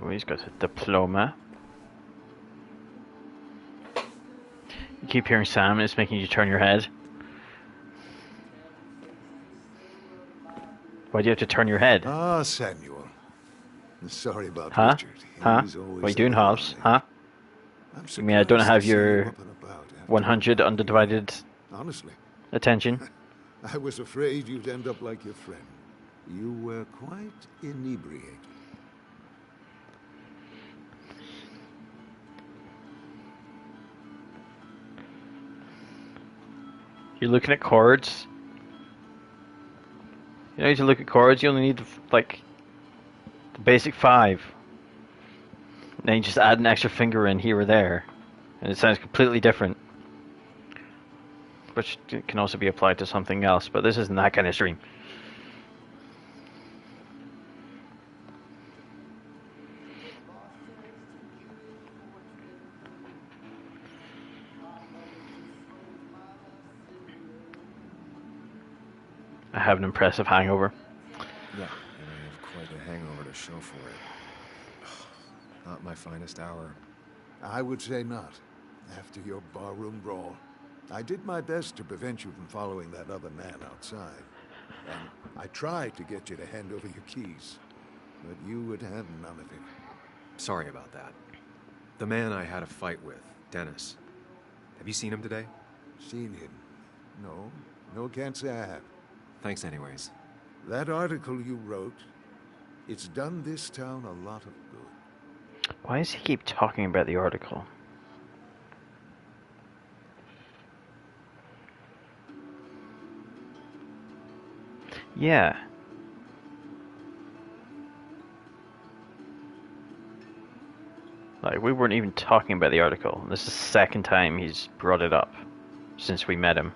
Oh, he's got a diploma. You keep hearing Sam, it's making you turn your head. Why do you have to turn your head? Ah, Samuel. Sorry about Huh? Richard. Huh? He's always What are you doing, Hobbs? Huh? I'm You mean I don't surprised have to see you your up and about after 100 undivided Honestly, attention? I was afraid you'd end up like your friend. You were quite inebriated. You're looking at chords. You don't need to look at chords, you only need like the basic 5. Then you just add an extra finger in here or there, and it sounds completely different. Which can also be applied to something else, but this isn't that kind of stream. I have an impressive hangover. Yeah, and I have quite a hangover to show for it. Not my finest hour. I would say not. After your barroom brawl, I did my best to prevent you from following that other man outside. And I tried to get you to hand over your keys, but you would have none of it. Sorry about that. The man I had a fight with, Dennis. Have you seen him today? Seen him? No. No, can't say I have. Thanks anyways. That article you wrote, it's done this town a lot of good. Why does he keep talking about the article? Yeah. Like, we weren't even talking about the article. This is the second time he's brought it up since we met him.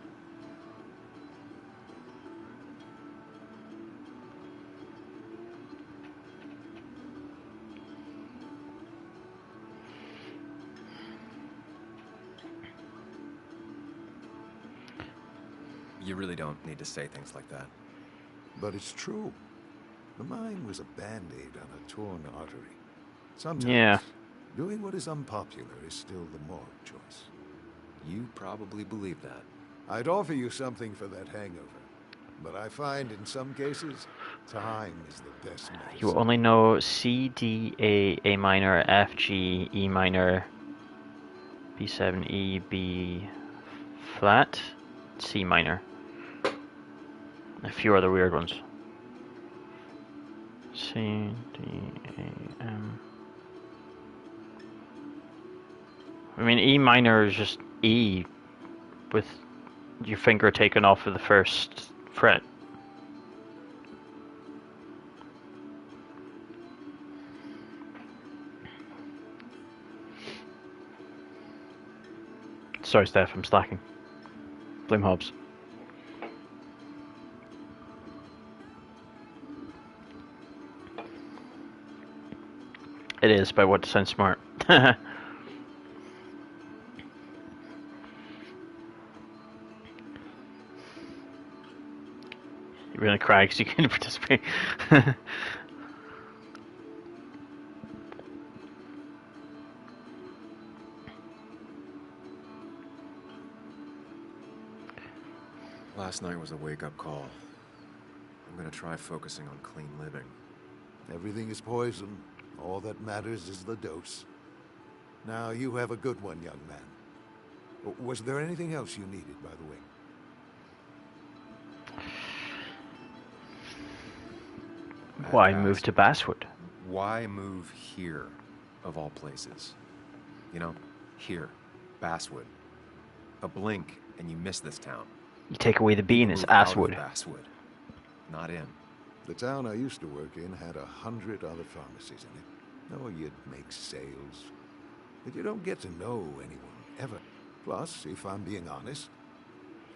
You really don't need to say things like that. But it's true. The mine was a band-aid on a torn artery. Sometimes, Yeah. doing what is unpopular is still the moral choice. You probably believe that. I'd offer you something for that hangover, but I find in some cases, time is the best medicine. You only know C, D, A minor, F, G, E minor, B7, E, B flat, C minor. A few other weird ones. C, D, A, M. I mean, E minor is just E with your finger taken off of the first fret. Sorry, Steph, I'm slacking. Blame Hobbs. It is, but what sounds smart. You're gonna cry because you couldn't participate. Last night was a wake-up call. I'm gonna try focusing on clean living. Everything is poison. All that matters is the dose. Now, you have a good one, young man. Was there anything else you needed, by the way? Why move to Basswood? Why move here, of all places? You know, here, Basswood. A blink, and you miss this town. You take away the B and it's Move out of Asswood. Basswood, not in. The town I used to work in had 100 other pharmacies in it. Oh, you'd make sales. But you don't get to know anyone, ever. Plus, if I'm being honest,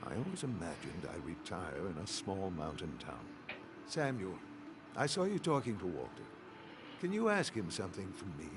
I always imagined I'd retire in a small mountain town. Samuel, I saw you talking to Walter. Can you ask him something from me?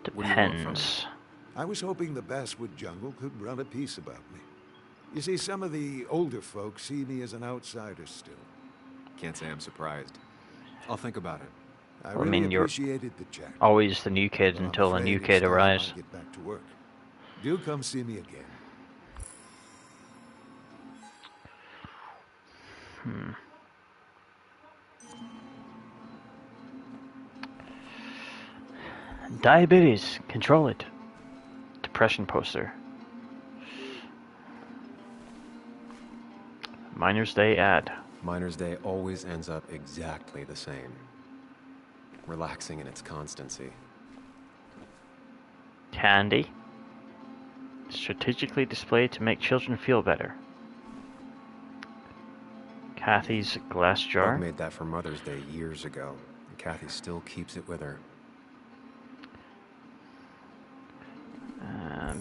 Depends. I was hoping the Basswood jungle could run a piece about me. You see, some of the older folks see me as an outsider still. Can't say I'm surprised. I'll think about it. I Well, really I mean, you're appreciated the chat. always the new kid I'm until a afraid new it's kid time arrives. I get back to work. Do come see me again. Diabetes, control it. Depression poster. Miner's Day ad. Miner's Day always ends up exactly the same. Relaxing in its constancy. Candy. Strategically displayed to make children feel better. Kathy's glass jar. Bob made that for Mother's Day years ago, and Kathy still keeps it with her.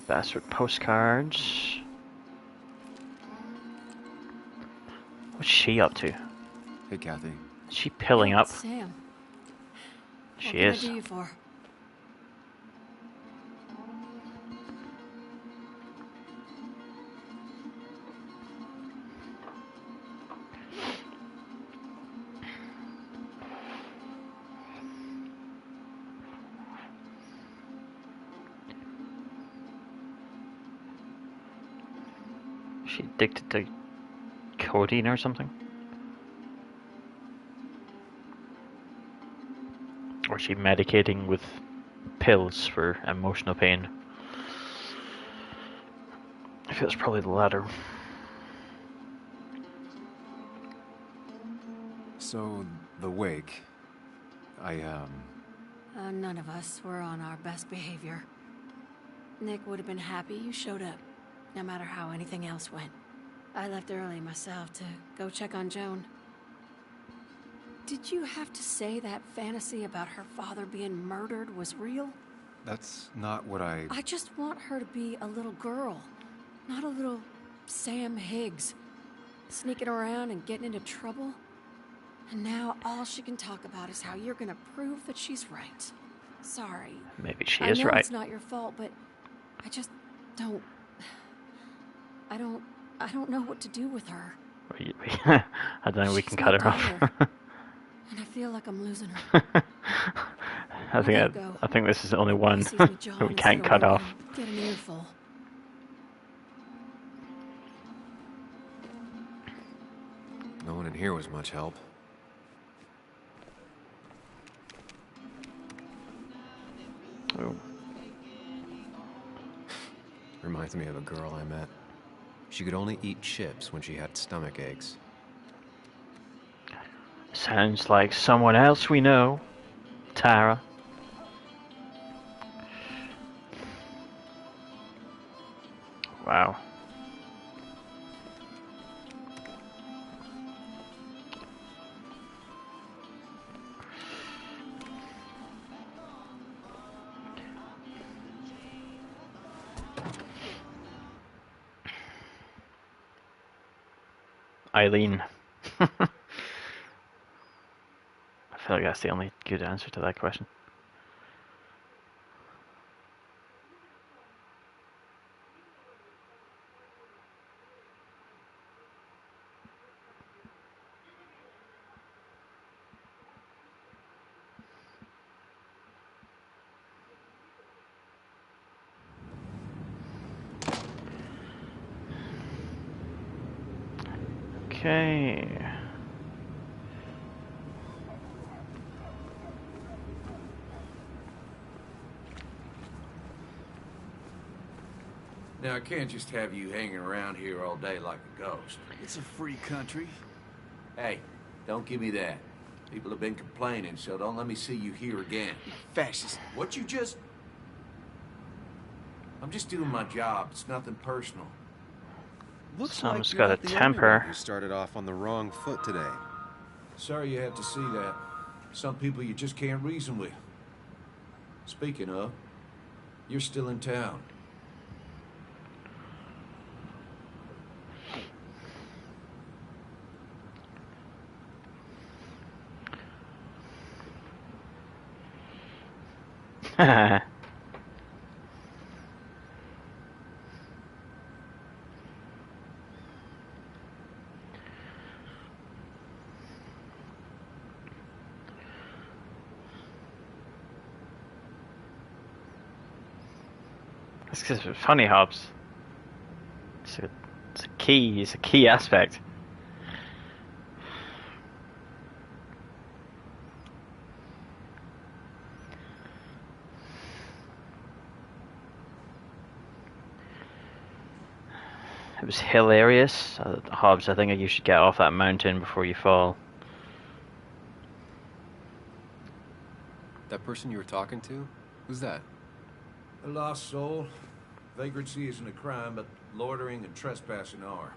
Basswood postcards. What's she up to? Hey, Kathy. Is she pilling up? Sam. She What can is. I do you for? she addicted to codeine or something? Or is she medicating with pills for emotional pain? I feel it's probably the latter. So, the wake. None of us were on our best behavior. Nick would have been happy you showed up, no matter how anything else went. I left early myself to go check on Joan. Did you have to say that fantasy about her father being murdered was real? That's not what I just want her to be a little girl, not a little Sam Higgs, sneaking around and getting into trouble. And now all she can talk about is how you're gonna prove that she's right. Sorry. Maybe she I is know right. it's not your fault, but I just don't. I don't know what to do with her. I don't know. We can cut her off. And I feel like I'm losing her. I think this is the only one that we can't cut off. Get an earful. No one in here was much help. Oh. Reminds me of a girl I met. She could only eat chips when she had stomach aches. Sounds like someone else we know. Tara. Wow. Eileen. I feel like that's the only good answer to that question. Okay. Now, I can't just have you hanging around here all day like a ghost. It's a free country. Hey, don't give me that. People have been complaining, so don't let me see you here again. Fascist. What you just... I'm just doing my job. It's nothing personal. Someone's got a temper. You started off on the wrong foot today. Sorry you had to see that. Some people you just can't reason with. Speaking of, you're still in town. It's funny, Hobbs. It's a key aspect. It was hilarious. Hobbs, I think you should get off that mountain before you fall. That person you were talking to? Who's that? A lost soul. Vagrancy isn't a crime, but loitering and trespassing are.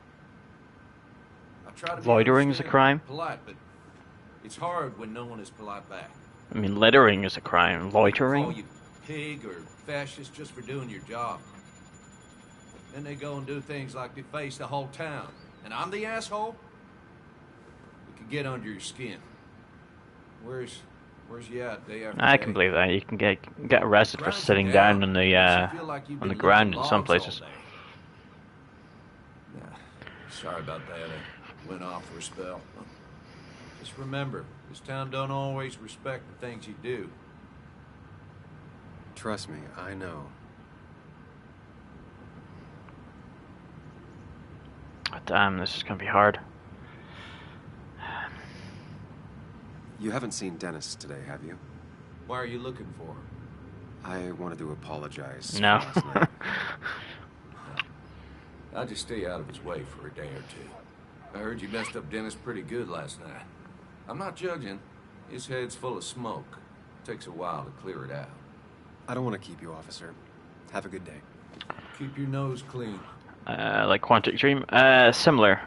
I try to be Loitering is a crime? polite, but it's hard when no one is polite back. I mean, littering is a crime. Loitering? Call you pig or fascist just for doing your job. Then they go and do things like deface the whole town. And I'm the asshole? We could get under your skin. Where's you at day after I day? can believe that. You can get arrested for sitting down on the ground in some places. Sorry about that. I went off for a spell. Just remember, this town don't always respect the things you do. Trust me, I know. damn, this is gonna be hard. You haven't seen Dennis today, have you? Why are you looking for him? I wanted to apologize. No. for last night. I'll just stay out of his way for a day or two. I heard you messed up Dennis pretty good last night. I'm not judging. His head's full of smoke. Takes a while to clear it out. I don't want to keep you, officer. Have a good day. Keep your nose clean. Like Quantic Dream? Similar.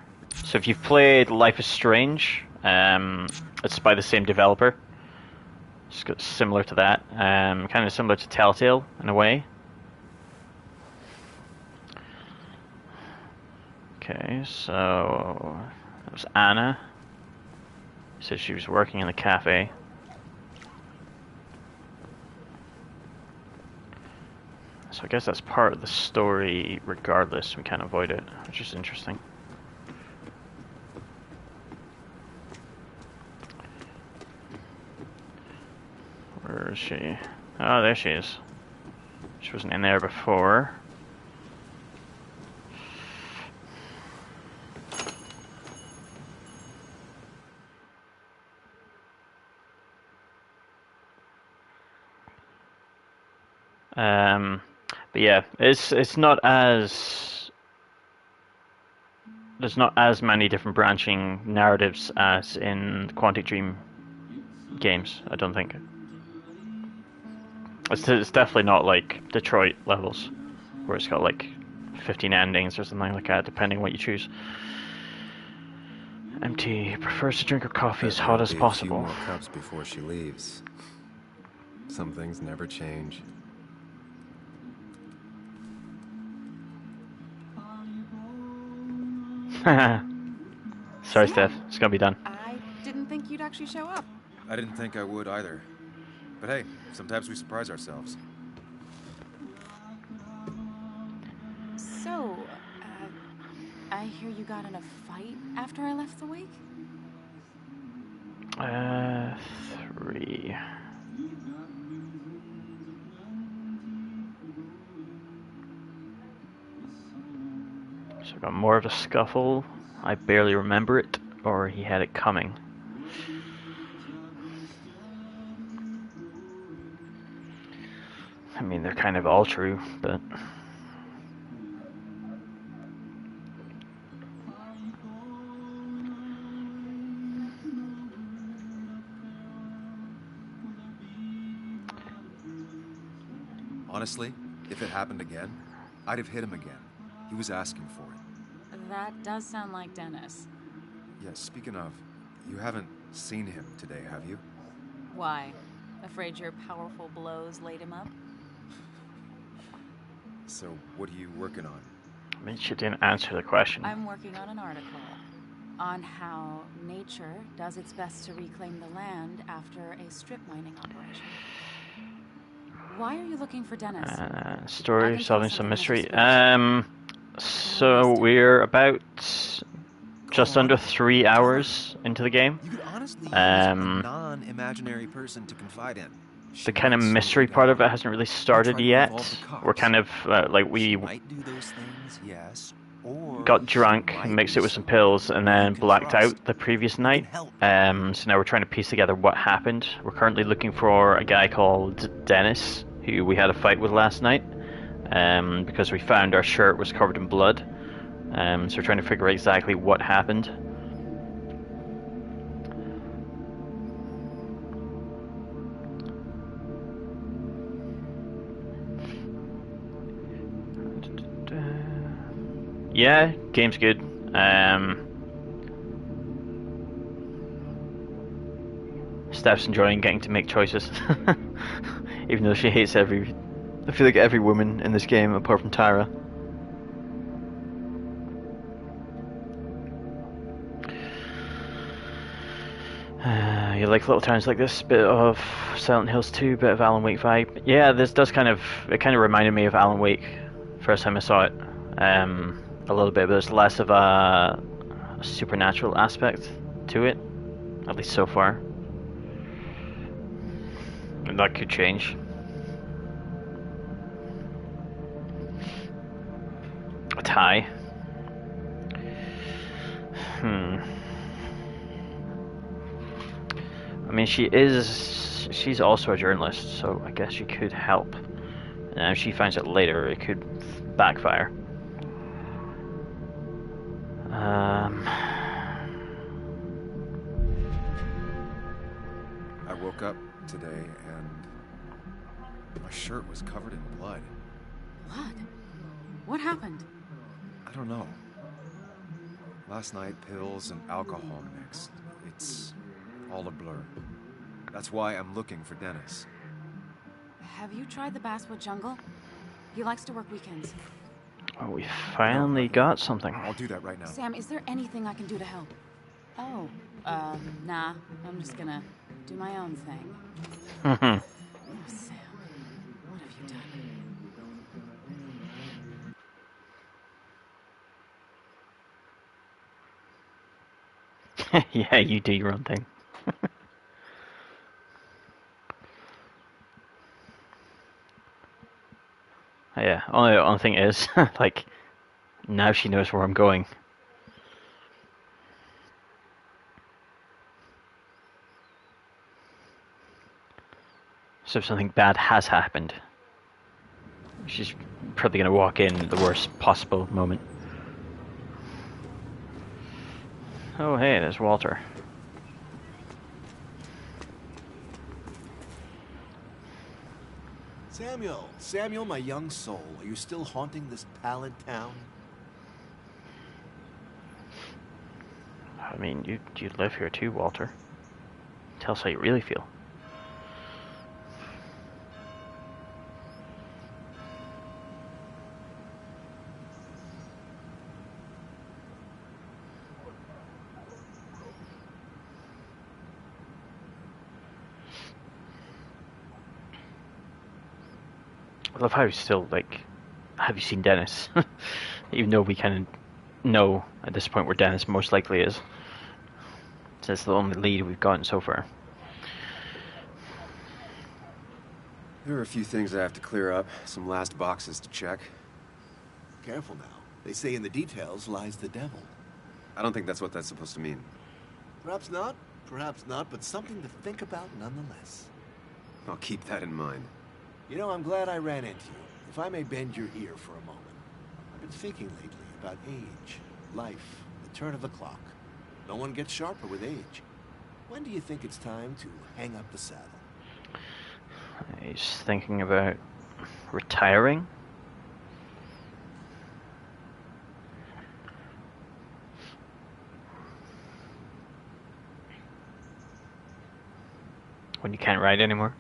So if you've played Life is Strange, it's by the same developer. It's similar to that. Kind of similar to Telltale in a way. Okay, so that was Anna. Said she was working in the cafe. So I guess that's part of the story regardless. We can't avoid it, which is interesting. Where is she? Oh, there she is. She wasn't in there before. But yeah, it's not as there's not as many different branching narratives as in Quantic Dream games. I don't think it's definitely not like Detroit levels, where it's got like 15 endings or something like that, depending what you choose. MT prefers to drink her coffee as hot as possible. A few more cups before she leaves. Some things never change. Sorry, Steph. It's gonna be done. I didn't think you'd actually show up. I didn't think I would either. But hey, sometimes we surprise ourselves. So, I hear you got in a fight after I left the wake? 3. So I got more of a scuffle. I barely remember it, or he had it coming. I mean, they're kind of all true, but... Honestly, if it happened again, I'd have hit him again. He was asking for it. That does sound like Dennis. Yeah, speaking of, you haven't seen him today, have you? Why? Afraid your powerful blows laid him up? So, what are you working on? I mean, she didn't answer the question. I'm working on an article on how nature does its best to reclaim the land after a strip mining operation. Why are you looking for Dennis? Story, solving some mystery. So we're about just under 3 hours into the game. You could honestly use a non-imaginary person to confide in. The kind of mystery part of it hasn't really started yet. We're kind of like we got drunk, mixed it with some pills, and then blacked out the previous night. So now we're trying to piece together what happened. We're currently looking for a guy called Dennis, who we had a fight with last night, because we found our shirt was covered in blood. So we're trying to figure out exactly what happened. Yeah, game's good. Steph's enjoying getting to make choices, even though she hates I feel like every woman in this game apart from Tara. You like little towns like this, bit of Silent Hills 2, bit of Alan Wake vibe. Yeah, this does kind of reminded me of Alan Wake first time I saw it. A little bit, but there's less of a supernatural aspect to it, at least so far. And that could change. A tie. I mean, she's also a journalist, so I guess she could help. And if she finds it later, it could backfire. I woke up today and my shirt was covered in blood. Blood? What happened? I don't know. Last night, pills and alcohol mixed. It's all a blur. That's why I'm looking for Dennis. Have you tried the Basswood Jungle? He likes to work weekends. Oh, we finally got something. I'll do that right now. Sam, is there anything I can do to help? Oh, nah. I'm just gonna do my own thing. Oh, Sam, what have you done? Yeah, you do your own thing. Yeah, only thing is, like, now she knows where I'm going. So if something bad has happened, she's probably going to walk in at the worst possible moment. Oh, hey, there's Walter. Samuel, my young soul, are you still haunting this pallid town? I mean, you live here too, Walter. Tell us how you really feel. I love how he's still like, have you seen Dennis? Even though we kind of know at this point where Dennis most likely is. That's the only lead we've gotten so far. There are a few things I have to clear up, some last boxes to check. Careful now. They say in the details lies the devil. I don't think that's what that's supposed to mean. Perhaps not, but something to think about nonetheless. I'll keep that in mind. You know, I'm glad I ran into you. If I may bend your ear for a moment. I've been thinking lately about age, life, the turn of the clock. No one gets sharper with age. When do you think it's time to hang up the saddle? He's thinking about retiring. When you can't ride anymore.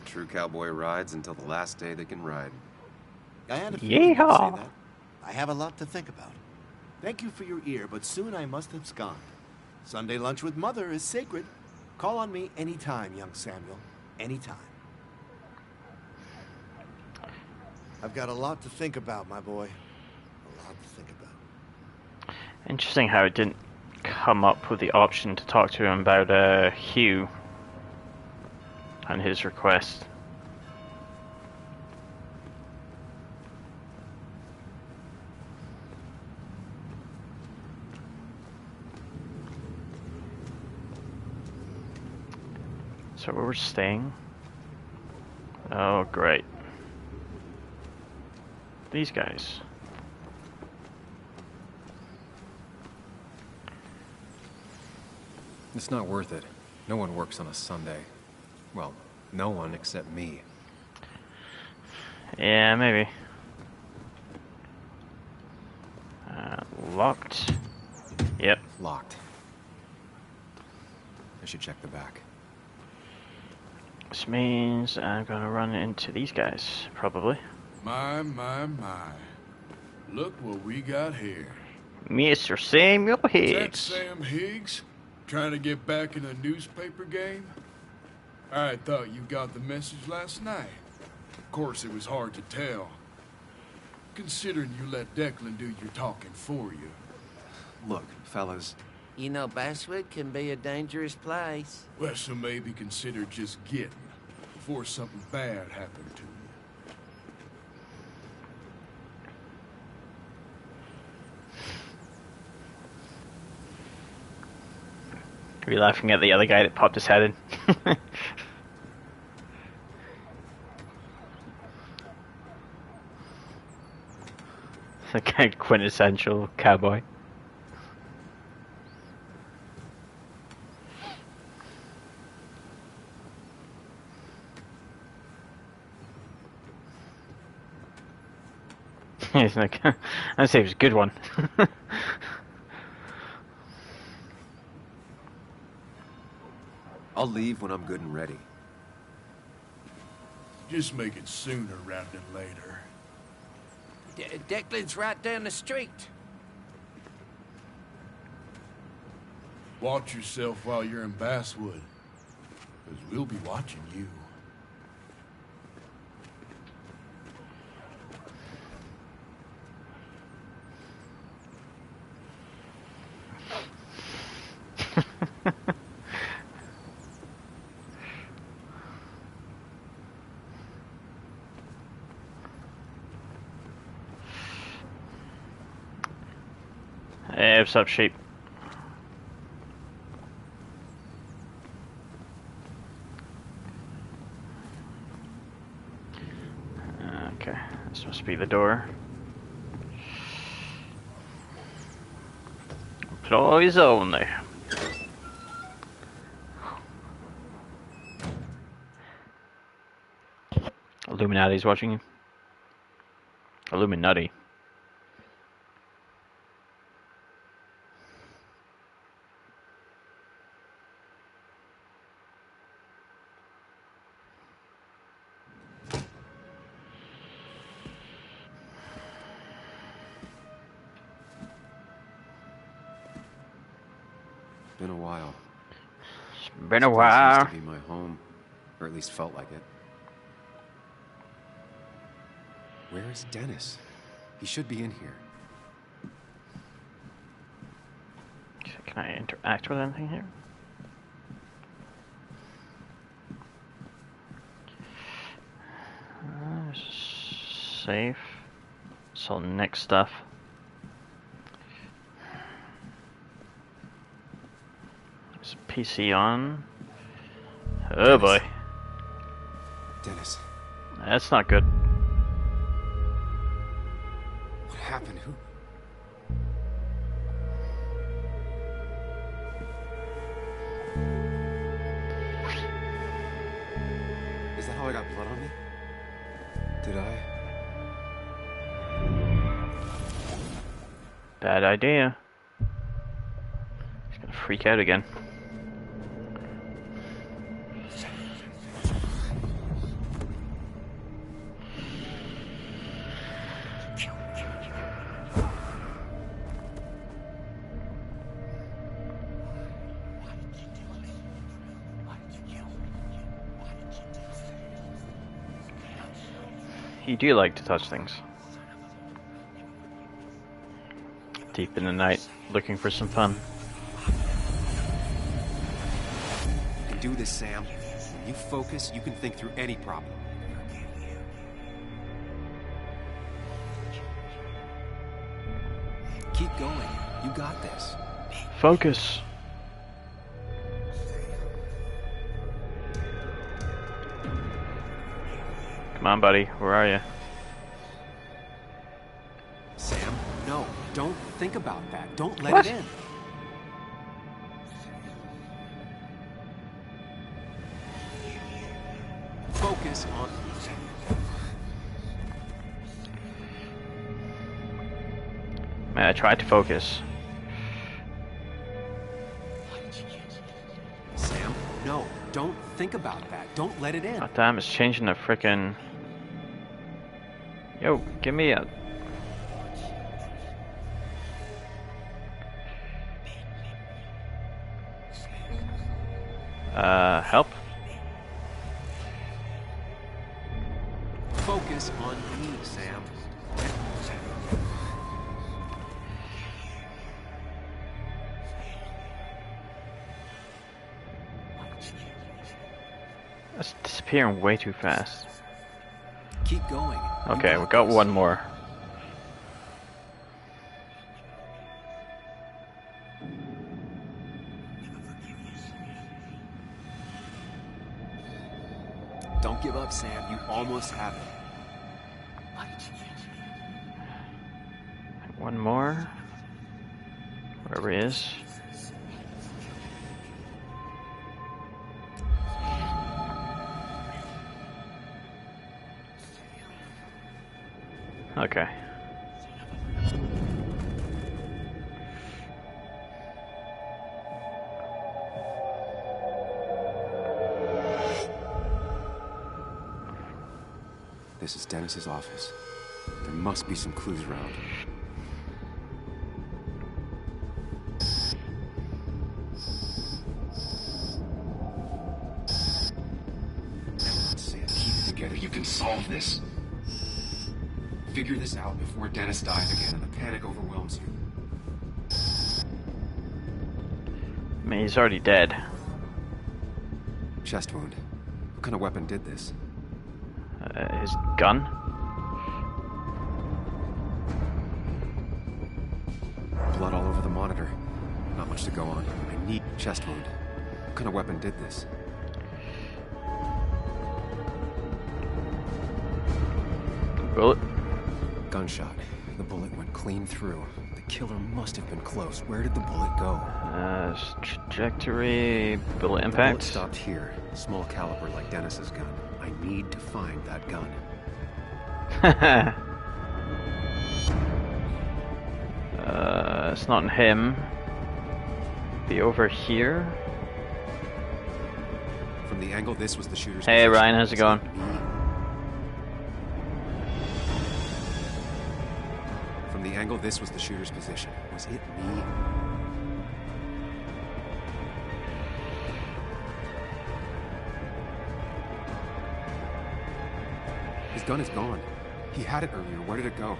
True cowboy rides until the last day they can ride. I had a feeling you'd say Yeehaw! that. I have a lot to think about. Thank you for your ear, but soon I must abscond. Sunday lunch with Mother is sacred. Call on me anytime, young Samuel. Anytime. I've got a lot to think about, my boy. A lot to think about. Interesting how it didn't come up with the option to talk to him about Hugh and his request. So where we're staying? Oh, great. These guys. It's not worth it. No one works on a Sunday. Well, no one except me. Yeah, maybe. Locked. Yep. Locked. I should check the back. This means I'm gonna run into these guys, probably. My. Look what we got here. Mr. Samuel Is that Higgs. Sam Higgs? Trying to get back in a newspaper game? I thought you got the message last night. Of course, it was hard to tell. considering you let Declan do your talking for you. Look, fellas. You know, Basswood can be a dangerous place. Well, so maybe consider just getting before something bad happened to you. Are you laughing at the other guy that popped his head in? The kind of quintessential cowboy. He's like, I'd say it was a good one. I'll leave when I'm good and ready. Just make it sooner rather than later. Declan's right down the street. Watch yourself while you're in Basswood, because we'll be watching you. Hey, what's up, sheep? Okay, this must be the door. Employees only. Illuminati's watching you. Illuminati. Been a while. It's been a This place while. used to be my home, or at least felt like it. Where is Dennis? He should be in here. Can I interact with anything here? Safe. So next stuff. Is PC on? Oh boy. Dennis, That's not good. what happened? Who? Is that how I got blood on me? Did I? Bad idea. He's gonna freak out again. You do like to touch things. Deep in the night, looking for some fun. You can do this, Sam. When you focus, you can think through any problem. Keep going. You got this. Focus. Come on, buddy. Where are you? Sam, no. Don't think about that. Don't let What? it in. Focus on... Man, I tried to focus. Sam, no. Don't think about that. Don't let it in. God damn, it's changing the frickin'... Yo, give me a... help? Focus on me, Sam. That's disappearing way too fast. Keep going. Okay, we got one more. Don't give up, Sam. You almost have it. One more. Wherever he is. Okay. This is Dennis's office. There must be some clues around. Sam, keep it together. You can solve this. Figure this out before Dennis dies again and the panic overwhelms you. I mean, he's already dead. Chest wound. What kind of weapon did this? His gun? Blood all over the monitor. Not much to go on. I need chest wound. What kind of weapon did this? Bullet? Gunshot. The bullet went clean through. The killer must have been close. Where did the bullet go? Trajectory, bullet impact. The bullet stopped here. Small caliber like Dennis's gun. I need to find that gun. It's not in him. Be over here. From the angle this was the shooter's Hey position. Ryan, how's it going? From the angle this was the shooter's position. Was it me? His gun is gone. He had it earlier. Where did it go?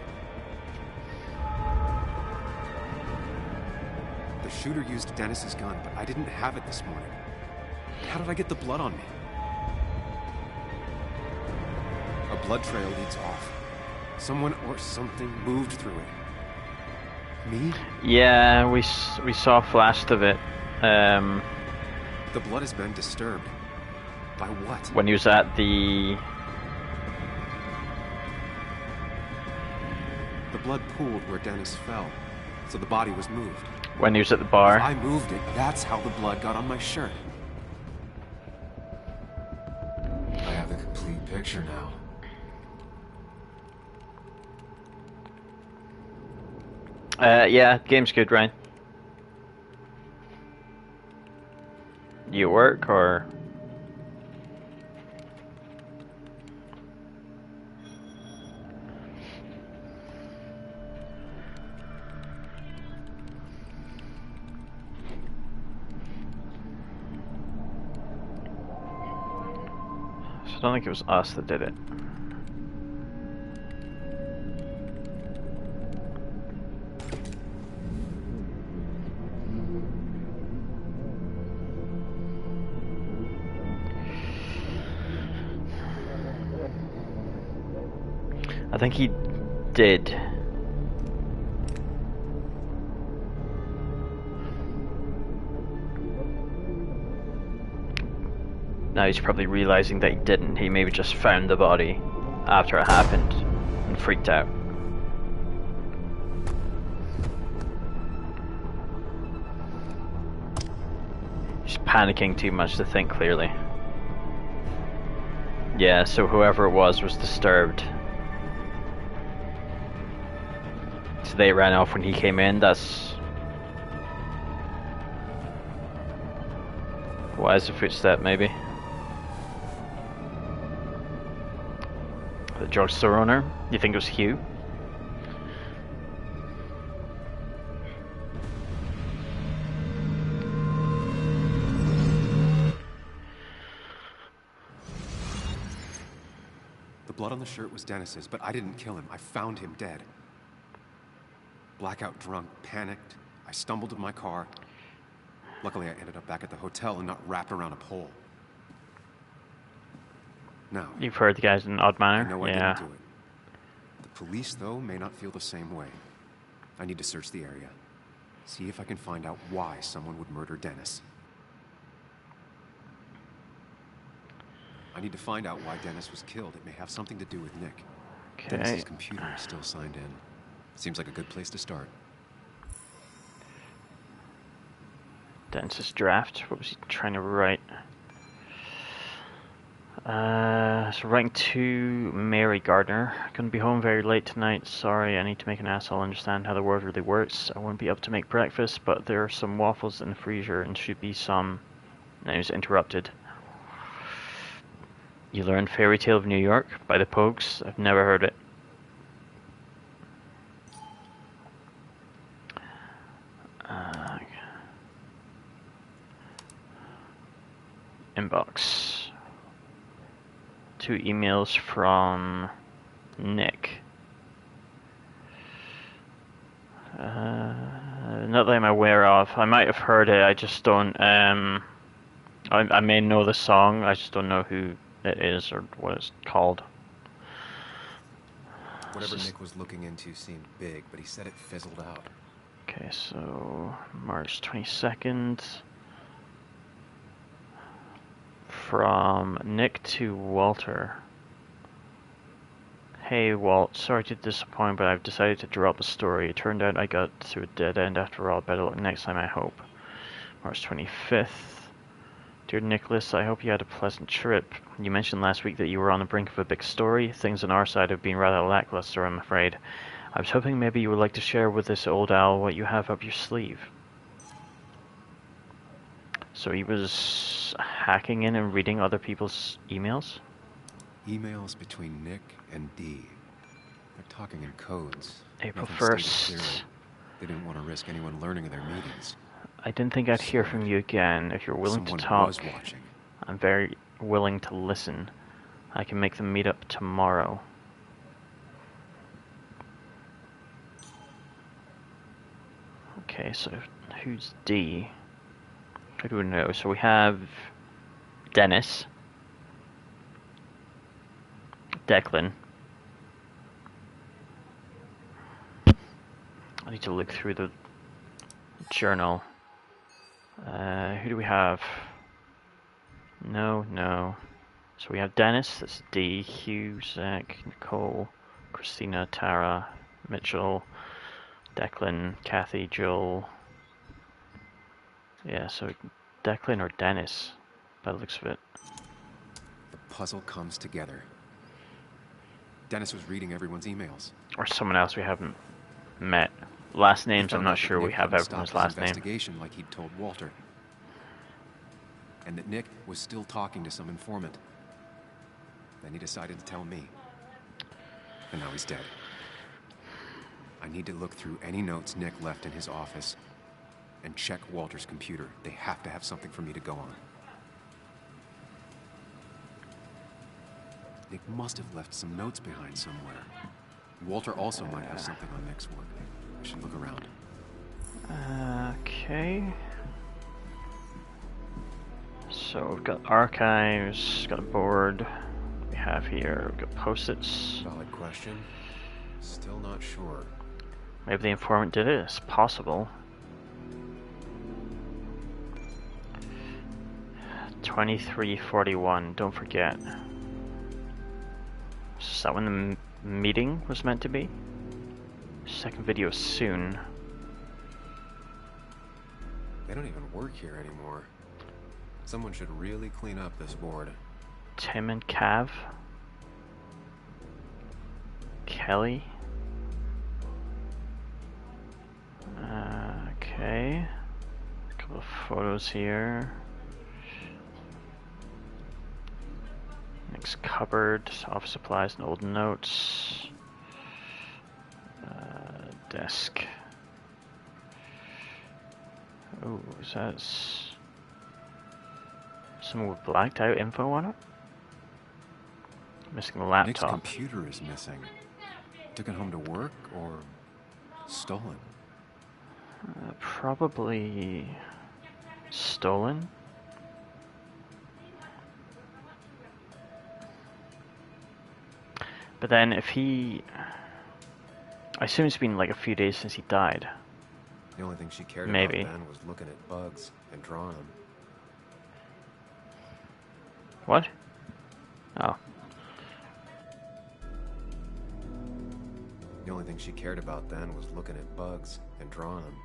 The shooter used Dennis's gun, but I didn't have it this morning. How did I get the blood on me? A blood trail leads off. Someone or something moved through it. Me? Yeah, we saw flashed of it. The blood has been disturbed. By what? When he was at the... The blood pooled where Dennis fell, so the body was moved. When he was at the bar. If I moved it, that's how the blood got on my shirt. I have the complete picture now. Yeah, game's good, Ryan. You work or? So I don't think it was us that did it. I think he did. Now he's probably realizing that he didn't. He maybe just found the body after it happened and freaked out. He's panicking too much to think clearly. Yeah, so whoever it was disturbed. So they ran off when he came in. That's why is a footstep maybe? The drugstore owner? You think it was Hugh? The blood on the shirt was Dennis's, but I didn't kill him. I found him dead. Blackout drunk, panicked. I stumbled to my car. Luckily, I ended up back at the hotel and not wrapped around a pole. Now, You've heard the guys in Odd Manor? I know I Yeah. didn't do it. The police, though, may not feel the same way. I need to search the area. See if I can find out why someone would murder Dennis. I need to find out why Dennis was killed. It may have something to do with Nick. Okay. Dennis's computer is still signed in. Seems like a good place to start. Dennis's draft. What was he trying to write? So writing to Mary Gardner. Couldn't be home very late tonight. Sorry, I need to make an asshole understand how the world really works. I won't be up to make breakfast, but there are some waffles in the freezer and should be some. And I was interrupted. You learned Fairy Tale of New York by the Pogues? I've never heard it. Inbox. 2 emails from Nick. Not that I'm aware of. I might have heard it, I just don't, I may know the song, I just don't know who it is or what it's called. Whatever Nick was looking into seemed big, but he said it fizzled out. Okay, so March 22nd. From Nick to Walter. Hey Walt, sorry to disappoint, but I've decided to drop the story. It turned out I got to a dead end after all. Better luck next time, I hope. March 25th. Dear Nicholas, I hope you had a pleasant trip. You mentioned last week that you were on the brink of a big story. Things on our side have been rather lackluster, I'm afraid. I was hoping maybe you would like to share with this old owl what you have up your sleeve. So he was hacking in and reading other people's emails? Emails between Nick and Dee. They're talking in codes. April Nothing 1st. stated clearly. They didn't want to risk anyone learning of their meetings. I didn't think I'd hear from you again. If you're willing Someone to talk, was watching. I'm very willing to listen. I can make the meetup tomorrow. Okay, so who's D? Who do we know? So we have Dennis, Declan. I need to look through the journal. Who do we have? No. So we have Dennis, that's D, Hugh, Zach, Nicole, Christina, Tara, Mitchell, Declan, Kathy, Joel. Yeah, so Declan or Dennis, by the looks of it. The puzzle comes together. Dennis was reading everyone's emails. Or someone else we haven't met. Last names, I'm not sure we have everyone's last name. Investigation like he'd told Walter. And that Nick was still talking to some informant. Then he decided to tell me. And now he's dead. I need to look through any notes Nick left in his office and check Walter's computer. They have to have something for me to go on. Nick must have left some notes behind somewhere. Walter also might have something on Nick's work. I should look around. Okay. So we've got archives, got a board. We have here, we've got post-its. Valid question. Still not sure. Maybe the informant did it, it's possible. 2341, don't forget. Is that when the meeting was meant to be? Second video soon. They don't even work here anymore. Someone should really clean up this board. Tim and Cav. Kelly. Okay. A couple of photos here. Next cupboard, office supplies and old notes. Desk. Oh, is that someone with blacked out info on it? Missing the laptop. Nick's computer is missing. Took it home to work or stolen? Probably stolen. But then if he... I assume it's been like a few days since he died. The only thing she cared Maybe. about then was looking at bugs and drawing them. What? Oh. The only thing she cared about then was looking at bugs and drawing them.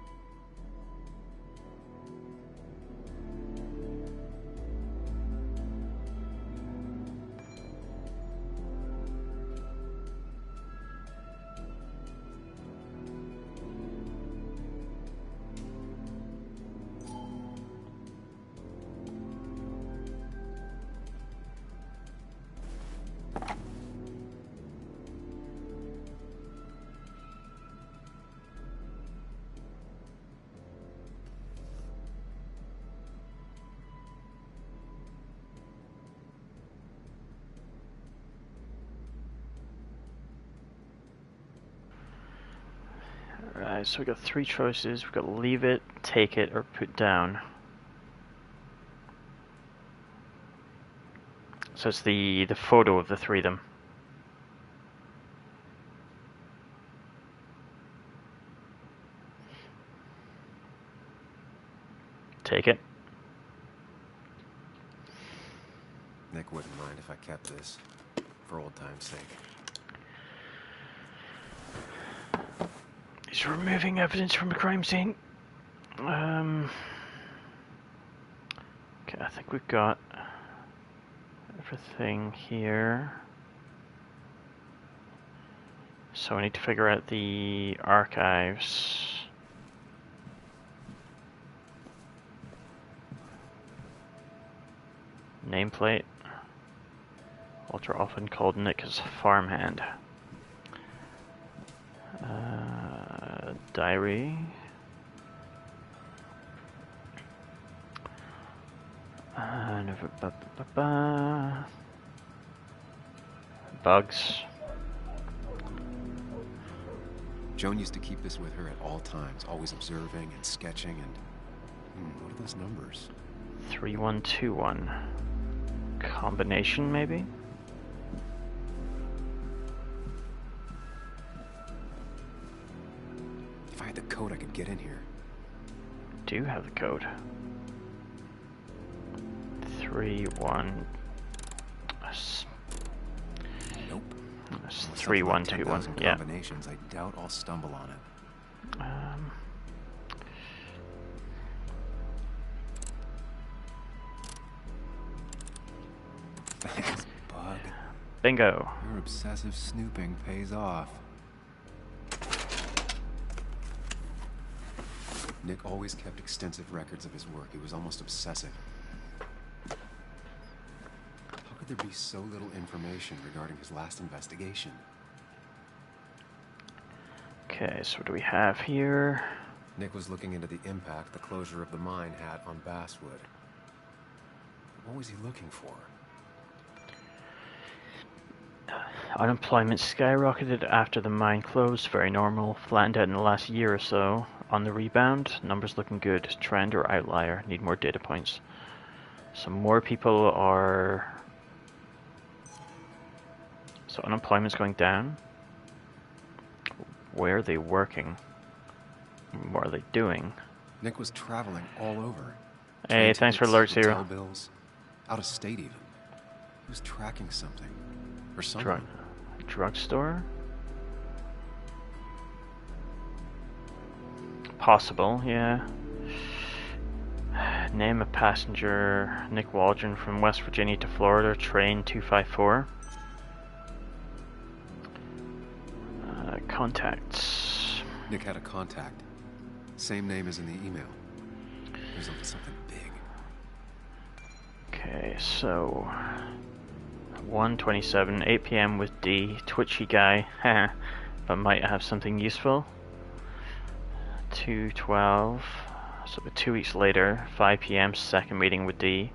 Alright, so we got 3 choices. We've got leave it, take it, or put down. So it's the photo of the 3 of them. Take it. Nick wouldn't mind if I kept this, for old time's sake. He's removing evidence from the crime scene. Okay, I think we've got everything here. So we need to figure out the archives. Nameplate. Walter often called Nick his farmhand. Diary. Bugs. Joan used to keep this with her at all times, always observing and sketching and... what are those numbers? 3121. Combination, maybe? If I had the code, I could get in here. Do have the code. 31. Nope. That's 3121. Yeah. Combinations. I doubt I'll stumble on it. Thanks, Bug. Bingo. Your obsessive snooping pays off. Nick always kept extensive records of his work. He was almost obsessive. How could there be so little information regarding his last investigation? Okay, so what do we have here? Nick was looking into the impact the closure of the mine had on Basswood. What was he looking for? Unemployment skyrocketed after the mine closed. Very normal. Flattened out in the last year or so. On the rebound, numbers looking good. Trend or outlier? Need more data points. So more people are... So unemployment's going down. Where are they working? What are they doing? Nick was traveling all over. Hey, thanks for alert, Zero. Hotel bills, out of state even. He was tracking something. Or someone. Drugstore? Possible, yeah. Name of passenger, Nick Waldron from West Virginia to Florida, train 254. Contacts. Nick had a contact. Same name as in the email. There's something big. Okay, so 1:27, 8 p.m. with D, twitchy guy, but might have something useful. 2:12, so about 2 weeks later, 5 p.m. second meeting with D.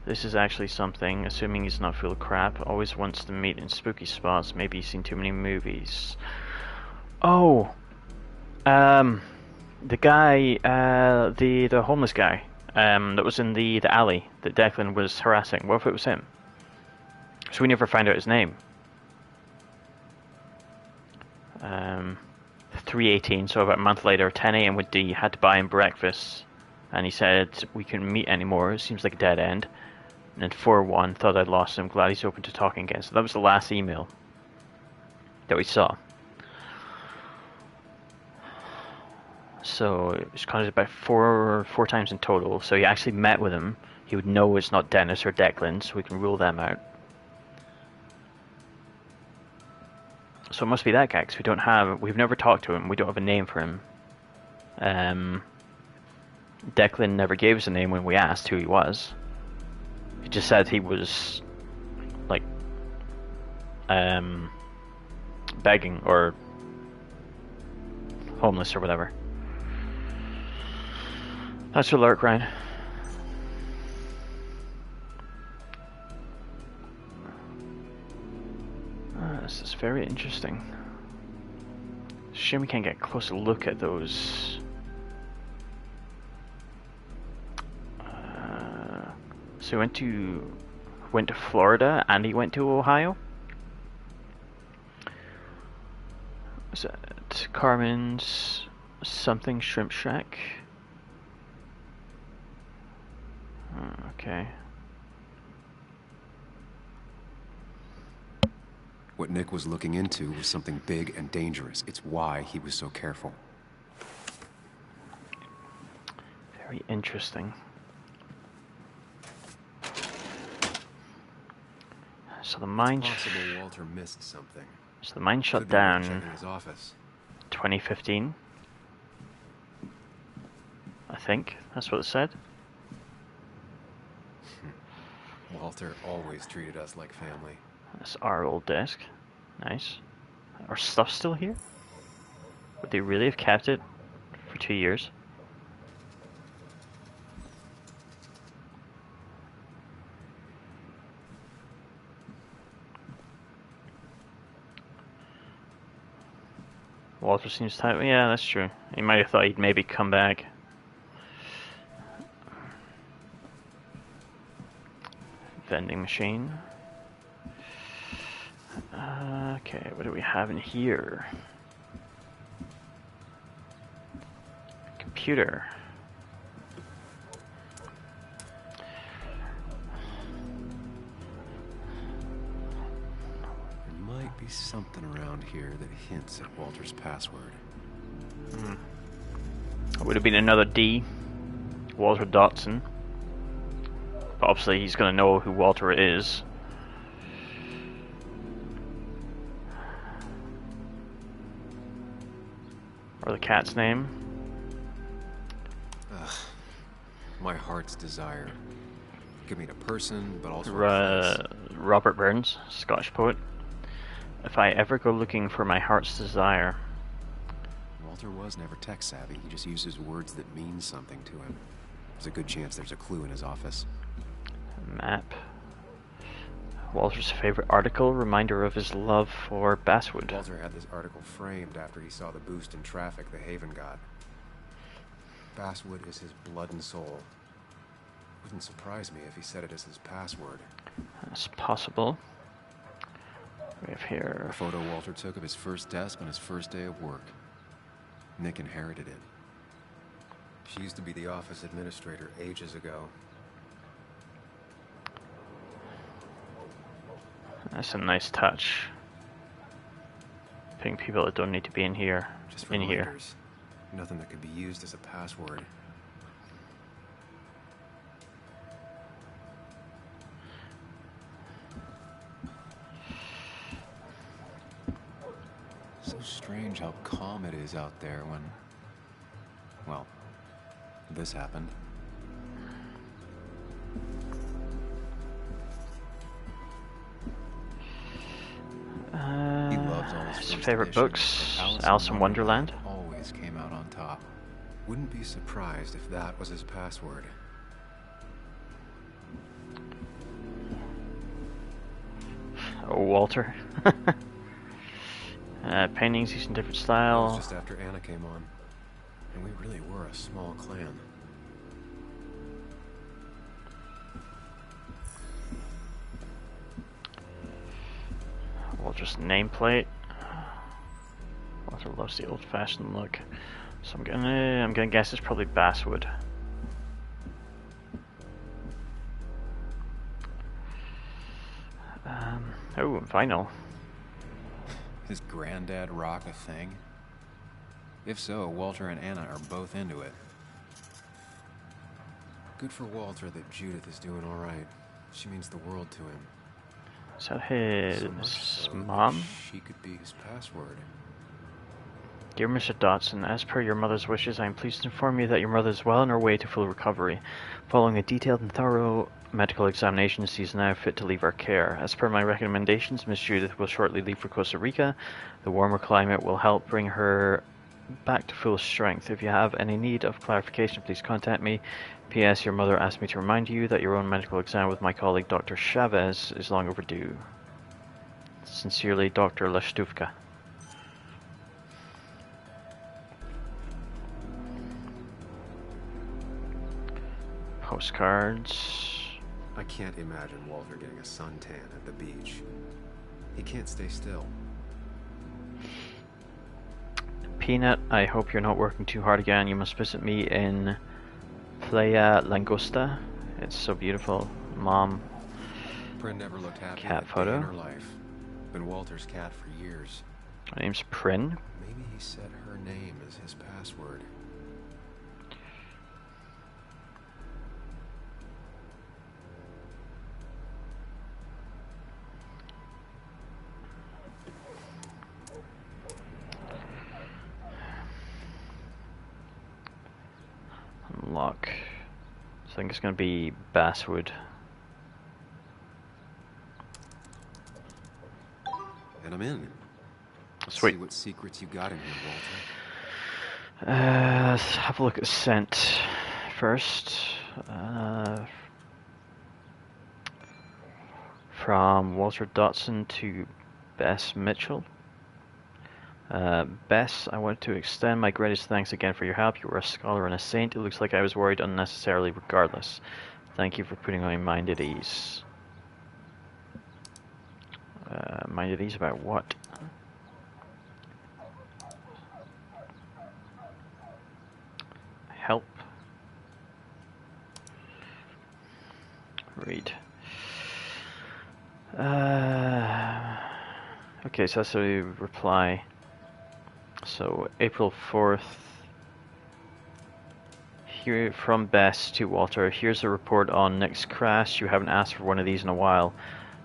This is actually something, assuming he's not full of crap. Always wants to meet in spooky spots. Maybe he's seen too many movies. Oh, the guy, the homeless guy, that was in the alley that Declan was harassing. What if it was him? So we never find out his name. 3:18, so about a month later, 10 a.m. with D, had to buy him breakfast, and he said, we couldn't meet anymore, it seems like a dead end. And then 4:1, thought I'd lost him, glad he's open to talking again. So that was the last email that we saw. So it was counted about four times in total, so he actually met with him. He would know it's not Dennis or Declan, so we can rule them out. So it must be that guy, because we've never talked to him, we don't have a name for him. Declan never gave us a name when we asked who he was. He just said he was, like, begging or homeless or whatever. That's your lurk, Ryan. This is very interesting. Shame we can't get a closer look at those. So he went to Florida and he went to Ohio. Is that Carmen's something Shrimp Shack? Okay. What Nick was looking into was something big and dangerous. It's why he was so careful. Very interesting. So the mine. It's possible Walter missed something. So the mine shut Could be down. checking his office. 2015. I think that's what it said. Walter always treated us like family. That's our old desk. Nice. Our stuff's still here? Would they really have kept it for 2 years? Walter seems tight. Yeah, that's true. He might have thought he'd maybe come back. Vending machine. Okay, what do we have in here? Computer. There might be something around here that hints at Walter's password. It would have been another D. Walter Dotson. But obviously he's going to know who Walter is. Or the cat's name. Ugh. My heart's desire. Give me a person, but also a place. Robert Burns, Scottish poet. If I ever go looking for my heart's desire. Walter was never tech savvy. He just uses words that mean something to him. There's a good chance there's a clue in his office. Map. Walter's favorite article, reminder of his love for Basswood. Walter had this article framed after he saw the boost in traffic the Haven got. Basswood is his blood and soul. Wouldn't surprise me if he said it as his password. That's possible. We have here a photo Walter took of his first desk on his first day of work. Nick inherited it. She used to be the office administrator ages ago. That's a nice touch. Putting people that don't need to be in here. Just in here. reminders. Nothing that could be used as a password. So strange how calm it is out there when, well, this happened. He loves all his favorite books, Alice in Wonderland. Always came out on top. Wouldn't be surprised if that was his password. Oh, Walter. Paintings using different style. That was just after Anna came on. And we really were a small clan. Walter's nameplate. loves the old-fashioned look. So I'm gonna guess it's probably basswood. Oh, vinyl. His granddad rock a thing? If so, Walter and Anna are both into it. Good for Walter that Judith is doing all right. She means the world to him. Is that his So much so that mom? She could be his password. Dear Mr. Dodson, as per your mother's wishes, I am pleased to inform you that your mother is well on her way to full recovery. Following a detailed and thorough medical examination, she is now fit to leave our care. As per my recommendations, Miss Judith will shortly leave for Costa Rica. The warmer climate will help bring her back to full strength. If you have any need of clarification, please contact me. P.S. Your mother asked me to remind you that your own medical exam with my colleague Dr. Chavez is long overdue. Sincerely, Dr. Lastuvka. Postcards. I can't imagine Walter getting a suntan at the beach. He can't stay still. Peanut, I hope you're not working too hard again. You must visit me in Playa Langosta. It's so beautiful. Mom. Prin never looked happy Cat a day photo. in her life. Been Walter's cat for years. My name's Prin. Maybe he set her name as his password. Unlock. So I think it's going to be basswood. And I'm in. Sweet. See what secrets you got in here, Walter. Let's have a look at scent first. From Walter Dodson to Bess Mitchell. Bess, I want to extend my greatest thanks again for your help. You were a scholar and a saint. It looks like I was worried unnecessarily regardless. Thank you for putting my mind at ease. Mind at ease about what? Help. Read. Okay, so that's a reply. So April 4th. Here from Bess to Walter. Here's a report on Nick's crash. You haven't asked for one of these in a while.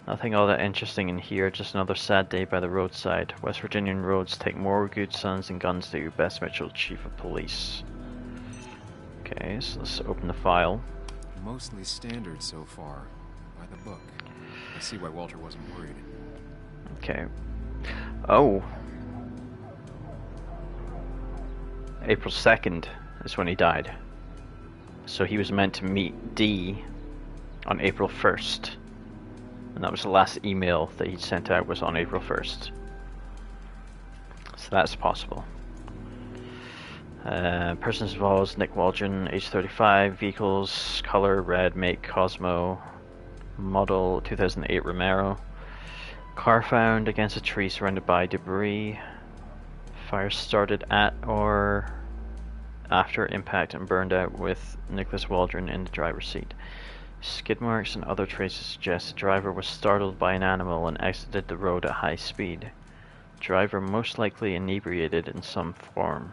Nothing all that interesting in here, just another sad day by the roadside. West Virginian roads take more good sons than guns do. Bess Mitchell, Chief of Police. Okay, so let's open the file. Mostly standard so far, by the book. I see why Walter wasn't worried. Okay. Oh. April 2nd is when he died. So he was meant to meet Dee on April 1st. And that was the last email that he'd sent out, was on April 1st. So that's possible. Persons involved: Nick Waldron, age 35, vehicles, color, red, make, Cosmo, model 2008 Romero. Car found against a tree surrounded by debris. Fire started at or after impact and burned out with Nicholas Waldron in the driver's seat. Skid marks and other traces suggest the driver was startled by an animal and exited the road at high speed. Driver most likely inebriated in some form.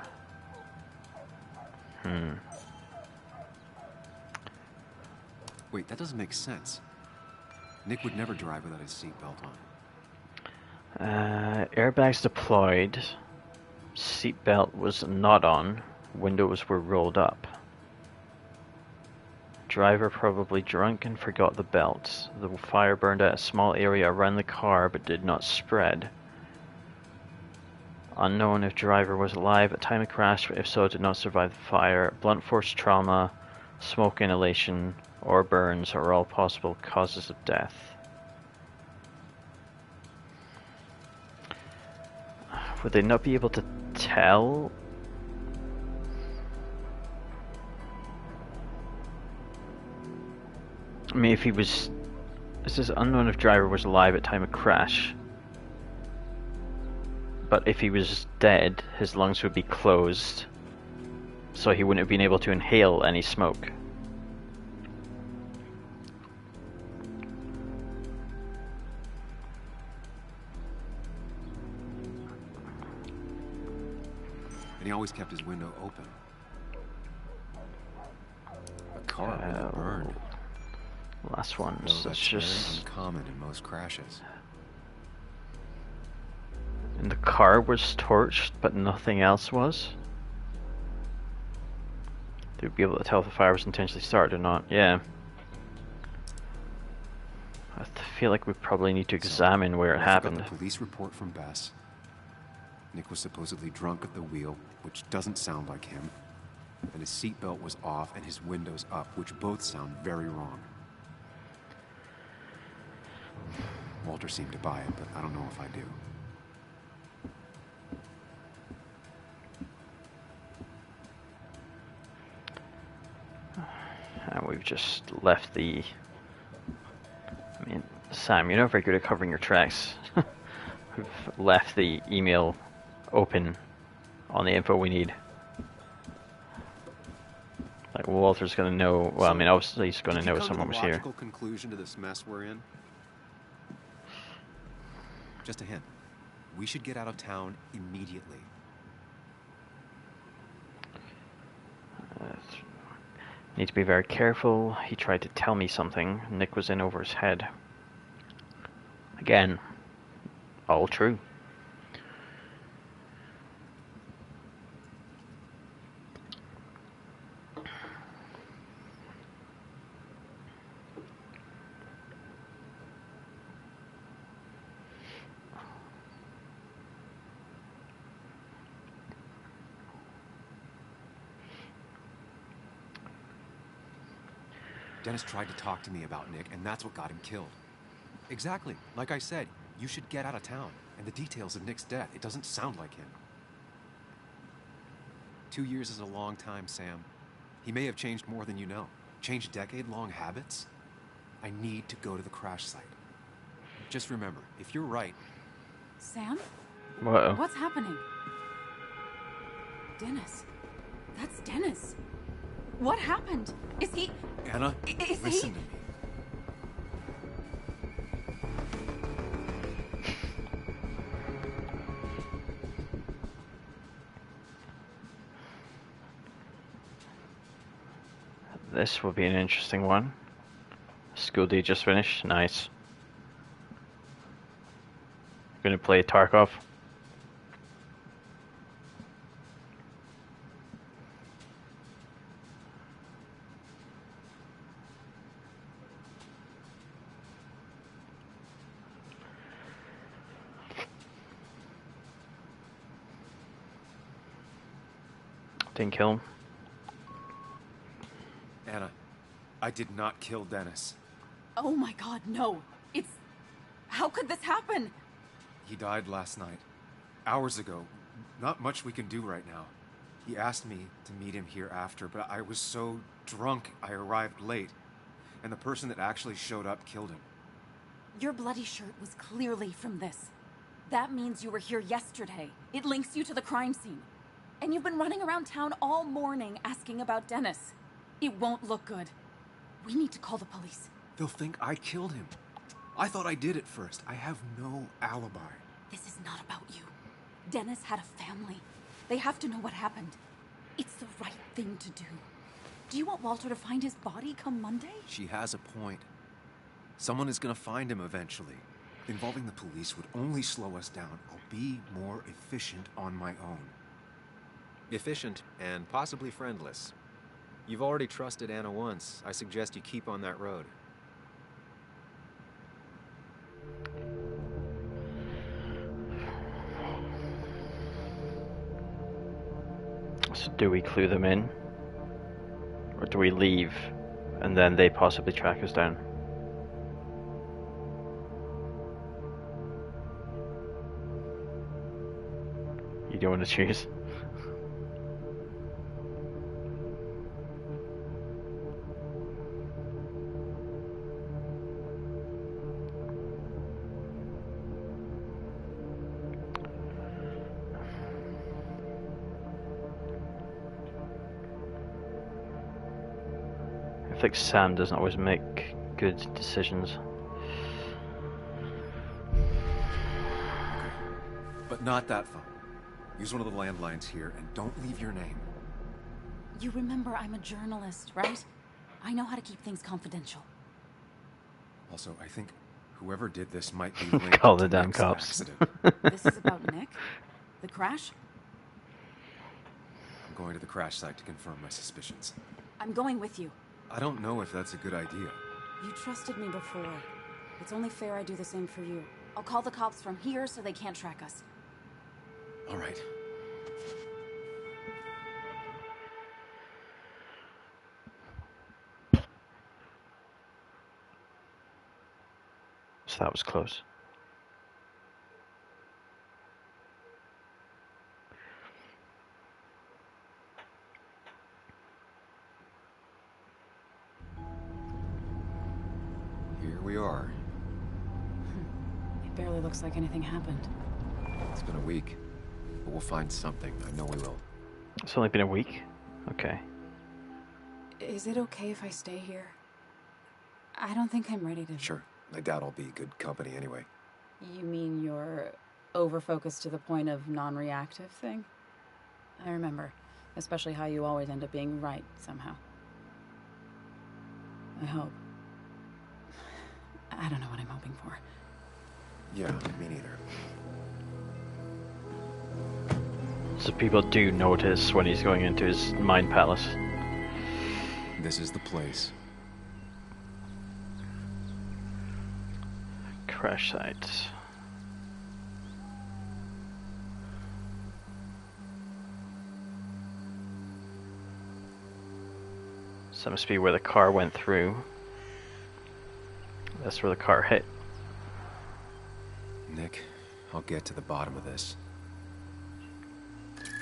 Wait, that doesn't make sense. Nick would never drive without his seatbelt on. Airbags deployed. Seatbelt was not on. Windows were rolled up. Driver probably drunk and forgot the belt. The fire burned out a small area around the car but did not spread. Unknown if driver was alive at time of crash, but if so, did not survive the fire. Blunt force trauma, smoke inhalation, or burns are all possible causes of death. Would they not be able to tell? I mean, if he was... It says unknown if driver was alive at time of crash. but if he was dead, his lungs would be closed, so he wouldn't have been able to inhale any smoke. And he always kept his window open. The car really burned. Last one, No, so that's it's just... very uncommon in most crashes. And the car was torched, but nothing else was? They'd be able to tell if the fire was intentionally started or not. Yeah. I feel like we probably need to examine where it happened. The police report from Bess. Nick was supposedly drunk at the wheel, which doesn't sound like him. And his seatbelt was off and his windows up, which both sound very wrong. Walter seemed to buy it, but I don't know if I do. And we've just left the... I mean, Sam, you're not very good at covering your tracks. We've left the email open on the info we need. Like, Walter's gonna know... Well, I mean, obviously he's gonna know someone was here. Logical conclusion to this mess we're in? Just a hint. We should get out of town immediately. Need to be very careful. He tried to tell me something. Nick was in over his head. Again, all true. Dennis tried to talk to me about Nick, and that's what got him killed. Exactly. Like I said, you should get out of town. And the details of Nick's death, it doesn't sound like him. 2 years is a long time, Sam. He may have changed more than you know. Changed decade-long habits. I need to go to the crash site. Just remember, if you're right... Sam? Whoa. What's happening? Dennis. That's Dennis. What happened? Is he... Anna, listen to me. This will be an interesting one. School day just finished. Nice. Gonna play Tarkov. Didn't kill him. Anna, I did not kill Dennis. Oh my god, no. It's... How could this happen? He died last night. Hours ago. Not much we can do right now. He asked me to meet him here after, but I was so drunk I arrived late. And the person that actually showed up killed him. Your bloody shirt was clearly from this. That means you were here yesterday. It links you to the crime scene. And you've been running around town all morning asking about Dennis. It won't look good. We need to call the police. They'll think I killed him. I thought I did at first. I have no alibi. This is not about you. Dennis had a family. They have to know what happened. It's the right thing to do. Do you want Walter to find his body come Monday? She has a point. Someone is gonna find him eventually. Involving the police would only slow us down. I'll be more efficient on my own. Efficient and possibly friendless. You've already trusted Anna once. I suggest you keep on that road. So do we clue them in? Or do we leave and then they possibly track us down? You don't want to choose? I think Sam doesn't always make good decisions. But not that phone. Use one of the landlines here and don't leave your name. You remember I'm a journalist, right? I know how to keep things confidential. Also, I think whoever did this might be linked Call to the damn Nick's cops. accident. This is about Nick? The crash? I'm going to the crash site to confirm my suspicions. I'm going with you. I don't know if that's a good idea. You trusted me before. It's only fair I do the same for you. I'll call the cops from here so they can't track us. All right. So that was close. Here we are. It barely looks like anything happened. It's been a week, but we'll find something. I know we will. It's only been a week? Okay. Is it okay if I stay here? I don't think I'm ready to... Sure. I doubt I'll be good company anyway. You mean you're over-focused to the point of non-reactive thing? I remember. Especially how you always end up being right, somehow. I hope. I don't know what I'm hoping for. Yeah, me neither. So people do notice when he's going into his mind palace. This is the place. Crash site. So that must be where the car went through. That's where the car hit. Nick, I'll get to the bottom of this.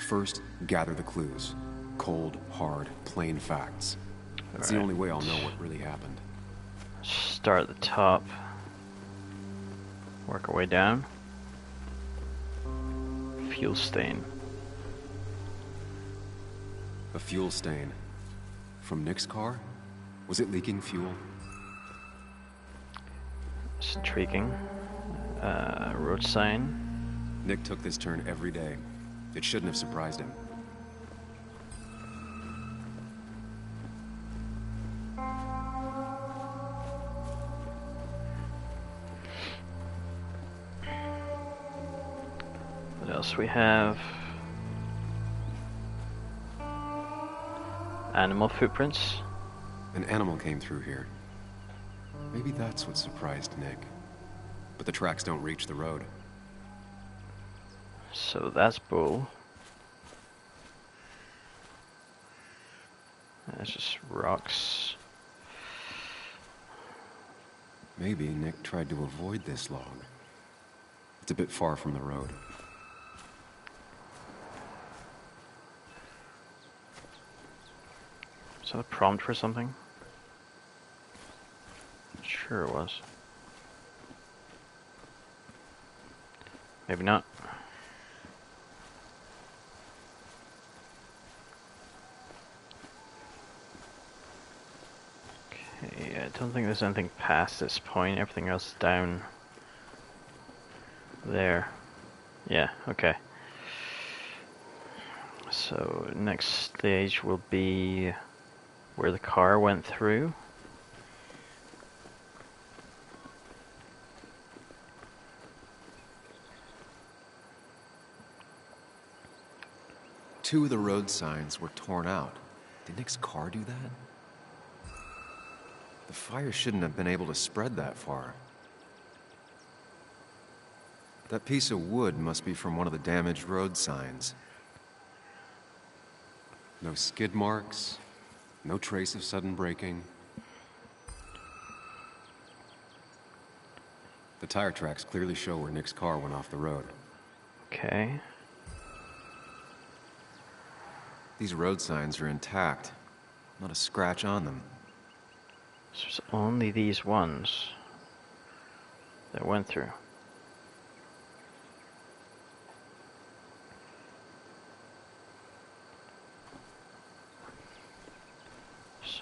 First, gather the clues. Cold, hard, plain facts. That's the only way I'll know what really happened. Start at the top. Work our way down. Fuel stain. A fuel stain. From Nick's car? Was it leaking fuel? It's intriguing. Road sign. Nick took this turn every day. It shouldn't have surprised him. What else we have? Animal footprints. An animal came through here. Maybe that's what surprised Nick. But the tracks don't reach the road. So that's bull. That's just rocks. Maybe Nick tried to avoid this log. It's a bit far from the road. Is that a prompt for something? Sure it was. Maybe not. Okay, I don't think there's anything past this point. Everything else is down there. Yeah, okay. So next stage will be where the car went through. Two of the road signs were torn out. Did Nick's car do that? The fire shouldn't have been able to spread that far. That piece of wood must be from one of the damaged road signs. No skid marks, no trace of sudden braking. The tire tracks clearly show where Nick's car went off the road. Okay. These road signs are intact. Not a scratch on them. So it's only these ones that went through.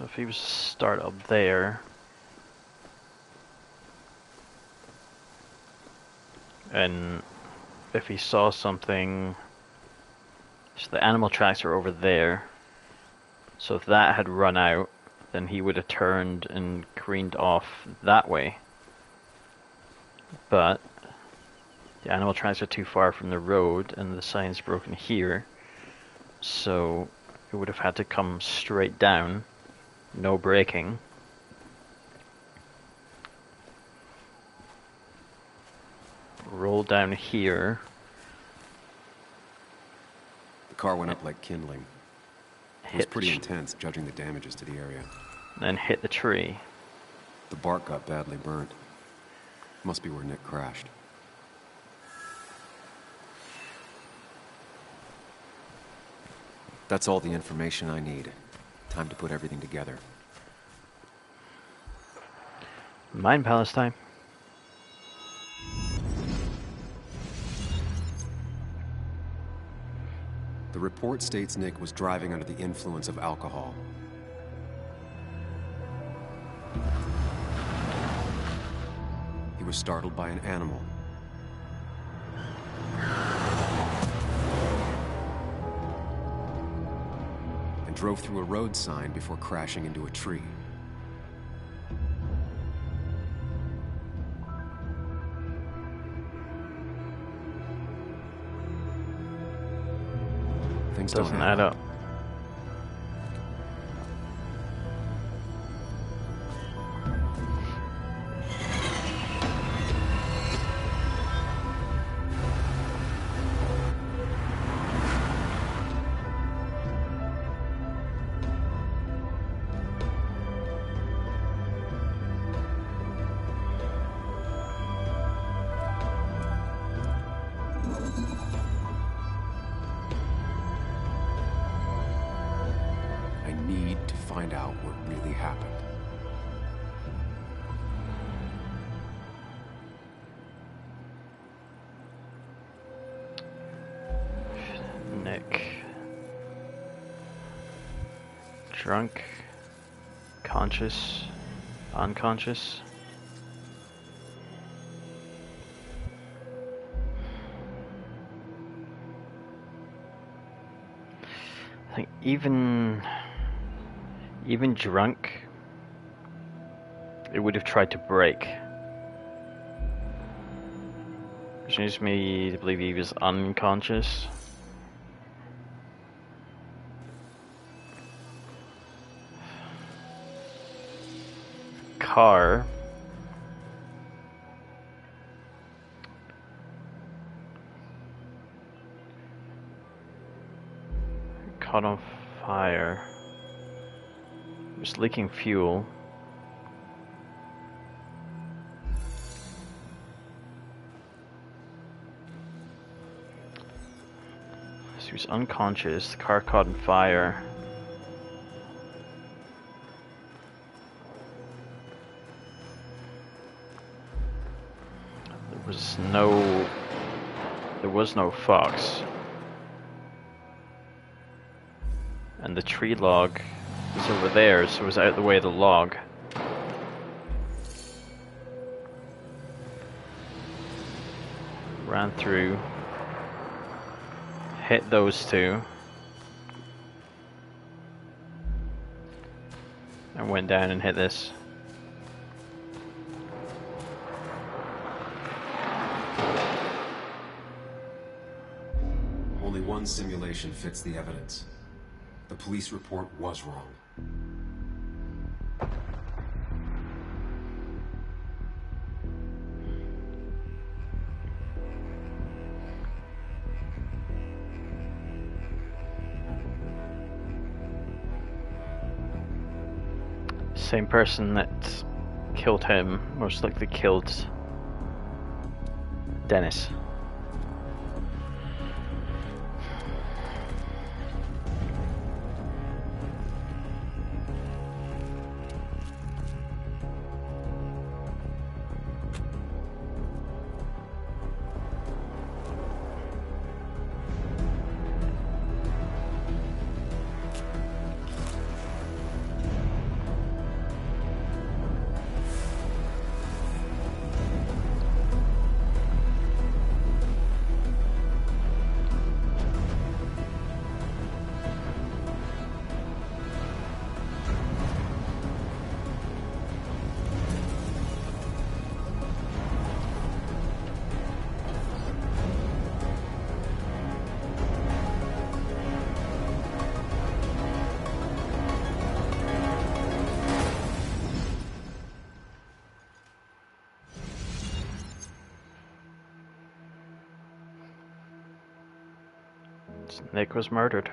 So if he was to start up there, and if he saw something, so the animal tracks are over there, so if that had run out, then he would have turned and careened off that way. But the animal tracks are too far from the road and the sign's broken here, so it would have had to come straight down, no braking. Roll down here. The car went up like kindling. It was pretty intense, judging the damages to the area. Then hit the tree. The bark got badly burnt. Must be where Nick crashed. That's all the information I need. Time to put everything together. Mind Palace time. The report states Nick was driving under the influence of alcohol. He was startled by an animal. And drove through a road sign before crashing into a tree. Things doesn't add up. Find out what really happened. Nick. Drunk. Conscious. Unconscious. I think even drunk, it would have tried to brake. Which leads me to believe he was unconscious. Car. Caught on fire. It was leaking fuel. So he was unconscious, the car caught on fire. There was no fox. And the tree log was over there, so it was out of the way of the log. Ran through. Hit those two. And went down and hit this. Only one simulation fits the evidence. The police report was wrong. Same person that killed him most likely killed Dennis. Nick was murdered.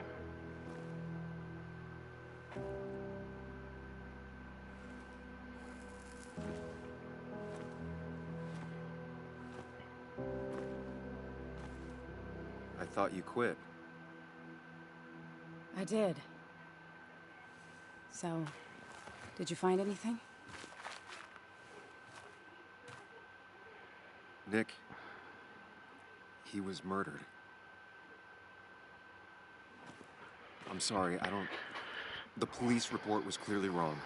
I thought you quit. I did. So, did you find anything? Nick, he was murdered. I'm sorry, the police report was clearly wrong.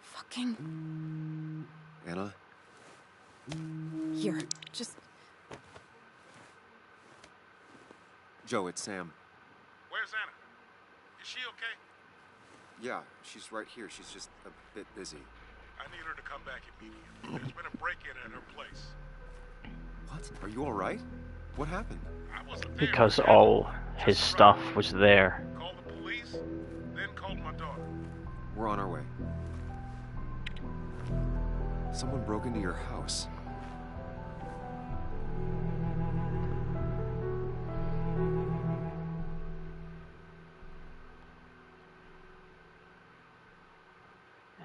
Fucking... Anna? Here, just... Joe, it's Sam. Where's Anna? Is she okay? Yeah, she's right here. She's just a bit busy. I need her to come back immediately. There's been a break-in at her place. What? Are you all right? What happened? I wasn't there. Because all his stuff was there. Called the police, then called my daughter. We're on our way. Someone broke into your house.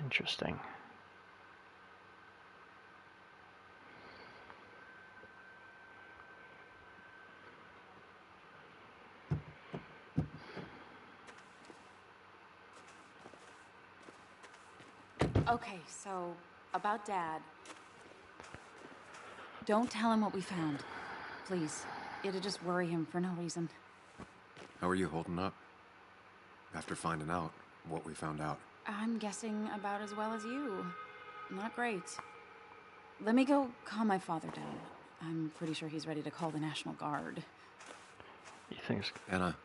Interesting. Okay, so, about Dad. Don't tell him what we found. Please. It'll just worry him for no reason. How are you holding up? After finding out what we found out. I'm guessing about as well as you. Not great. Let me go calm my father down. I'm pretty sure he's ready to call the National Guard. You think so? Anna,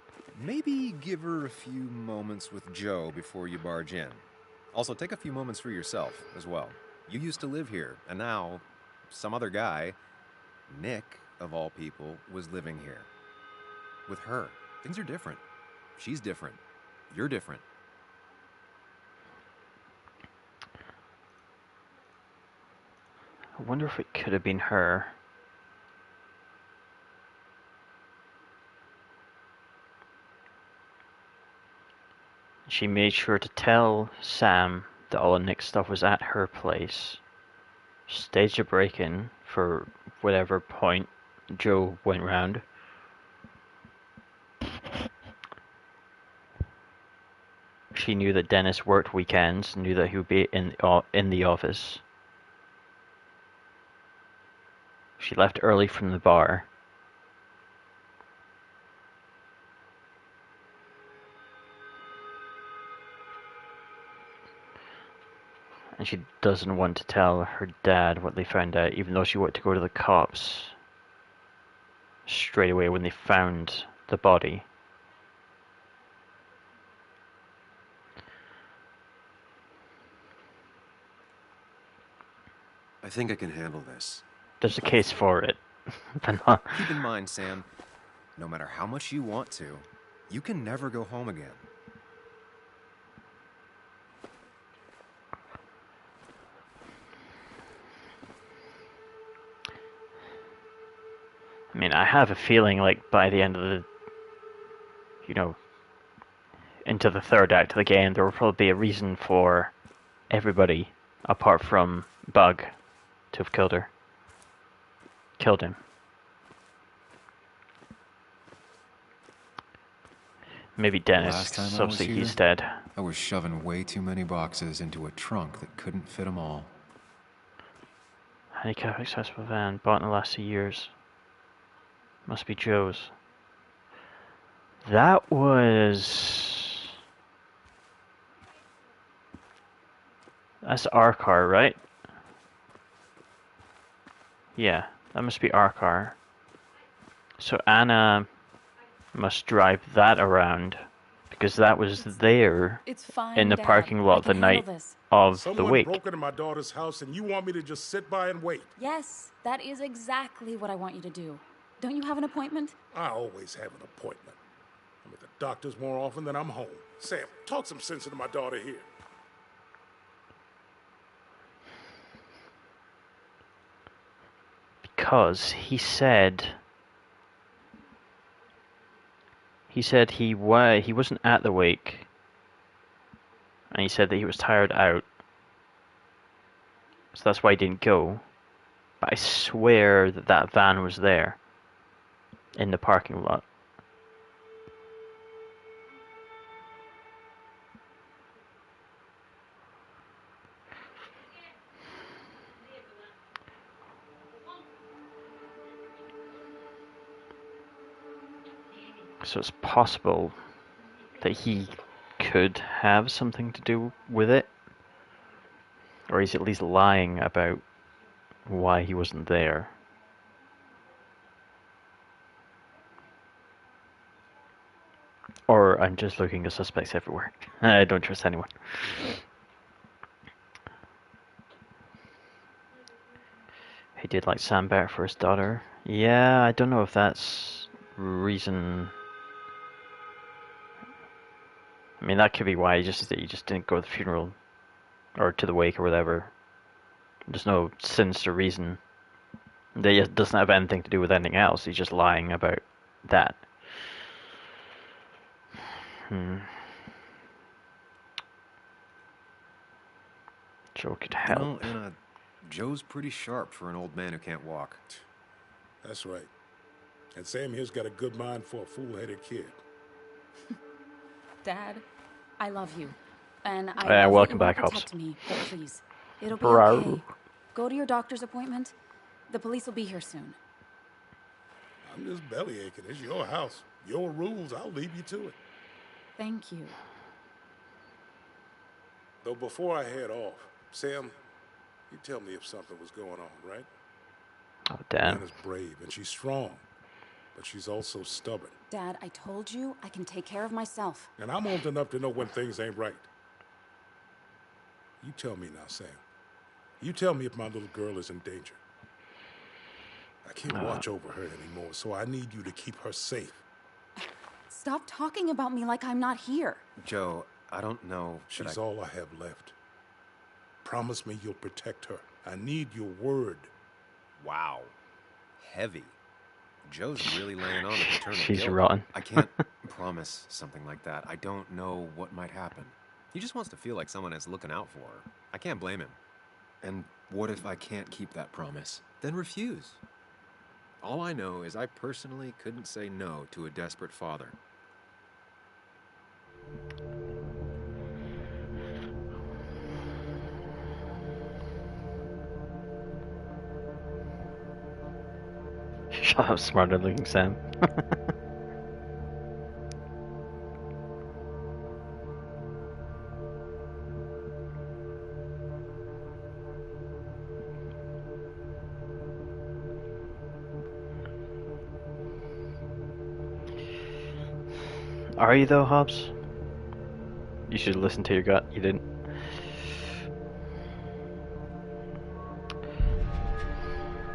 maybe give her a few moments with Joe before you barge in. Also, take a few moments for yourself as well. You used to live here, and now some other guy, Nick, of all people, was living here. With her. Things are different. She's different. You're different. I wonder if it could have been her. She made sure to tell Sam that all of Nick's stuff was at her place. Staged a break-in for whatever point Joe went round. She knew that Dennis worked weekends, knew that he would be in the office. She left early from the bar. And she doesn't want to tell her dad what they found out, even though she wanted to go to the cops straight away when they found the body. I think I can handle this. There's a case for it. But not... Keep in mind, Sam, no matter how much you want to, you can never go home again. I mean, I have a feeling like by the end of the, into the third act of the game, there will probably be a reason for everybody, apart from Bug, to have killed him. Maybe Dennis, Last time because I was obviously here, he's dead. I was shoving way too many boxes into a trunk that couldn't fit them all. Handicap accessible van, bought in the last 2 years. Must be Joe's. That was... That's our car, right? Yeah, that must be our car. So Anna must drive that around, because that was there It's fine, in the Dad. parking lot I the can night handle this. of Someone the wake. broke into my daughter's house and you want me to just sit by and wait? Yes, that is exactly what I want you to do. Don't you have an appointment? I always have an appointment. I'm at the doctor's more often than I'm home. Sam, talk some sense into my daughter here. Because he said He said he wasn't at the wake, and he said that he was tired out, so that's why he didn't go. But I swear that that van was there, in the parking lot. So it's possible that he could have something to do with it, or he's at least lying about why he wasn't there. Or I'm just looking at suspects everywhere. I don't trust anyone. He did like Sam better for his daughter. Yeah, I don't know if that's reason. I mean, that could be why you just didn't go to the funeral or to the wake or whatever. There's no sinister reason. That doesn't have anything to do with anything else. He's just lying about that. Joe could help. You know, Joe's pretty sharp for an old man who can't walk. That's right. And Sam here's got a good mind for a fool-headed kid. Dad, I love you. And I welcome back, Hobbs. Protect me, but please. It'll be Bro. okay. Go to your doctor's appointment. The police will be here soon. I'm just belly aching. It's your house. Your rules. I'll leave you to it. Thank you. Though before I head off, Sam, you tell me if something was going on, right? Oh, damn. Anna's brave and she's strong, but she's also stubborn. Dad, I told you I can take care of myself. And I'm old enough to know when things ain't right. You tell me now, Sam. You tell me if my little girl is in danger. I can't watch over her anymore, so I need you to keep her safe. Stop talking about me like I'm not here. Joe, I don't know. She's all I have left. Promise me you'll protect her. I need your word. Wow. Heavy. Joe's really laying on the paternal She's guilt. rotten. I can't promise something like that. I don't know what might happen. He just wants to feel like someone is looking out for her. I can't blame him. And what if I can't keep that promise? Then refuse. All I know is I personally couldn't say no to a desperate father. Shut up, smarter looking Sam. Are you though, Hobbs? You should listen to your gut. You didn't.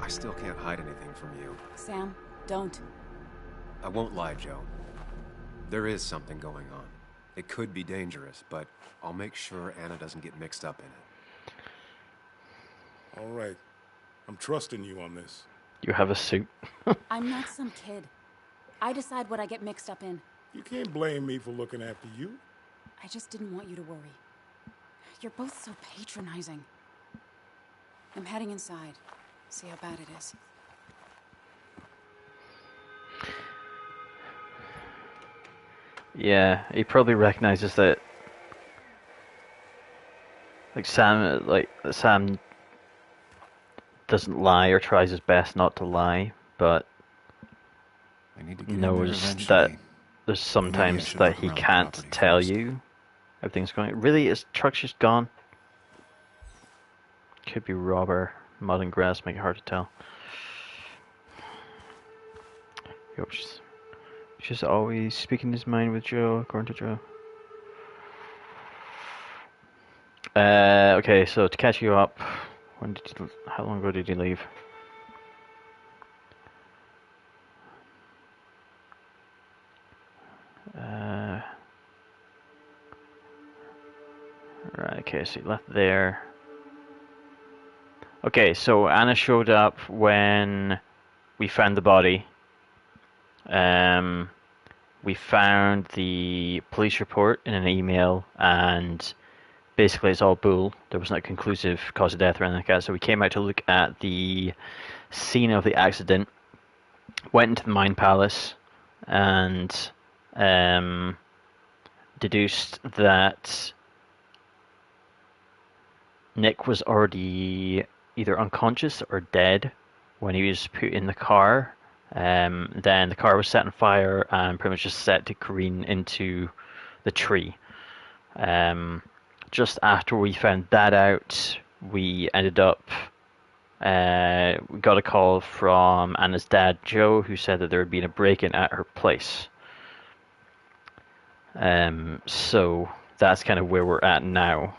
I still can't hide anything from you. Sam, don't. I won't lie, Joe. There is something going on. It could be dangerous, but I'll make sure Anna doesn't get mixed up in it. All right. I'm trusting you on this. You have a suit. I'm not some kid. I decide what I get mixed up in. You can't blame me for looking after you. I just didn't want you to worry. You're both so patronizing. I'm heading inside. See how bad it is. Yeah, he probably recognizes that. Sam doesn't lie or tries his best not to lie, but I need to get in knows there that eventually. there's sometimes that he can't tell you everything's going. Really, his truck's just gone. Could be robber, mud and grass make it hard to tell. Yep, she's always speaking his mind with Joe, according to Joe. Okay, so to catch you up, how long ago did you leave? Right, okay, so you left there. Okay, so Anna showed up when we found the body. we found the police report in an email, and basically it's all bull. There wasn't a conclusive cause of death or anything like that. So we came out to look at the scene of the accident, went into the Mine Palace, and deduced that Nick was already either unconscious or dead when he was put in the car. Then the car was set on fire and pretty much just set to careen into the tree. Just after we found that out, we ended up we got a call from Anna's dad, Joe, who said that there had been a break-in at her place. So that's kind of where we're at now.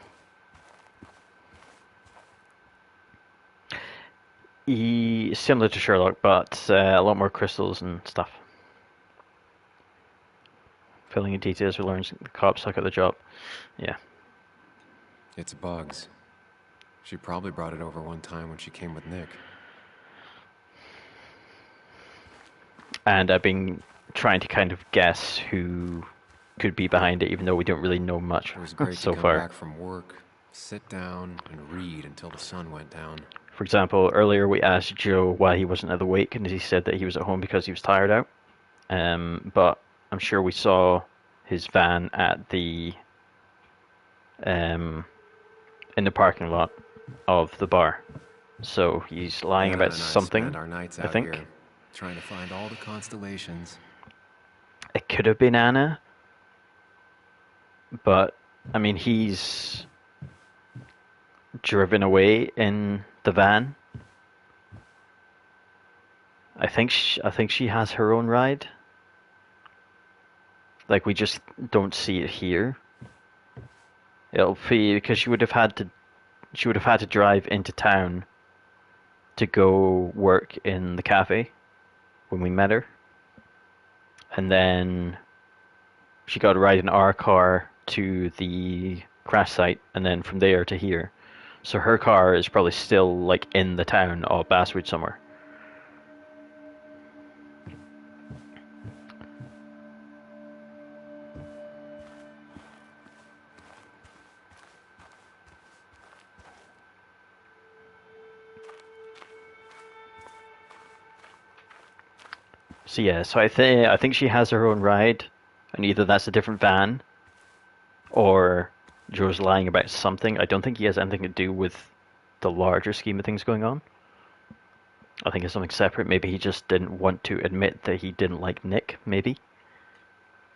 Similar to Sherlock, but a lot more crystals and stuff. Filling in details, we learned the cops suck at the job. Yeah. It's bugs. She probably brought it over one time when she came with Nick. And I've been trying to kind of guess who could be behind it, even though we don't really know much It was great so to come far. back from work, sit down, and read until the sun went down. For example, earlier we asked Joe why he wasn't at the wake, and he said that he was at home because he was tired out. But I'm sure we saw his van at the in the parking lot of the bar. So he's lying Anna about and I something, spend our nights I out think. here, trying to find all the constellations. It could have been Anna, but I mean, he's driven away in the van. I think she has her own ride. Like, we just don't see it here. It'll be because she would have had to drive into town to go work in the cafe when we met her. And then she got a ride in our car to the crash site, and then from there to here. So her car is probably still like in the town of Basswood somewhere. So yeah, so I think she has her own ride, and either that's a different van, or Joe's lying about something. I don't think he has anything to do with the larger scheme of things going on. I think it's something separate. Maybe he just didn't want to admit that he didn't like Nick, maybe.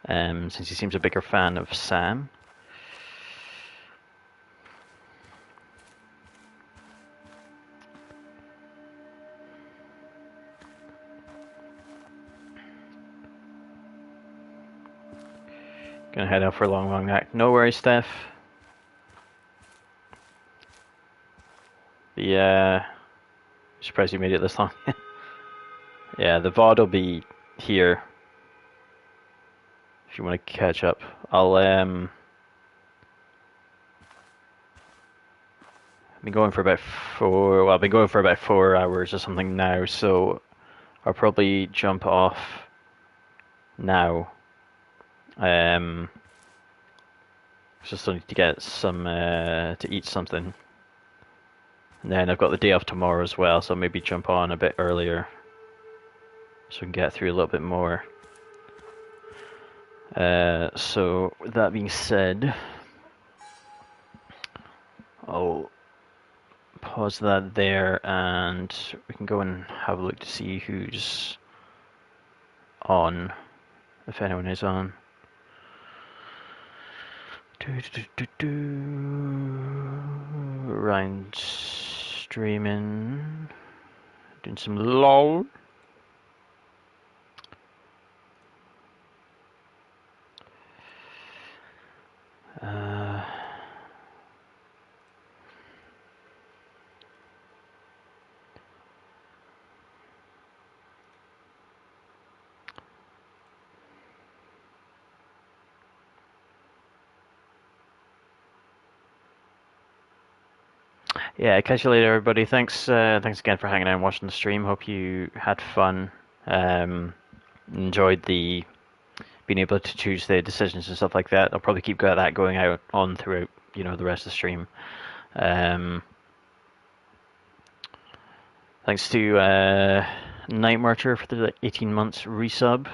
Since he seems a bigger fan of Sam. Gonna head out for a long night. No worries, Steph. Surprised you made it this long. Yeah, the VOD will be here if you want to catch up. I've been going for about 4 hours or something now, so I'll probably jump off now. Just need to get some to eat something. And then I've got the day off tomorrow as well, so maybe jump on a bit earlier so we can get through a little bit more. So with that being said, I'll pause that there, and we can go and have a look to see who's on, if anyone is on. Ryan streaming, doing some LOL. Yeah, catch you later, everybody. Thanks again for hanging out and watching the stream. Hope you had fun. Enjoyed the being able to choose the decisions and stuff like that. I'll probably keep that going out on throughout, the rest of the stream. Thanks to Night Marcher for the 18 months resub.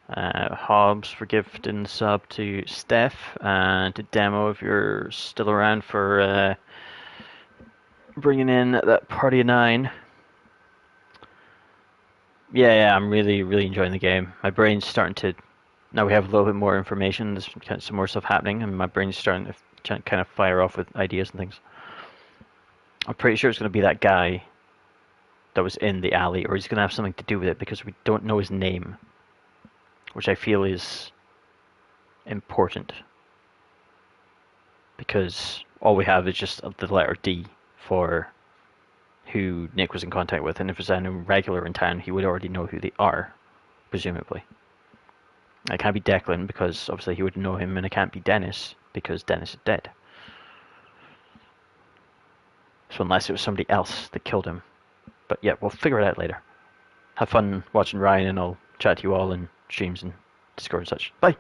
Hobbs for gifting the sub to Steph, and to Demo if you're still around for bringing in that party of 9. Yeah, I'm really enjoying the game. My brain's starting to, now we have a little bit more information, there's kind of some more stuff happening, and my brain's starting to kind of fire off with ideas and things. I'm pretty sure it's going to be that guy that was in the alley, or he's going to have something to do with it, because we don't know his name, which I feel is important, because all we have is just the letter D for who Nick was in contact with, and if there's any regular in town, he would already know who they are, presumably. It can't be Declan, because obviously he would know him, and it can't be Dennis, because Dennis is dead. So unless it was somebody else that killed him. But yeah, we'll figure it out later. Have fun watching Ryan, and I'll chat to you all in streams and Discord and such. Bye!